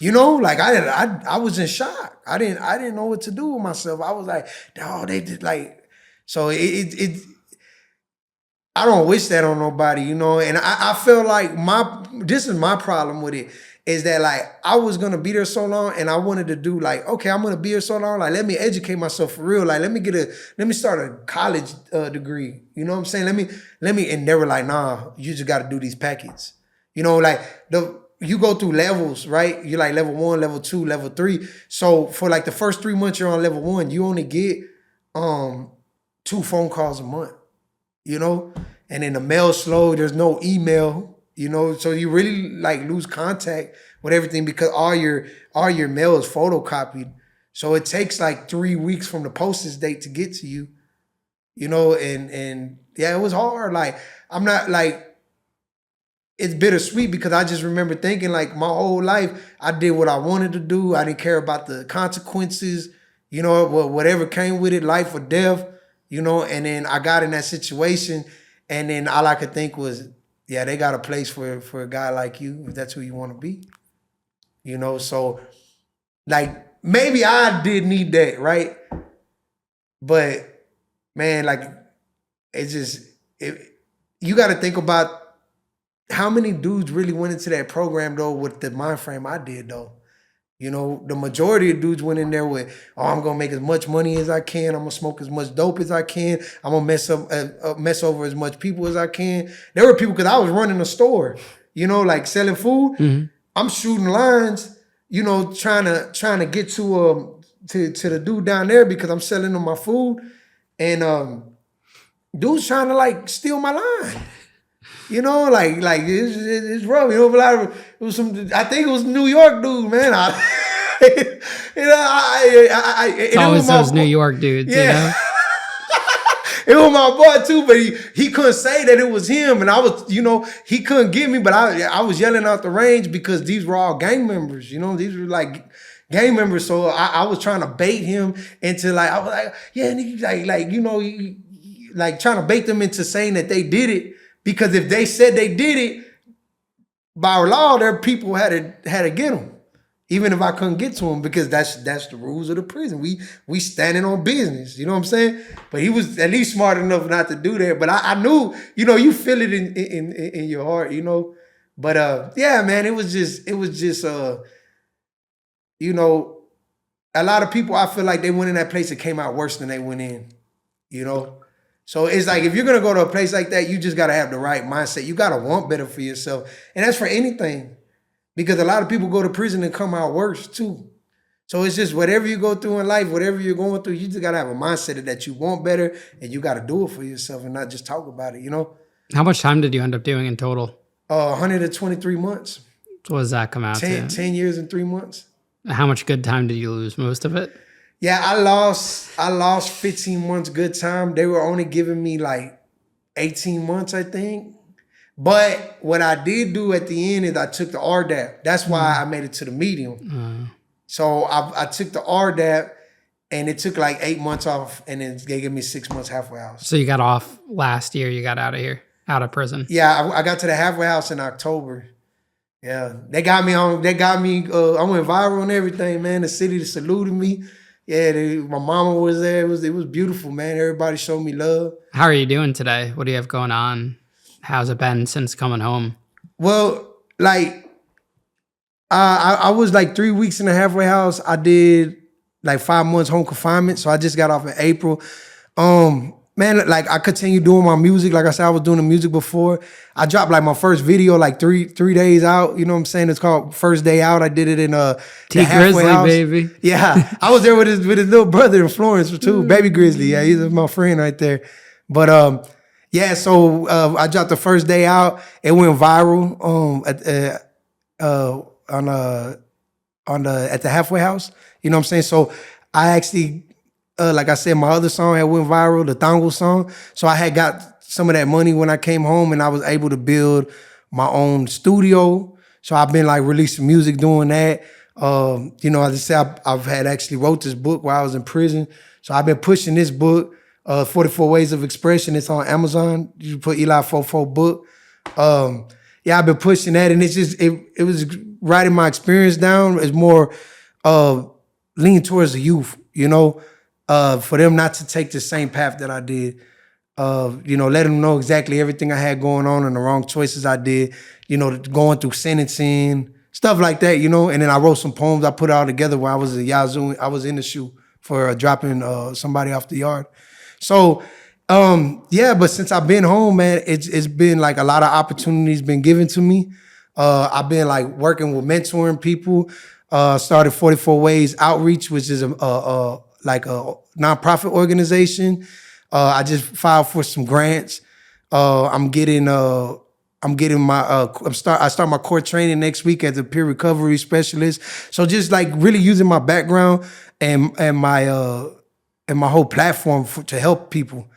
like I was in shock. I didn't know what to do with myself. I was like, oh, they did like, so it I don't wish that on nobody, and I feel like this is my problem with it. is that like I was gonna be there so long and I wanted to do like, okay, I'm gonna be here so long, like let me educate myself for real. Like let me start a college degree. You know what I'm saying? Let me, and they were like, nah, you just gotta do these packets. You know, like you go through levels, right? You're like level 1, level 2, level 3. So for like the first 3 months you're on level 1, you only get 2 phone calls a month, you know? And then the mail slow, there's no email. You know, so you really like lose contact with everything because all your mail is photocopied. So it takes like 3 weeks from the postage date to get to you. You know, and yeah, it was hard. Like I'm not like, it's bittersweet because I just remember thinking like my whole life I did what I wanted to do. I didn't care about the consequences. You know, whatever came with it, life or death. You know, and then I got in that situation, and then all I could think was, yeah, they got a place for a guy like you, if that's who you want to be. You know, so like maybe I did need that, right? But man, like you got to think about how many dudes really went into that program though with the mind frame I did though. You know, the majority of dudes went in there with, oh, I'm gonna make as much money as I can. I'm gonna smoke as much dope as I can. I'm gonna mess over as much people as I can. There were people, because I was running a store, you know, like selling food. Mm-hmm. I'm shooting lines, you know, trying to get to the dude down there because I'm selling him my food, and dude's trying to like steal my line. You know, like it's rough. You know, it was I think it was New York dude, man. It's always those New York dudes, yeah. You know? It was my boy too, but he couldn't say that it was him, and I was, you know, he couldn't get me, but I was yelling out the range because these were all gang members. You know, these were like gang members, so I was trying to bait him into like, I was like, yeah, and he like you know, like trying to bait them into saying that they did it. Because if they said they did it, by law, their people had to get them, even if I couldn't get to them, because that's the rules of the prison. We standing on business, you know what I'm saying? But he was at least smart enough not to do that. But I knew, you know, you feel it in your heart, you know. But yeah, man, it was just you know, a lot of people, I feel like they went in that place and came out worse than they went in, you know. So it's like, if you're going to go to a place like that, you just got to have the right mindset. You got to want better for yourself. And that's for anything. Because a lot of people go to prison and come out worse too. So it's just whatever you go through in life, whatever you're going through, you just got to have a mindset that you want better and you got to do it for yourself and not just talk about it, you know? How much time did you end up doing in total? 123 months. So what does that come out to? 10 years and 3 months. How much good time did you lose? Most of it? Yeah, I lost 15 months good time. They were only giving me like 18 months, I think. But what I did do at the end is I took the RDAP. That's why I made it to the medium. So I took the RDAP, and it took like 8 months off, and then they gave me 6 months halfway house. So you got off last year. You got out of prison. Yeah, I got to the halfway house in October. Yeah, they got me. I went viral and everything, man. The city saluted me. Yeah, my mama was there. It was beautiful, man. Everybody showed me love. How are you doing today? What do you have going on? How's it been since coming home? Well, like, I was like 3 weeks in the halfway house. I did like 5 months home confinement, so I just got off in April. Man, like I continued doing my music. Like I said, I was doing the music before. I dropped like my first video like three days out. You know what I'm saying? It's called First Day Out. I did it in T Grizzly, house. Baby. Yeah, I was there with his little brother in Florence too, Baby Grizzly. Yeah, he's my friend right there. But yeah, so I dropped the First Day Out. It went viral at the halfway house. You know what I'm saying? So I actually. Like I said, my other song had went viral, the Tango song. So I had got some of that money when I came home, and I was able to build my own studio. So I've been like releasing music doing that. You know, as I said, I've had actually wrote this book while I was in prison. So I've been pushing this book, 44 Ways of Expression. It's on Amazon. You put Eli 44 book. Yeah, I've been pushing that, and it's just, it was writing my experience down. It's more leaning towards the youth, you know, for them not to take the same path that I did. You know, let them know exactly everything I had going on and the wrong choices I did, you know, going through sentencing, stuff like that, you know. And then I wrote some poems. I put it all together when I was at Yazoo. I was in the shoe for dropping somebody off the yard. So, yeah, but since I've been home, man, it's been like a lot of opportunities been given to me. I've been like working with mentoring people. Started 44 Ways Outreach, which is like a nonprofit organization. I just filed for some grants. I start my core training next week as a peer recovery specialist. So just like really using my background and my whole platform to help people,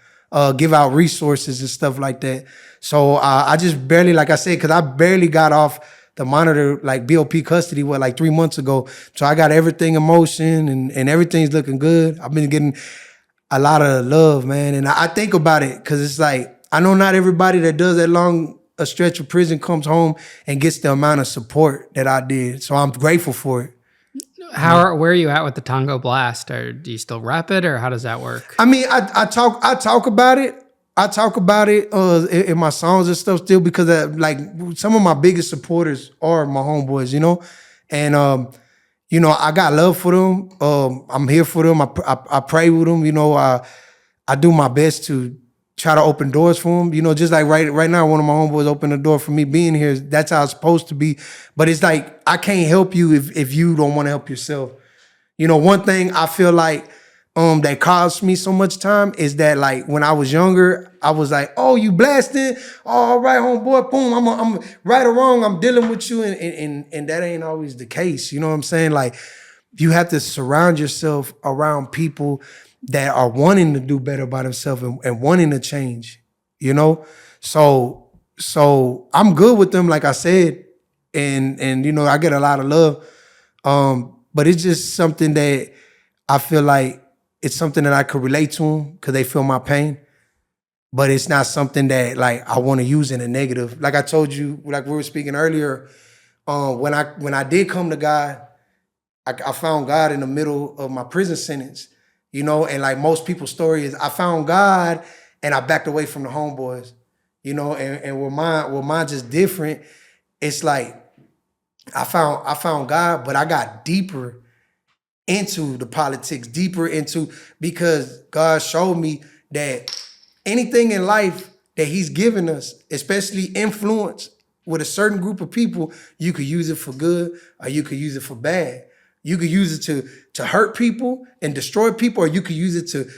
give out resources and stuff like that. So I just barely, like I said, because I barely got off the monitor, like BOP custody, like 3 months ago. So I got everything in motion and everything's looking good. I've been getting a lot of love, man. And I think about it because it's like, I know not everybody that does that long a stretch of prison comes home and gets the amount of support that I did. So I'm grateful for it. Where are you at with the Tango Blast? Or do you still rep it, or how does that work? I mean, I talk about it. I talk about it in my songs and stuff still because like some of my biggest supporters are my homeboys, you know, and you know, I got love for them. I'm here for them. I pray with them. You know, I do my best to try to open doors for them. You know, just like right now, one of my homeboys opened the door for me being here. That's how it's supposed to be. But it's like I can't help you if you don't want to help yourself. You know, one thing I feel like that caused me so much time is that like when I was younger, I was like, oh, you blasting? Oh, all right, homeboy, boom, I'm right or wrong, I'm dealing with you. And that ain't always the case. You know what I'm saying? Like you have to surround yourself around people that are wanting to do better by themselves and wanting to change, you know? So I'm good with them, like I said, and you know, I get a lot of love. But it's just something that I feel like it's something that I could relate to them because they feel my pain. But it's not something that like I want to use in a negative. Like I told you, like we were speaking earlier, when I did come to God, I found God in the middle of my prison sentence, you know, and like most people's story is I found God and I backed away from the homeboys, you know, and where mine just different, it's like I found God, but I got deeper into the politics, deeper into, because God showed me that anything in life that he's given us, especially influence with a certain group of people, you could use it for good or you could use it for bad. You could use it to hurt people and destroy people, or you could use it to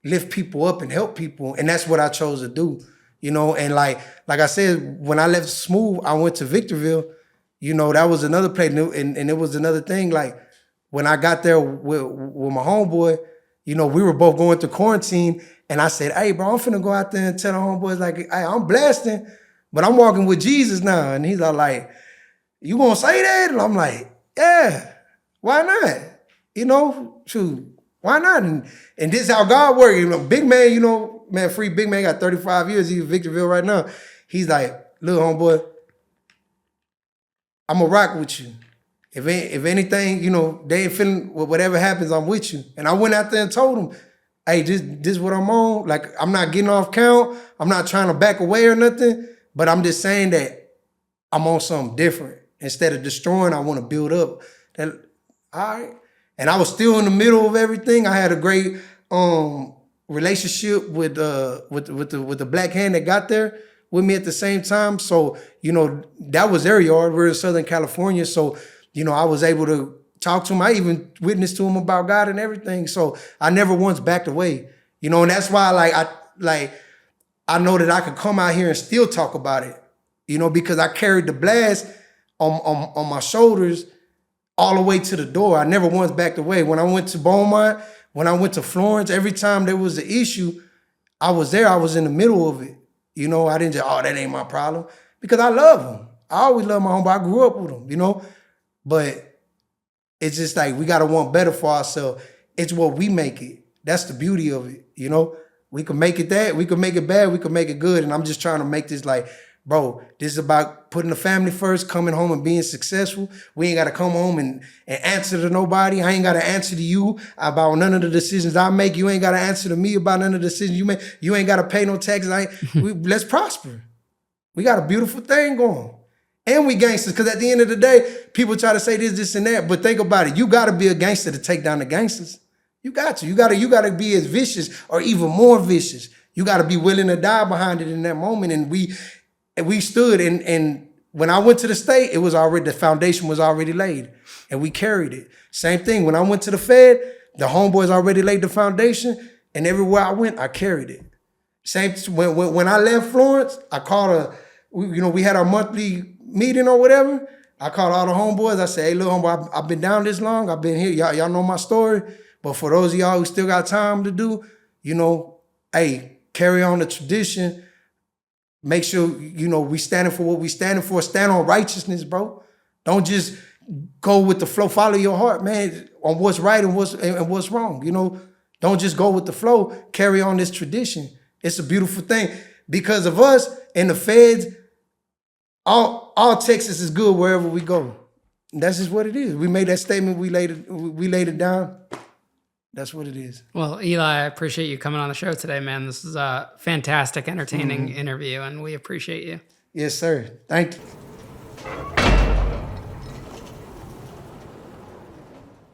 lift people up and help people. And that's what I chose to do, you know? And like I said, when I left Smooth, I went to Victorville, you know, that was another place. And it was another thing. Like when I got there with my homeboy, you know, we were both going through quarantine. And I said, hey, bro, I'm finna go out there and tell the homeboys, like, hey, I'm blasting, but I'm walking with Jesus now. And he's all like, you gonna say that? And I'm like, yeah, why not? You know, shoot, why not? And this is how God works. You know, big man, you know, man, free big man got 35 years. He's in Victorville right now. He's like, little homeboy, I'm gonna rock with you. If anything, you know, they ain't feeling, whatever happens, I'm with you. And I went out there and told him, hey, this is what I'm on. Like, I'm not getting off count. I'm not trying to back away or nothing, but I'm just saying that I'm on something different. Instead of destroying, I want to build up. All right. And I was still in the middle of everything. I had a great relationship with the black hand that got there with me at the same time. So, you know, that was their yard. We're in Southern California. So, you know, I was able to talk to him. I even witnessed to him about God and everything. So I never once backed away, you know, and that's why I know that I could come out here and still talk about it, you know, because I carried the blast on my shoulders all the way to the door. I never once backed away. When I went to Beaumont, when I went to Florence, every time there was an issue, I was there. I was in the middle of it. You know, I didn't just, oh, that ain't my problem, because I love them. I always love my homeboy. I grew up with them, you know, but it's just like, we got to want better for ourselves. It's what we make it. That's the beauty of it, you know? We can make it that, we can make it bad, we can make it good. And I'm just trying to make this like, bro, this is about putting the family first, coming home and being successful. We ain't got to come home and answer to nobody. I ain't got to answer to you about none of the decisions I make. You ain't got to answer to me about none of the decisions you make. You ain't got to pay no taxes. Let's prosper. We got a beautiful thing going. And we gangsters, because at the end of the day, people try to say this, and that. But think about it. You got to be a gangster to take down the gangsters. You got to. You got to be as vicious or even more vicious. You got to be willing to die behind it in that moment. And we stood. And when I went to the state, the foundation was already laid. And we carried it. Same thing. When I went to the Fed, the homeboys already laid the foundation. And everywhere I went, I carried it. Same when I left Florence, I called we had our monthly meeting or whatever. I called all the homeboys. I said, hey, little homeboy, I've been down this long. I've been here. Y'all know my story. But for those of y'all who still got time to do, hey, carry on the tradition. Make sure, we standing for what we standing for. Stand on righteousness, bro. Don't just go with the flow. Follow your heart, man, on what's right and what's wrong. Don't just go with the flow. Carry on this tradition. It's a beautiful thing. Because of us and the feds, all Texas is good wherever we go. And that's just what it is. We made that statement. We laid it down. That's what it is. Well, Eli, I appreciate you coming on the show today, man. This is a fantastic, entertaining interview, and we appreciate you. Yes, sir. Thank you.